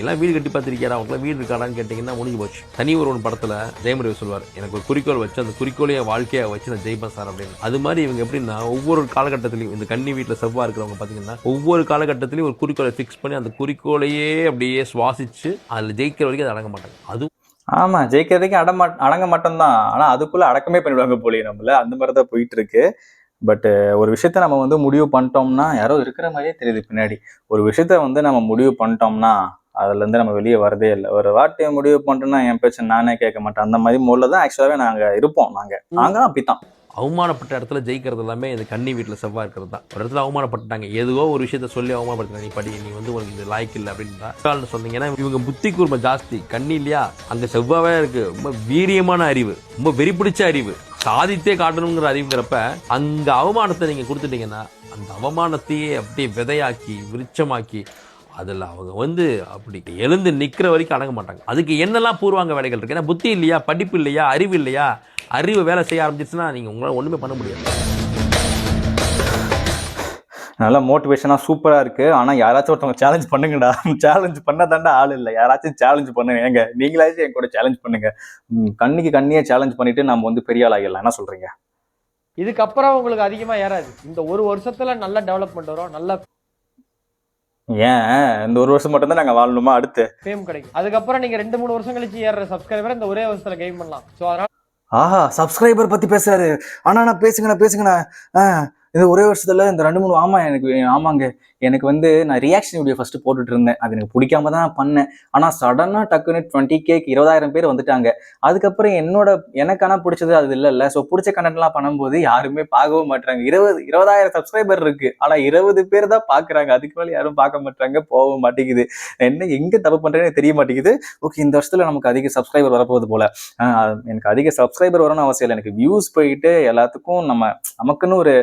எல்லாம் வீடு கட்டி பார்த்துருக்கியாரா, அவங்களாம் வீடு இருக்காடான்னு கேட்டிங்கன்னா முடிஞ்சு போச்சு. தனி ஒருவன் படத்தில் ஜெயமரவி சொல்வார், எனக்கு ஒரு குறிக்கோள் வச்சு அந்த குறிக்கோளைய வாழ்க்கையை வச்சு நான் ஜெயிப்பேன் சார் அப்படின்னு. அது மாதிரி இவங்க ஒவ்வொரு காலகட்டத்திலையும் இந்த கன்னி வீட்டில் செவ்வாய் இருக்கிறவங்க பார்த்தீங்கன்னா ஒவ்வொரு காலகட்டத்திலையும் ஒரு குறிக்கோளை ஃபிக்ஸ் பண்ணி அந்த குறிக்கோளையே அப்படியே சுவாசிச்சு அதில் ஜெயிக்கிற வரைக்கும் அதை அடங்க மாட்டாங்க. அது ஆமா, ஜெயிக்கிறதுக்கு அடங்க மாட்டோம் தான், ஆனா அதுக்குள்ள அடக்கமே பண்ணிடுவாங்க போலயே நம்மள. அந்த மாதிரி தான் போயிட்டு இருக்கு. பட் ஒரு விஷயத்த நம்ம வந்து முடிவு பண்ணிட்டோம்னா யாரோ இருக்கிற மாதிரியே தெரியுது பின்னாடி. ஒரு விஷயத்த வந்து நம்ம முடிவு பண்ணிட்டோம்னா அதுல இருந்து நம்ம வெளியே வரதே இல்லை. ஒரு வார்த்தையை முடிவு பண்ணிட்டோம்னா என் பேச்சு நானே கேட்க மாட்டேன். அந்த மாதிரி மூலம் தான் ஆக்சுவலாவே நாங்க இருப்போம். நாங்க அப்படித்தான். அவமானப்பட்ட இடத்துல ஜெயிக்கிறது எல்லாமே இந்த கன்னி வீட்டில் செவ்வாய் இருக்கிறது தான். ஒரு இடத்துல அவமானப்பட்டாங்க, ஏதோ ஒரு விஷயத்த சொல்லி அவமானப்படுத்துறாங்க, நீ படி, நீ வந்து உனக்கு இது லாய்க்கு இல்லை அப்படின்னா சொன்னீங்க. ஏன்னா இவங்க புத்தி கூர்மை ஜாஸ்தி. கன்னி இல்லையா, அங்கே செவ்வாவே இருக்கு, ரொம்ப வீரியமான அறிவு, ரொம்ப வெறி பிடிச்ச அறிவு, சாதித்தே காட்டணுங்கிற அறிவுங்கிறப்ப அங்கே அவமானத்தை நீங்கள் கொடுத்துட்டீங்கன்னா அந்த அவமானத்தையே அப்படியே விதையாக்கி விருட்சமாக்கி அதில் அவங்க வந்து அப்படி எழுந்து நிற்கிற வரைக்கும் அடங்க மாட்டாங்க. அதுக்கு என்னெல்லாம் பூர்வாங்க வேலைகள் இருக்கு. ஏன்னா புத்தி இல்லையா, படிப்பு இல்லையா, அறிவு இல்லையா, அறிவு வேலை செய்ய ஆரம்பிச்சிச்சுன்னா நீங்கள் உங்களால் ஒன்றுமே பண்ண முடியாது. நல்லா மோட்டிவேஷனாக சூப்பராக இருக்குது. ஆனால் யாராச்சும் ஒருத்தவங்க சேலஞ்ச் பண்ணுங்கடா. சேலஞ்ச் பண்ண தாண்டா ஆள் இல்லை. யாராச்சும் சேலஞ்ச் பண்ணுங்க. ஏங்க நீங்களாச்சும் என் கூட சேலஞ்ச் பண்ணுங்க. கண்ணிக்கு கண்ணியே சேலஞ்ச் பண்ணிட்டு நம்ம வந்து பெரிய ஆள் ஆகிடலாம். என்ன சொல்கிறீங்க? இதுக்கப்புறம் உங்களுக்கு அதிகமாக ஏறாது. இந்த ஒரு வருஷத்துல நல்ல டெவலப்மெண்ட் வரும், நல்ல ஏன் இந்த ஒரு வருஷம் மட்டும் தான் நாங்கள் வாழணுமா? அடுத்து ஃபேம் கிடைக்கும். அதுக்கப்புறம் நீங்கள் 2-3 வருஷம் கழிச்சு ஏறுற சப்ஸ்கிரைபரை இந்த ஒரே வருஷத்துல கெயின் பண்ணலாம். ஸோ அதனால ஆஹா, சப்ஸ்கிரைபர் பத்தி பேசுறாரு. ஆனா நான் பேசுங்கண்ணா. இந்த ஒரே வருஷத்துல இந்த 2-3 ஆமாங்க. எனக்கு வந்து நான் ரியாக்ஷன் வீடியோ ஃபர்ஸ்ட் போட்டுட்டு இருந்தேன். அது எனக்கு பிடிக்காம தான் பண்ணேன். ஆனா சடனா டக்குன்னு 20K 20,000 பேர் வந்துட்டாங்க. அதுக்கப்புறம் எனக்கான பிடிச்சது அது இல்லைல்ல. ஸோ பிடிச்ச கண்டென்ட்லாம் பண்ணும்போது யாருமே பார்க்கவும் மாட்டாங்க. 20,000 சப்ஸ்கிரைபர் இருக்கு, ஆனா 20 பேர் தான் பாக்குறாங்க. அதுக்கு மேலே யாரும் பார்க்க மாட்டாங்க, போகவும் மாட்டேங்குது. என்ன எங்க தப்பு பண்றேன்னு தெரிய மாட்டேங்குது. ஓகே, இந்த வருஷத்துல நமக்கு அதிக சப்ஸ்கிரைபர் வரப்போகுது போல. எனக்கு அதிக சப்ஸ்கிரைபர் வரணும்னு அவசியம் இல்லை. எனக்கு வியூஸ் போயிட்டு எல்லாத்துக்கும் நமக்குன்னு ஒரு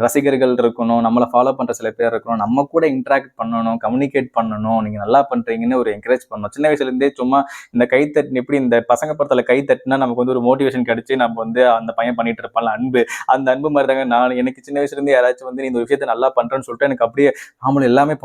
ரசிகர்கள் இருக்கணும், நம்மளை ஃபாலோ பண்ற சில பேர் இருக்கணும், நம்ம கூட இன்ட்ராக்ட் பண்ணணும், கம்யூனிகேட் பண்ணணும், நீங்க நல்லா பண்றீங்கன்னு ஒரு என்கரேஜ் பண்ணணும். சின்ன வயசுல இருந்தே சும்மா இந்த கைத்தட்டு, எப்படி இந்த பசங்க படத்துல கை தட்டுனா நமக்கு வந்து ஒரு மோட்டிவேஷன் கிடைச்சு நம்ம வந்து அந்த பையன் பண்ணிட்டு இருப்பான்ல அன்பு, அந்த அன்பு மாதிரி தாங்க நான். எனக்கு சின்ன வயசுல இருந்து யாராச்சும் வந்து நீ இந்த விஷயத்த நல்லா பண்றேன்னு சொல்லிட்டு எனக்கு அப்படியே நாமளும் எல்லாமே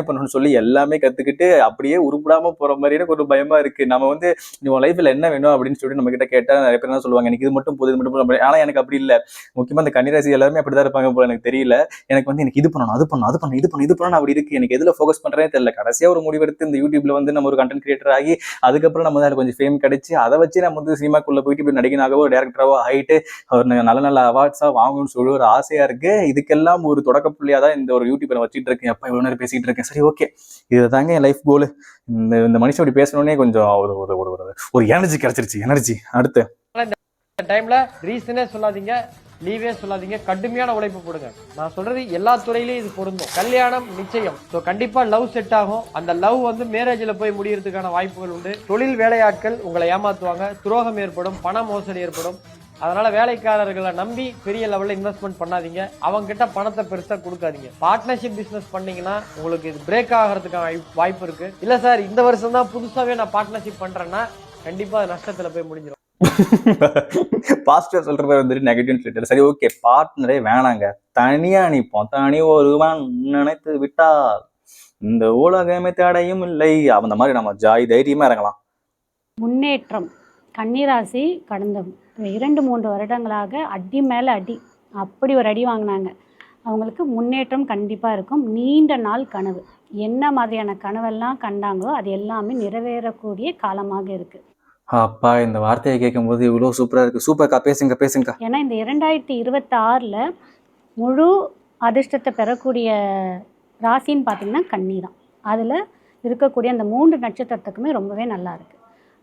பண்ணணும்னு சொல்லி எல்லாமே கத்துக்கிட்டு அப்படியே உருப்படாம போற மாதிரி எனக்கு ஒரு பயமா இருக்கு. நம்ம வந்து நீ உன் லைஃப்ல என்ன வேணும் அப்படின்னு சொல்லிட்டு நம்ம கிட்ட கேட்டா நிறைய பேர் என்ன சொல்லுவாங்க, எனக்கு இது மட்டும் போதும், இது மட்டும். ஆனா எனக்கு அப்படி இல்லை. முக்கியமா இந்த கன்னிராசி எல்லாருமே அப்படிதான் இருப்பாங்க போல, எனக்கு தெரியல. எனக்கு வந்து எனக்கு இது பண்ணணும், அது பண்ணணும், இது பண்ணணும் அப்படி இருக்கு. எனக்கு எதுல ஃபோக்கஸ் பண்றேனே தெரியல. கடைசியா ஒரு முடிவெடுத்து இந்த யூடியூப்ல வந்து நம்ம ஒரு கண்டென்ட் கிரியேட்டர் ஆகி அதுக்கப்புறம் நம்ம வந்து கொஞ்சம் ஃபேம் கிடைச்சு அதை வச்சு நம்ம வந்து சினிமாக்குள்ள போயிட்டு இப்படி நடிகனாகவோ டேரக்டராவோ ஆகிட்டு அவர் நல்ல அவார்ட்ஸா வாங்கணும்னு சொல்லி ஒரு ஆசையா இருக்கு. இதுக்கெல்லாம் ஒரு தொடக்க புள்ளியா தான் இந்த ஒரு யூடியூப்ல வச்சுட்டு இருக்கேன். எப்ப இவ்வளவு நேரம் பேசிட்டு இருக்கேன். சரி, ஓகே, இதுதாங்க என் லைஃப் கோல். இந்த மனுஷன் அப்படி பேசணுன்னே கொஞ்சம் ஒரு எனர்ஜி கிடைச்சிருச்சு. எனர்ஜி அடுத்து டைம்ல ரீசனே சொல்லாதீங்க, லீவே சொல்லாதீங்க, கடுமையான உழைப்பு போடுங்க. நான் சொல்றது எல்லா துறையிலையும் இது பொருந்தும். கல்யாணம் நிச்சயம். ஸோ கண்டிப்பா லவ் செட் ஆகும். அந்த லவ் வந்து மேரேஜில் போய் முடியறதுக்கான வாய்ப்புகள் உண்டு. தொழில் வேலையாட்கள் உங்களை ஏமாத்துவாங்க, துரோகம் ஏற்படும், பண மோசடி ஏற்படும். அதனால வேலைக்காரர்களை நம்பி பெரிய லெவலில் இன்வெஸ்ட்மெண்ட் பண்ணாதீங்க. அவங்க கிட்ட பணத்தை பெருசாக கொடுக்காதீங்க. பார்ட்னர்ஷிப் பிஸ்னஸ் பண்ணீங்கன்னா உங்களுக்கு இது பிரேக் ஆகிறதுக்கான வாய்ப்பு இருக்கு. இல்லை சார் இந்த வருஷம் தான் புதுசாகவே நான் பார்ட்னர்ஷிப் பண்ணுறேன்னா கண்டிப்பாக அது நஷ்டத்தில் போய் முடிஞ்சிடும். பாசிட்டிவ் சொல்ற மாதிரி வந்துட்டு நெகட்டிவ் சொல்லிட்டு சரி ஓகே பார்ட்னரே வேணாங்க, தனியா நிற்போம், தனி ஒருவன் நினைத்து விட்டால் இந்த உலகமே தடையும் இல்லை, அந்த மாதிரி நம்ம தைரியமா இறங்கலாம். முன்னேற்றம் கன்னிராசி கடந்த 2-3 வருடங்களாக அடி மேலே அடி, அப்படி ஒரு அடி வாங்கினாங்க. அவங்களுக்கு முன்னேற்றம் கண்டிப்பாக இருக்கும். நீண்ட நாள் கனவு, என்ன மாதிரியான கனவெல்லாம் கண்டாங்களோ அது எல்லாமே நிறைவேறக்கூடிய காலமாக இருக்குது. அப்பா இந்த வார்த்தையை கேட்கும்போது இவ்வளோ சூப்பராக இருக்குது. சூப்பர்க்கா, பேசுங்க பேசுங்கக்கா. ஏன்னா இந்த 2026 முழு அதிர்ஷ்டத்தை பெறக்கூடிய ராசின்னு பார்த்தீங்கன்னா கன்னி தான். அதில் இருக்கக்கூடிய அந்த 3 நட்சத்திரத்துக்குமே ரொம்பவே நல்லா இருக்குது.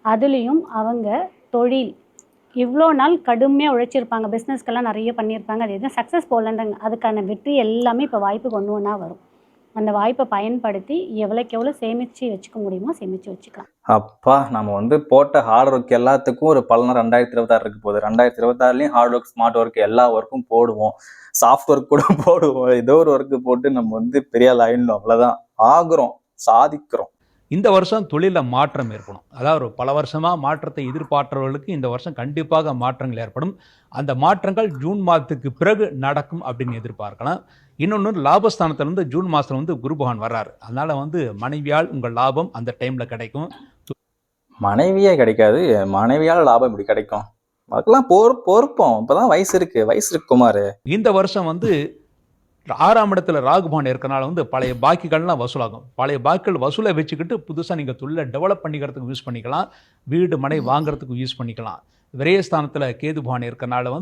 அதுலேயும் அவங்க தொழில் இவ்வளோ நாள் கடுமையாக உழைச்சிருப்பாங்க, பிஸ்னஸ்க்கெல்லாம் நிறைய பண்ணியிருப்பாங்க, அது எதுவும் சக்ஸஸ் போகலன்றாங்க. அதுக்கான வெற்றி எல்லாமே இப்போ வாய்ப்பு கொண்டு ஒன்றா வரும். அந்த வாய்ப்பை பயன்படுத்தி எவ்வளோக்கு எவ்வளோ சேமித்து வச்சுக்க முடியுமோ சேமித்து வச்சுக்கலாம். அப்பா நம்ம போட்ட ஹார்ட் ஒர்க் எல்லாத்துக்கும் ஒரு பலனா 2026 இருக்கு போகுது. 2026 ஹார்ட் ஒர்க், ஸ்மார்ட் ஒர்க் எல்லா ஒர்க்கும் போடுவோம், சாஃப்ட் ஒர்க் கூட போடுவோம். ஏதோ ஒரு ஒர்க்கு போட்டு நம்ம பெரிய ஆள் ஆயிடணும், அவ்வளோதான். ஆகுறோம், சாதிக்கிறோம். இந்த வருஷம் தொழிலில் மாற்றம் ஏற்படும். அதாவது பல வருஷமாக மாற்றத்தை எதிர்பார்க்கிறவர்களுக்கு இந்த வருஷம் கண்டிப்பாக மாற்றங்கள் ஏற்படும். அந்த மாற்றங்கள் ஜூன் மாதத்துக்கு பிறகு நடக்கும் அப்படின்னு எதிர்பார்க்கலாம். இன்னொன்று லாபஸ்தானத்திலிருந்து ஜூன் மாதத்தில் குரு பகவான் வர்றாரு. அதனால் மனைவியால் உங்கள் லாபம் அந்த டைமில் கிடைக்கும். மனைவியே கிடைக்காது, மனைவியால் லாபம் இப்படி கிடைக்கும். அதுக்கெல்லாம் பொறுப்போம். இப்போதான் வயசு இருக்கு குமார். இந்த வருஷம் 6ஆம் இடத்துல ராகுபான் இருக்கனால பழைய பாக்கிகள்லாம் வசூலாகும். பழைய பாக்கிகள் வசூலை வச்சுக்கிட்டு புதுசாக நீங்கள் தொழிலை டெவலப் பண்ணிக்கிறதுக்கு யூஸ் பண்ணிக்கலாம், வீடு மனை வாங்குறதுக்கு யூஸ் பண்ணிக்கலாம். விரயஸ்தானத்தில் கேதுபான் இருக்கனால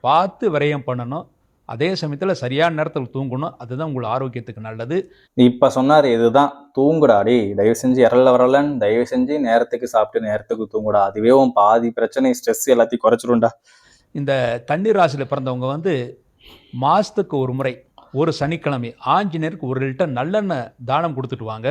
பார்த்து விரயம் பண்ணணும். அதே சமயத்தில் சரியான நேரத்தில் தூங்கணும், அதுதான் உங்கள் ஆரோக்கியத்துக்கு நல்லது. இப்போ சொன்னார் இதுதான், தூங்குடாடி, தயவு செஞ்சு வரலன்னு தயவு செஞ்சு நேரத்துக்கு சாப்பிட்டு நேரத்துக்கு தூங்குடா, அதுவே பாதி பிரச்சனை ஸ்ட்ரெஸ் எல்லாத்தையும் குறைச்சிடும்டா. இந்த கன்னி ராசியில் பிறந்தவங்க மாதத்துக்கு ஒரு முறை ஒரு சனிக்கிழமை ஆஞ்சநேயருக்கு 1 லிட்டர் நல்லெண்ணெய் தானம் கொடுத்துட்டு வாங்க.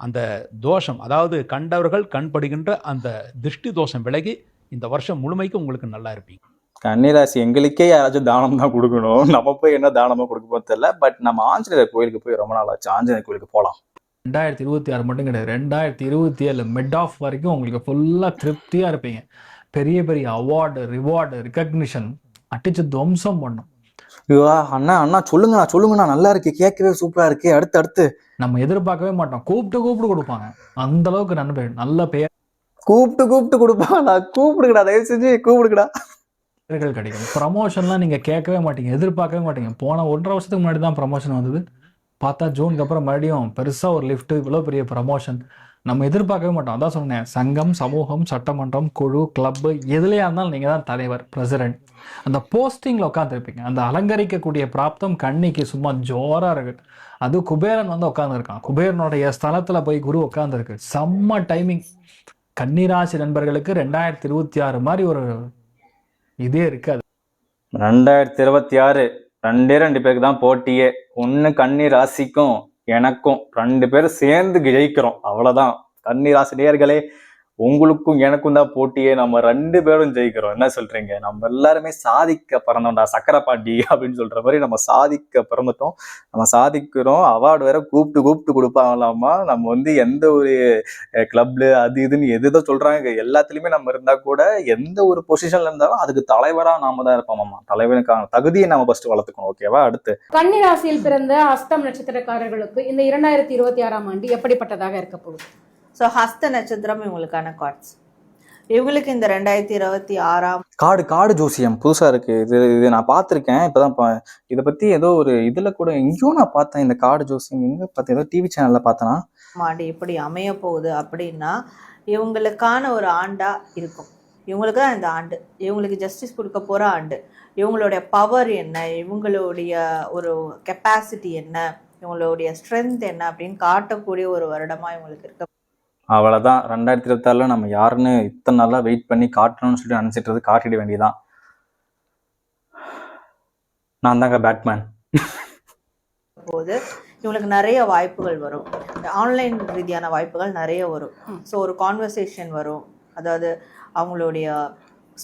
அந்த தோஷம், அதாவது கண்டவர்கள் கண்படுகின்ற அந்த திருஷ்டி தோஷம் விலகி இந்த வருஷம் முழுமைக்கு உங்களுக்கு நல்லா இருப்பீங்க. கன்னிராசி எங்களுக்கே யாராச்சும் தானம் தான் கொடுக்கணும், நம்ம போய் என்ன தானமாக கொடுக்க தெரியல. பட் நம்ம ஆஞ்சநேயர் கோயிலுக்கு போய் ரொம்ப நாள் ஆச்சு, ஆஞ்சநேயர் கோயிலுக்கு போகலாம். 2026 மட்டும் கிடையாது, 2027 மிட் ஆஃப் வரைக்கும் உங்களுக்கு ஃபுல்லாக திருப்தியாக இருப்பீங்க. பெரிய பெரிய அவார்டு, ரிவார்டு, ரெக்கக்னிஷன் அடிச்சு துவம்சம் பண்ணும். அண்ணா சொல்லுங்கண்ணா நல்லா இருக்கு, கேட்கவே சூப்பரா இருக்கு. அடுத்து நம்ம எதிர்பார்க்கவே மாட்டோம், கூப்பிட்டு கொடுப்பாங்க. அந்த அளவுக்கு நல்ல பெயர் கூப்பிட்டு கொடுப்பாங்க. கூப்பிடுங்கடா, தயவு செஞ்சு கூப்பிடுங்கடா. கிடைக்கும். ப்ரமோஷன்லாம் நீங்க கேட்கவே மாட்டீங்க, எதிர்பார்க்கவே மாட்டீங்க. போன 1.5 வருஷத்துக்கு முன்னாடி தான் ப்ரமோஷன் வந்தது, பார்த்தா ஜூனுக்கு அப்புறம் மறுபடியும் பெருசா ஒரு லிஃப்ட், இவ்வளோ பெரிய ப்ரமோஷன் நம்ம எதிர்பார்க்கவே மாட்டோம். அதான் சொன்னேன், சங்கம், சமூகம், சட்டமன்றம், குழு, கிளப்பு எதுலையா இருந்தாலும் நீங்கள் தான் தலைவர், பிரசிடென்ட். அந்த போஸ்டிங்கில் உட்காந்துருப்பீங்க. அந்த அலங்கரிக்கக்கூடிய பிராப்தம் கன்னிக்கு சும்மா ஜோராக இருக்கு. அது குபேரன் உட்காந்துருக்கான், குபேரனுடைய ஸ்தலத்தில் போய் குரு உட்காந்துருக்கு. செம்ம டைமிங். கன்னிராசி நண்பர்களுக்கு 2026 மாதிரி ஒரு இதே இருக்காது. 2026 2 பேருக்கு தான் போட்டியே. ஒன்று கன்னி ராசிக்கும் எனக்கும் 2 பேரும் சேர்ந்து ஜெயிக்கிறோம், அவ்வளவுதான். கன்னி ராசி நேயர்களே, உங்களுக்கும் எனக்கும் தான் போட்டியே, நம்ம 2 பேரும் ஜெயிக்கிறோம். என்ன சொல்றீங்க? நம்ம எல்லாருமே சாதிக்க பிறந்தோம்டா, சக்கரை பாட்டி அப்படின்னு சொல்ற மாதிரி நம்ம சாதிக்க பிறந்துட்டோம், நம்ம சாதிக்கிறோம். அவார்டு வேற கூப்பிட்டு கொடுப்பாங்களாமா. நம்ம எந்த ஒரு கிளப்ல அது இதுன்னு எதுதோ சொல்றாங்க, எல்லாத்துலயுமே நம்ம இருந்தா கூட எந்த ஒரு பொசிஷன்ல இருந்தாலும் அதுக்கு தலைவரா நாம தான் இருப்போம். தலைவனுக்கான தகுதியை நம்ம ஃபர்ஸ்ட் வளர்த்துக்கணும், ஓகேவா? அடுத்து கன்னி ராசியில் பிறந்த அஸ்தம் நட்சத்திரக்காரர்களுக்கு இந்த 2026ஆம் ஆண்டு எப்படிப்பட்டதாக இருக்க போகுது? ஸோ ஹஸ்த நட்சத்திரம் இவங்களுக்கான கார்ட்ஸ். இவங்களுக்கு இந்த 2026 காடு ஜோசியம் புதுசா இருக்கு. இது நான் பார்த்துருக்கேன் இப்பதான். இதை பத்தி ஏதோ ஒரு இதுல கூட எங்கேயோ நான் பார்த்தேன். இந்த காடு ஜோசியம் எங்க பார்த்தேன்? ஏதோ டிவி சேனல்ல பார்த்தேன்னா. ஆண்டு எப்படி அமைய போகுது அப்படின்னா, இவங்களுக்கான ஒரு ஆண்டா இருக்கும். இவங்களுக்கு தான் இந்த ஆண்டு, இவங்களுக்கு ஜஸ்டிஸ் கொடுக்க போற ஆண்டு. இவங்களுடைய பவர் என்ன, இவங்களுடைய ஒரு கெப்பாசிட்டி என்ன, இவங்களுடைய ஸ்ட்ரென்த் என்ன அப்படின்னு காட்டக்கூடிய ஒரு வருடமா இவங்களுக்கு இருக்க. அவ்வளோதான். 2026 நம்ம யாருன்னு இத்தனை நாளாக வெயிட் பண்ணி காட்டணும்னு சொல்லி நினச்சிட்டு காட்டிட வேண்டியதான். நான் தாங்க பேட்மேன். போது இவங்களுக்கு நிறைய வாய்ப்புகள் வரும், ஆன்லைன் ரீதியான வாய்ப்புகள் நிறைய வரும். ஸோ ஒரு கான்வர்சேஷன் வரும், அதாவது அவங்களுடைய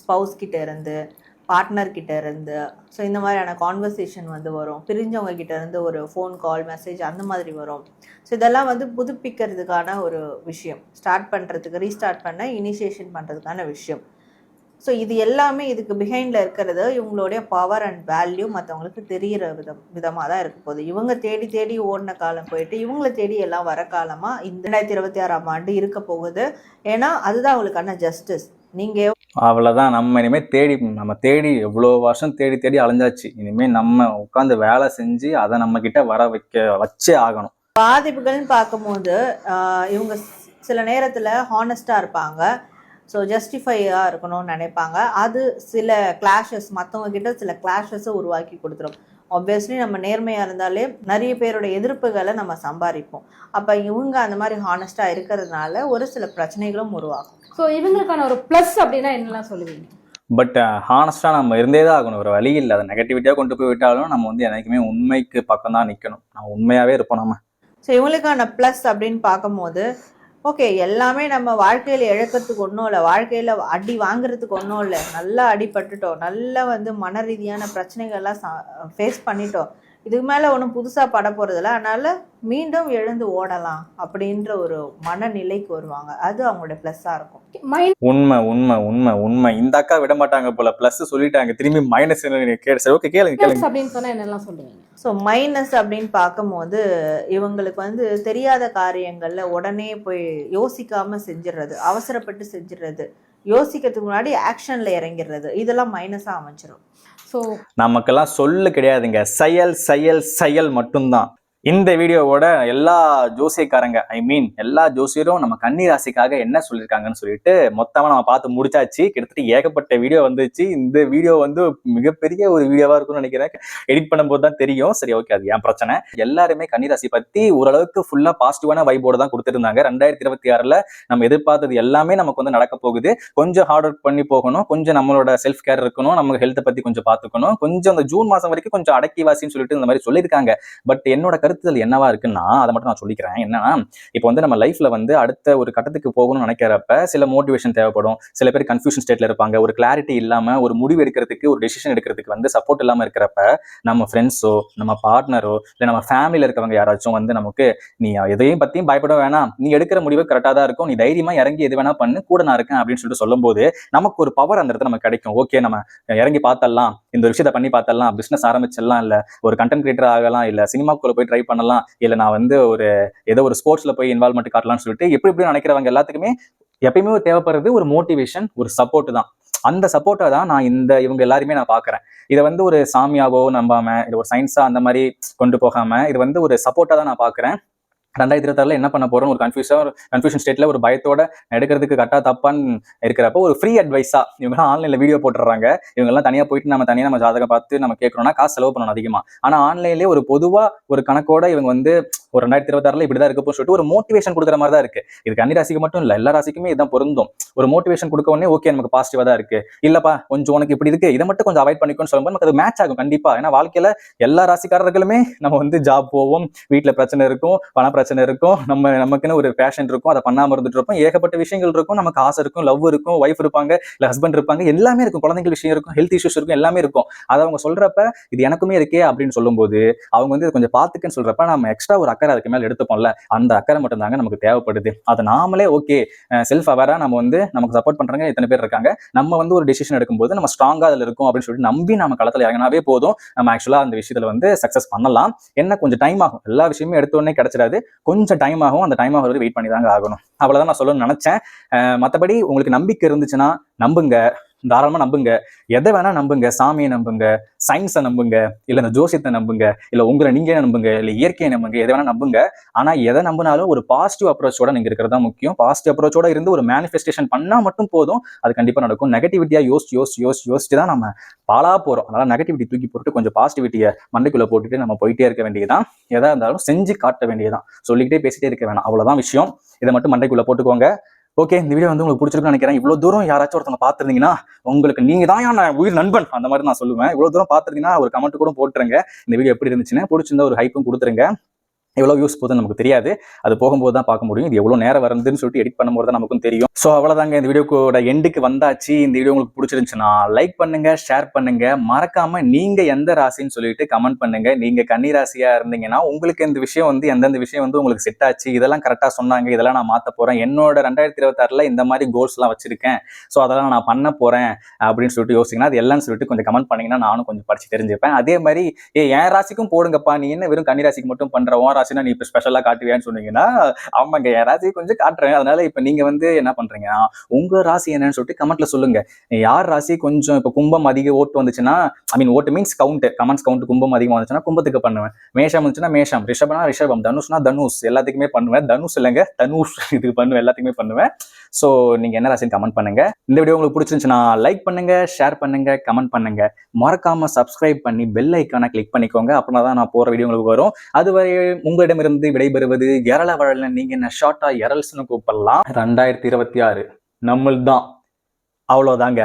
ஸ்பவுஸ் கிட்ட இருந்து பார்ட்னர் கிட்ட இருந்து. ஸோ இந்த மாதிரியான கான்வர்சேஷன் வந்து வரும். பிரிஞ்சவங்க கிட்ட இருந்து ஒரு ஃபோன் கால் மெசேஜ் அந்த மாதிரி வரும். ஸோ இதெல்லாம் வந்து புதுப்பிக்கிறதுக்கான ஒரு விஷயம், ஸ்டார்ட் பண்ணுறதுக்கு ரீஸ்டார்ட் பண்ண இனிஷியேஷன் பண்ணுறதுக்கான விஷயம். ஸோ இது எல்லாமே இதுக்கு பிஹைண்டில் இருக்கிறது இவங்களுடைய பவர் அண்ட் வேல்யூ மற்றவங்களுக்கு தெரிகிற விதமாக தான் இருக்க போகுது. இவங்க தேடி தேடி ஓடின காலம் போயிட்டு இவங்கள தேடி எல்லாம் வர காலமாக இந்த 2026ஆம் ஆண்டு இருக்க போகுது. ஏன்னா அதுதான் அவங்களுக்கான ஜஸ்டிஸ். நீங்கள் அவ்வளோதான். நம்ம இனிமேல் தேடி எவ்வளோ வருஷம் தேடி தேடி அலைஞ்சாச்சு. இனிமேல் நம்ம உட்காந்து வேலை செஞ்சு அதை நம்ம கிட்ட வச்சே ஆகணும். பாதிப்புகள்னு பார்க்கும்போது இவங்க சில நேரத்தில் ஹானஸ்டாக இருப்பாங்க. ஸோ ஜஸ்டிஃபையாக இருக்கணும்னு நினைப்பாங்க. அது சில கிளாஷஸ் மற்றவங்க கிட்ட சில கிளாஷஸை உருவாக்கி கொடுத்துரும். ஆப்வியஸ்லி நம்ம நேர்மையாக இருந்தாலே நிறைய பேரோட எதிர்ப்புகளை நம்ம சம்பாதிப்போம். அப்போ இவங்க அந்த மாதிரி ஹானஸ்டாக இருக்கிறதுனால ஒரு சில பிரச்சனைகளும் உருவாகும். ஸோ இவங்களுக்கான ஒரு ப்ளஸ் அப்படின்னா என்னெல்லாம் சொல்லுவீங்க? பட் ஹானஸ்டாக நம்ம இருந்தே தான் ஆகணும். ஒரு வழி இல்லை. அதை நெகட்டிவிட்டியாக கொண்டு போய் விட்டாலும் நம்ம வந்து என்றைக்குமே உண்மைக்கு பக்கம் தான் நிற்கணும். நம்ம உண்மையாகவே இருப்போம் நம்ம. ஸோ இவங்களுக்கான ப்ளஸ் அப்படின்னு பார்க்கும்போது ஓகே, எல்லாமே நம்ம வாழ்க்கையில் இழக்கிறதுக்கு ஒன்றும் இல்லை, வாழ்க்கையில் அடி வாங்குறதுக்கு ஒன்றும் இல்லை. நல்லா அடிபட்டுட்டோம், நல்லா வந்து மன ரீதியான பிரச்சனைகள்லாம் ஃபேஸ் பண்ணிட்டோம். இதுக்கு மேலே ஒன்றும் புதுசாக பட போகிறதில்ல. அதனால் மீண்டும் எழுந்து ஓடலாம் அப்படின்ற ஒரு மனநிலைக்கு வருவாங்க. அது அவங்களோட ப்ளஸ்ஸாக இருக்கும். உண்மை உண்மை உண்மை உண்மை. இந்த அக்கா விட மாட்டாங்க போல. ப்ளஸ் சொல்லிட்டாங்க, திரும்பி மைனஸ் சரி ஓகே கேளுங்க. அப்படின்னு சொன்னால் என்னெல்லாம் சொல்லுவீங்க? ஸோ மைனஸ் அப்படின்னு பார்க்கும்போது இவங்களுக்கு வந்து தெரியாத காரியங்களில் உடனே போய் யோசிக்காமல் செஞ்சிடுறது, அவசரப்பட்டு செஞ்சிடுறது, யோசிக்கிறதுக்கு முன்னாடி ஆக்ஷனில் இறங்கிடுறது, இதெல்லாம் மைனஸாக அமைச்சிடும். ஸோ நமக்கெல்லாம் சொல்லு கிடையாதுங்க, செயல் செயல் செயல் மட்டும்தான். இந்த வீடியோவோட எல்லா ஜோசியக்காரங்க எல்லா ஜோசியரும் நம்ம கன்னி ராசிக்காக என்ன சொல்லியிருக்காங்கன்னு சொல்லிட்டு மொத்தமா நம்ம பார்த்து முடிச்சாச்சு. கிட்டத்தட்ட ஏகப்பட்ட வீடியோ வந்துச்சு. இந்த வீடியோ வந்து மிகப்பெரிய ஒரு வீடியோவா இருக்கும்னு நினைக்கிறேன். எடிட் பண்ணும்போது தான் தெரியும். சரி ஓகே, அது ஏன் பிரச்சனை. எல்லாருமே கன்னி ராசி பத்தி ஓரளவுக்கு ஃபுல்லா பாசிட்டிவான வைபோட தான் கொடுத்துருந்தாங்க. 2026ல நம்ம எதிர்பார்த்தது எல்லாமே நமக்கு வந்து நடக்க போகுது. கொஞ்சம் ஹார்ட் ஒர்க் பண்ணி போகணும், கொஞ்சம் நம்மளோட செல்ஃப் கேர் இருக்கணும், நம்ம ஹெல்த்தை பத்தி கொஞ்சம் பார்த்துக்கணும், கொஞ்சம் அந்த ஜூன் மாசம் வரைக்கும் கொஞ்சம் அடக்கி வாசின்னு சொல்லிட்டு இந்த மாதிரி சொல்லியிருக்காங்க. பட் என்னோட கருத்துதல் என்னவா இருக்குன்னா, அதை மட்டும் நான் சொல்லிக்கிறேன். என்னன்னா, இப்போ வந்து நம்ம லைஃப்ல வந்து அடுத்த ஒரு கட்டத்துக்கு போகணும்னு நினைக்கிறப்ப சில மோட்டிவேஷன் தேவைப்படும். சில பேர் கன்ஃபியூஷன் ஸ்டேட்ல இருப்பாங்க. ஒரு கிளாரிட்டி இல்லாம ஒரு முடிவு எடுக்கிறதுக்கு, ஒரு டெசிஷன் எடுக்கிறதுக்கு வந்து சப்போர்ட் இல்லாம இருக்கிறப்ப நம்ம ஃப்ரெண்ட்ஸோ, நம்ம பார்ட்னரோ, இல்லை நம்ம ஃபேமிலியில இருக்கவங்க யாராச்சும் வந்து நமக்கு நீ எதையும் பத்தியும் பயப்பட வேணாம், நீ எடுக்கிற முடிவு கரெக்டாக தான் இருக்கும், நீ தைரியமா இறங்கி எது வேணா பண்ணு, கூட நான் இருக்கேன் அப்படின்னு சொல்லிட்டு சொல்லும்போது நமக்கு ஒரு பவர் அந்த இடத்துல நமக்கு கிடைக்கும். ஓகே, நம்ம இறங்கி பார்த்தரலாம், இந்த விஷயத்தை பண்ணி பார்த்தரலாம், பிசினஸ் ஆரம்பிச்சிடலாம், இல்ல ஒரு கண்டென்ட் கிரியேட்டர் ஆகலாம், இல்ல சினிமாக்குள்ள போய் ட்ரை பண்ணலாம், இல்ல நான் வந்து ஏதோ ஒரு ஸ்போர்ட்ஸ்ல போய் இன்வால்வ்மெண்ட் காட்டலாம்னு சொல்லிட்டு எப்படி நினைக்கிறவங்க எல்லாத்துக்குமே எப்பயுமே தேவைப்படுறது ஒரு மோட்டிவேஷன், ஒரு சப்போர்ட் தான். அந்த சப்போர்ட்டை தான் நான் இவங்க எல்லாருமே நான் பாக்குறேன். இதை வந்து ஒரு சாமியாவோ நம்பாம, இது ஒரு சயின்ஸா அந்த மாதிரி கொண்டு போகாம, இது வந்து ஒரு சப்போர்ட்டா தான் நான் பாக்குறேன். 2026 என்ன பண்ண போறோம், ஒரு கன்ஃபியூஷன் ஸ்டேட்ல ஒரு பயத்தோட எடுக்கிறதுக்கு கரெக்டா தப்பான்னு இருக்கிறப்ப ஒரு ஃப்ரீ அட்வைஸா இவங்க ஆன்லைன்ல வீடியோ போட்டுறாங்க. இவங்க எல்லாம் தனியா போயிட்டு நம்ம தனியா நம்ம ஜாதகம் பார்த்து நம்ம கேட்கறோம்னா காசு செலவு பண்ணணும் அதிகமா. ஆனா ஆன்லைன்லேயே ஒரு பொதுவா ஒரு கணக்கோட இவங்க வந்து ஒரு 2026 இப்படிதான் இருக்கப்போ சொல்லிட்டு ஒரு மோட்டிவேஷன் கொடுக்குற மாதிரி தான் இருக்கு. இது கன்னி ராசிக்கு மட்டும் இல்ல, எல்லா ராசிக்குமே இதான் பொருந்தும். ஒரு மோட்டிவேஷன் கொடுக்க உடனே ஓகே நமக்கு பாசிட்டிவா தான் இருக்கு, இல்லப்பா கொஞ்சம் உனக்கு இப்படி இருக்கு, இதை மட்டும் கொஞ்சம் அவாய்ட் பண்ணிக்கோன்னு சொல்லும்போது நமக்கு அது மேட்ச் ஆகும் கண்டிப்பா. ஏன்னா வாழ்க்கையில எல்லா ராசிக்காரர்களுமே நம்ம வந்து ஜாப் போவோம், வீட்டுல பிரச்சனை இருக்கும், பண பிரச்சனை இருக்கும், நமக்குன்னு ஒரு பேஷன் இருக்கும், அதை பண்ணாம இருந்துட்டு இருப்போம், ஏகப்பட்ட விஷயங்கள் இருக்கும், நமக்கு ஆசை இருக்கும், லவ் இருக்கும், ஒய்ஃப் இருப்பாங்க, இல்ல ஹஸ்பண்ட் இருப்பாங்க, எல்லாமே இருக்கும், குழந்தைகள் விஷயம் இருக்கும், ஹெல்த் இஷ்யூஸ் இருக்கும், எல்லாமே இருக்கும். அதை அவங்க சொல்றப்ப இது எனக்குமே இருக்கே அப்படின்னு சொல்லும்போது அவங்க வந்து கொஞ்சம் பாத்துக்குன்னு சொல்றப்ப நம்ம எக்ஸ்ட்ரா ஒரு அக்கறை அதுக்கு மேல எடுத்துப்போம்ல, அந்த அக்கறை மட்டும் தாங்க நமக்கு தேவைப்படுது. அதை நாமளே ஓகே செல்ஃப் அவேரா நம்ம வந்து நமக்கு சப்போர்ட் பண்றாங்க இத்தனை பேர் இருக்காங்க, நம்ம வந்து ஒரு டிசிஷன் எடுக்கும்போது நம்ம ஸ்ட்ராங்கா அதுல இருக்கும் அப்படின்னு சொல்லிட்டு நம்பி நம்ம களத்துல இறங்கினாவே போதும். நம்ம ஆக்சுவலா அந்த விஷயத்துல வந்து சக்சஸ் பண்ணலாம். என்ன கொஞ்சம் டைம் ஆகும், எல்லா விஷயமே எடுத்த உடனே கிடைச்சிடாது, கொஞ்சம் டைம் ஆகும். அந்த டைம் ஆகிறது வெயிட் பண்ணி தாங்க ஆகணும். அவ்வளவுதான் நான் சொல்லணும்னு நினைச்சேன். மற்றபடி உங்களுக்கு நம்பிக்கை இருந்துச்சுன்னா நம்புங்க, தாராளமா நம்புங்க, எதை வேணா நம்புங்க, சாமியை நம்புங்க, சயின்ஸை நம்புங்க, இல்ல இந்த ஜோசியத்தை நம்புங்க, இல்ல உங்களை நீங்க நம்புங்க, இல்ல இயற்கையை நம்புங்க, எதை வேணா நம்புங்க. ஆனா எதை நம்பினாலும் ஒரு பாசிட்டிவ் அப்ரோச்சோட நீங்க இருக்கிறது தான் முக்கியம். பாசிட்டிவ் அப்ரோச்சோட இருந்து ஒரு மேனிஃபெஸ்டேஷன் பண்ணா மட்டும் போதும், அது கண்டிப்பா நடக்கும். நெகட்டிவிட்டியா யோசிச்சு தான் நம்ம பாலா போறோம். அதனால நெகட்டிவிட்டி தூக்கி போட்டு கொஞ்சம் பாசிட்டிவிட்டியை மண்டைக்குள்ள போட்டுட்டு நம்ம போயிட்டே இருக்க வேண்டியதுதான். எதா இருந்தாலும் செஞ்சு காட்ட வேண்டியதுதான், சொல்லிக்கிட்டே பேசிட்டே இருக்க வேணாம். அவ்வளவுதான் விஷயம். இதை மட்டும் மண்டைக்குள்ள போட்டுக்கோங்க. ஓகே, இந்த வீடியோ வந்து உங்களுக்கு பிடிச்சிருக்குன்னு நினைக்கிறேன். இவ்வளவு தூரம் யாராச்சும் ஒருத்தவங்க பார்த்துருந்தீங்கன்னா உங்களுக்கு நீங்க தான் என் உயிர் நண்பன் அந்த மாதிரி நான் சொல்லுவேன். இவ்வளவு தூரம் பார்த்துருந்தீங்கன்னா ஒரு கமெண்ட் கூட போட்டுருங்க. இந்த வீடியோ எப்படி இருந்துச்சுன்னு, பிடிச்சிருந்தா ஒரு ஹைப்பும் கொடுத்துருங்க. எவ்வளோ யூஸ் போகுதுன்னு நமக்கு தெரியாது. அது போகும்போது தான் பார்க்க முடியும். இது எவ்வளோ நேரம் வருதுன்னு சொல்லிட்டு எடிட் பண்ணும்போது தான் நமக்கும் தெரியும். ஸோ அவ்வளோதாங்க, இந்த வீடியோக்கோட எண்டுக்கு வந்தாச்சு. இந்த வீடியோ உங்களுக்கு பிடிச்சிருந்துச்சுன்னா லைக் பண்ணுங்க, ஷேர் பண்ணுங்க, மறக்காம நீங்க எந்த ராசின்னு சொல்லிட்டு கமெண்ட் பண்ணுங்க. நீங்க கன்னி ராசியா இருந்தீங்கன்னா உங்களுக்கு இந்த விஷயம் வந்து எந்தெந்த விஷயம் வந்து உங்களுக்கு செட் ஆச்சு, இதெல்லாம் கரெக்டாக சொன்னாங்க, இதெல்லாம் நான் மாற்ற போறேன், என்னோட 2026 இந்த மாதிரி கோல்ஸ்லாம் வச்சிருக்கேன், ஸோ அதெல்லாம் நான் பண்ண போறேன் அப்படின்னு சொல்லிட்டு யோசிங்கன்னா அது எல்லாம் சொல்லிட்டு கொஞ்சம் கமெண்ட் பண்ணீங்கன்னா நானும் கொஞ்சம் படிச்சு தெரிஞ்சுப்பேன். அதே மாதிரி என் ராசிக்கும் போடுங்கப்பா, நீ என்ன வெறும் கன்னி ராசிக்கு மட்டும் பண்ற, உன் ராசினா நீ இப்போ ஸ்பெஷலாக காட்டுவியான்னு சொன்னீங்கன்னா ஆமாங்க, என் ராசியை கொஞ்சம் காட்டுறேன். அதனால இப்போ நீங்க வந்து என்ன பண்றீங்க, உங்க ராசி என்னன்னு சொல்லிட்டு கமெண்ட்ல சொல்லுங்க. யார் ராசி கொஞ்சம் இப்போ கும்பம் அதிக ஓட்டு வந்துச்சுன்னா, ஐ மீன் ஓட்டு மீன்ஸ் கவுண்ட், கமெண்ட்ஸ் கவுண்ட் கும்பம் அதிகமாக வந்துச்சுன்னா கும்பத்துக்கு பண்ணுவேன், மேஷம் வந்துச்சுன்னா மேஷம், ரிஷபனா ரிஷபம், தனுஷ்னா தனுஷ், எல்லாத்துக்குமே பண்ணுவேன். தனுஷ் இல்லைங்க, தனுஷ், இதுக்கு பண்ணுவேன், எல்லாத்துக்குமே பண்ணுவேன். ஸோ நீங்க என்ன ராசின்னு கமெண்ட் பண்ணுங்க. இந்த வீடியோ உங்களுக்கு பிடிச்சிருந்துச்சுன்னா லைக் பண்ணுங்க, ஷேர் பண்ணுங்க, கமெண்ட் பண்ணுங்க, மறக்காம சப்ஸ்கிரைப் பண்ணி பெல் ஐக்கானை கிளிக் பண்ணிக்கோங்க. அப்படின்னா தான் நான் போற வீடியோ உங்களுக்கு வரும். அதுவரை உங்களிடமிருந்து விடைபெறுவது எரளவழல். நீங்க என்ன ஷார்ட்டா எரல்ஸ்னு கூப்பிடலாம். 2026 நம்மள்தான். அவ்வளோதாங்க.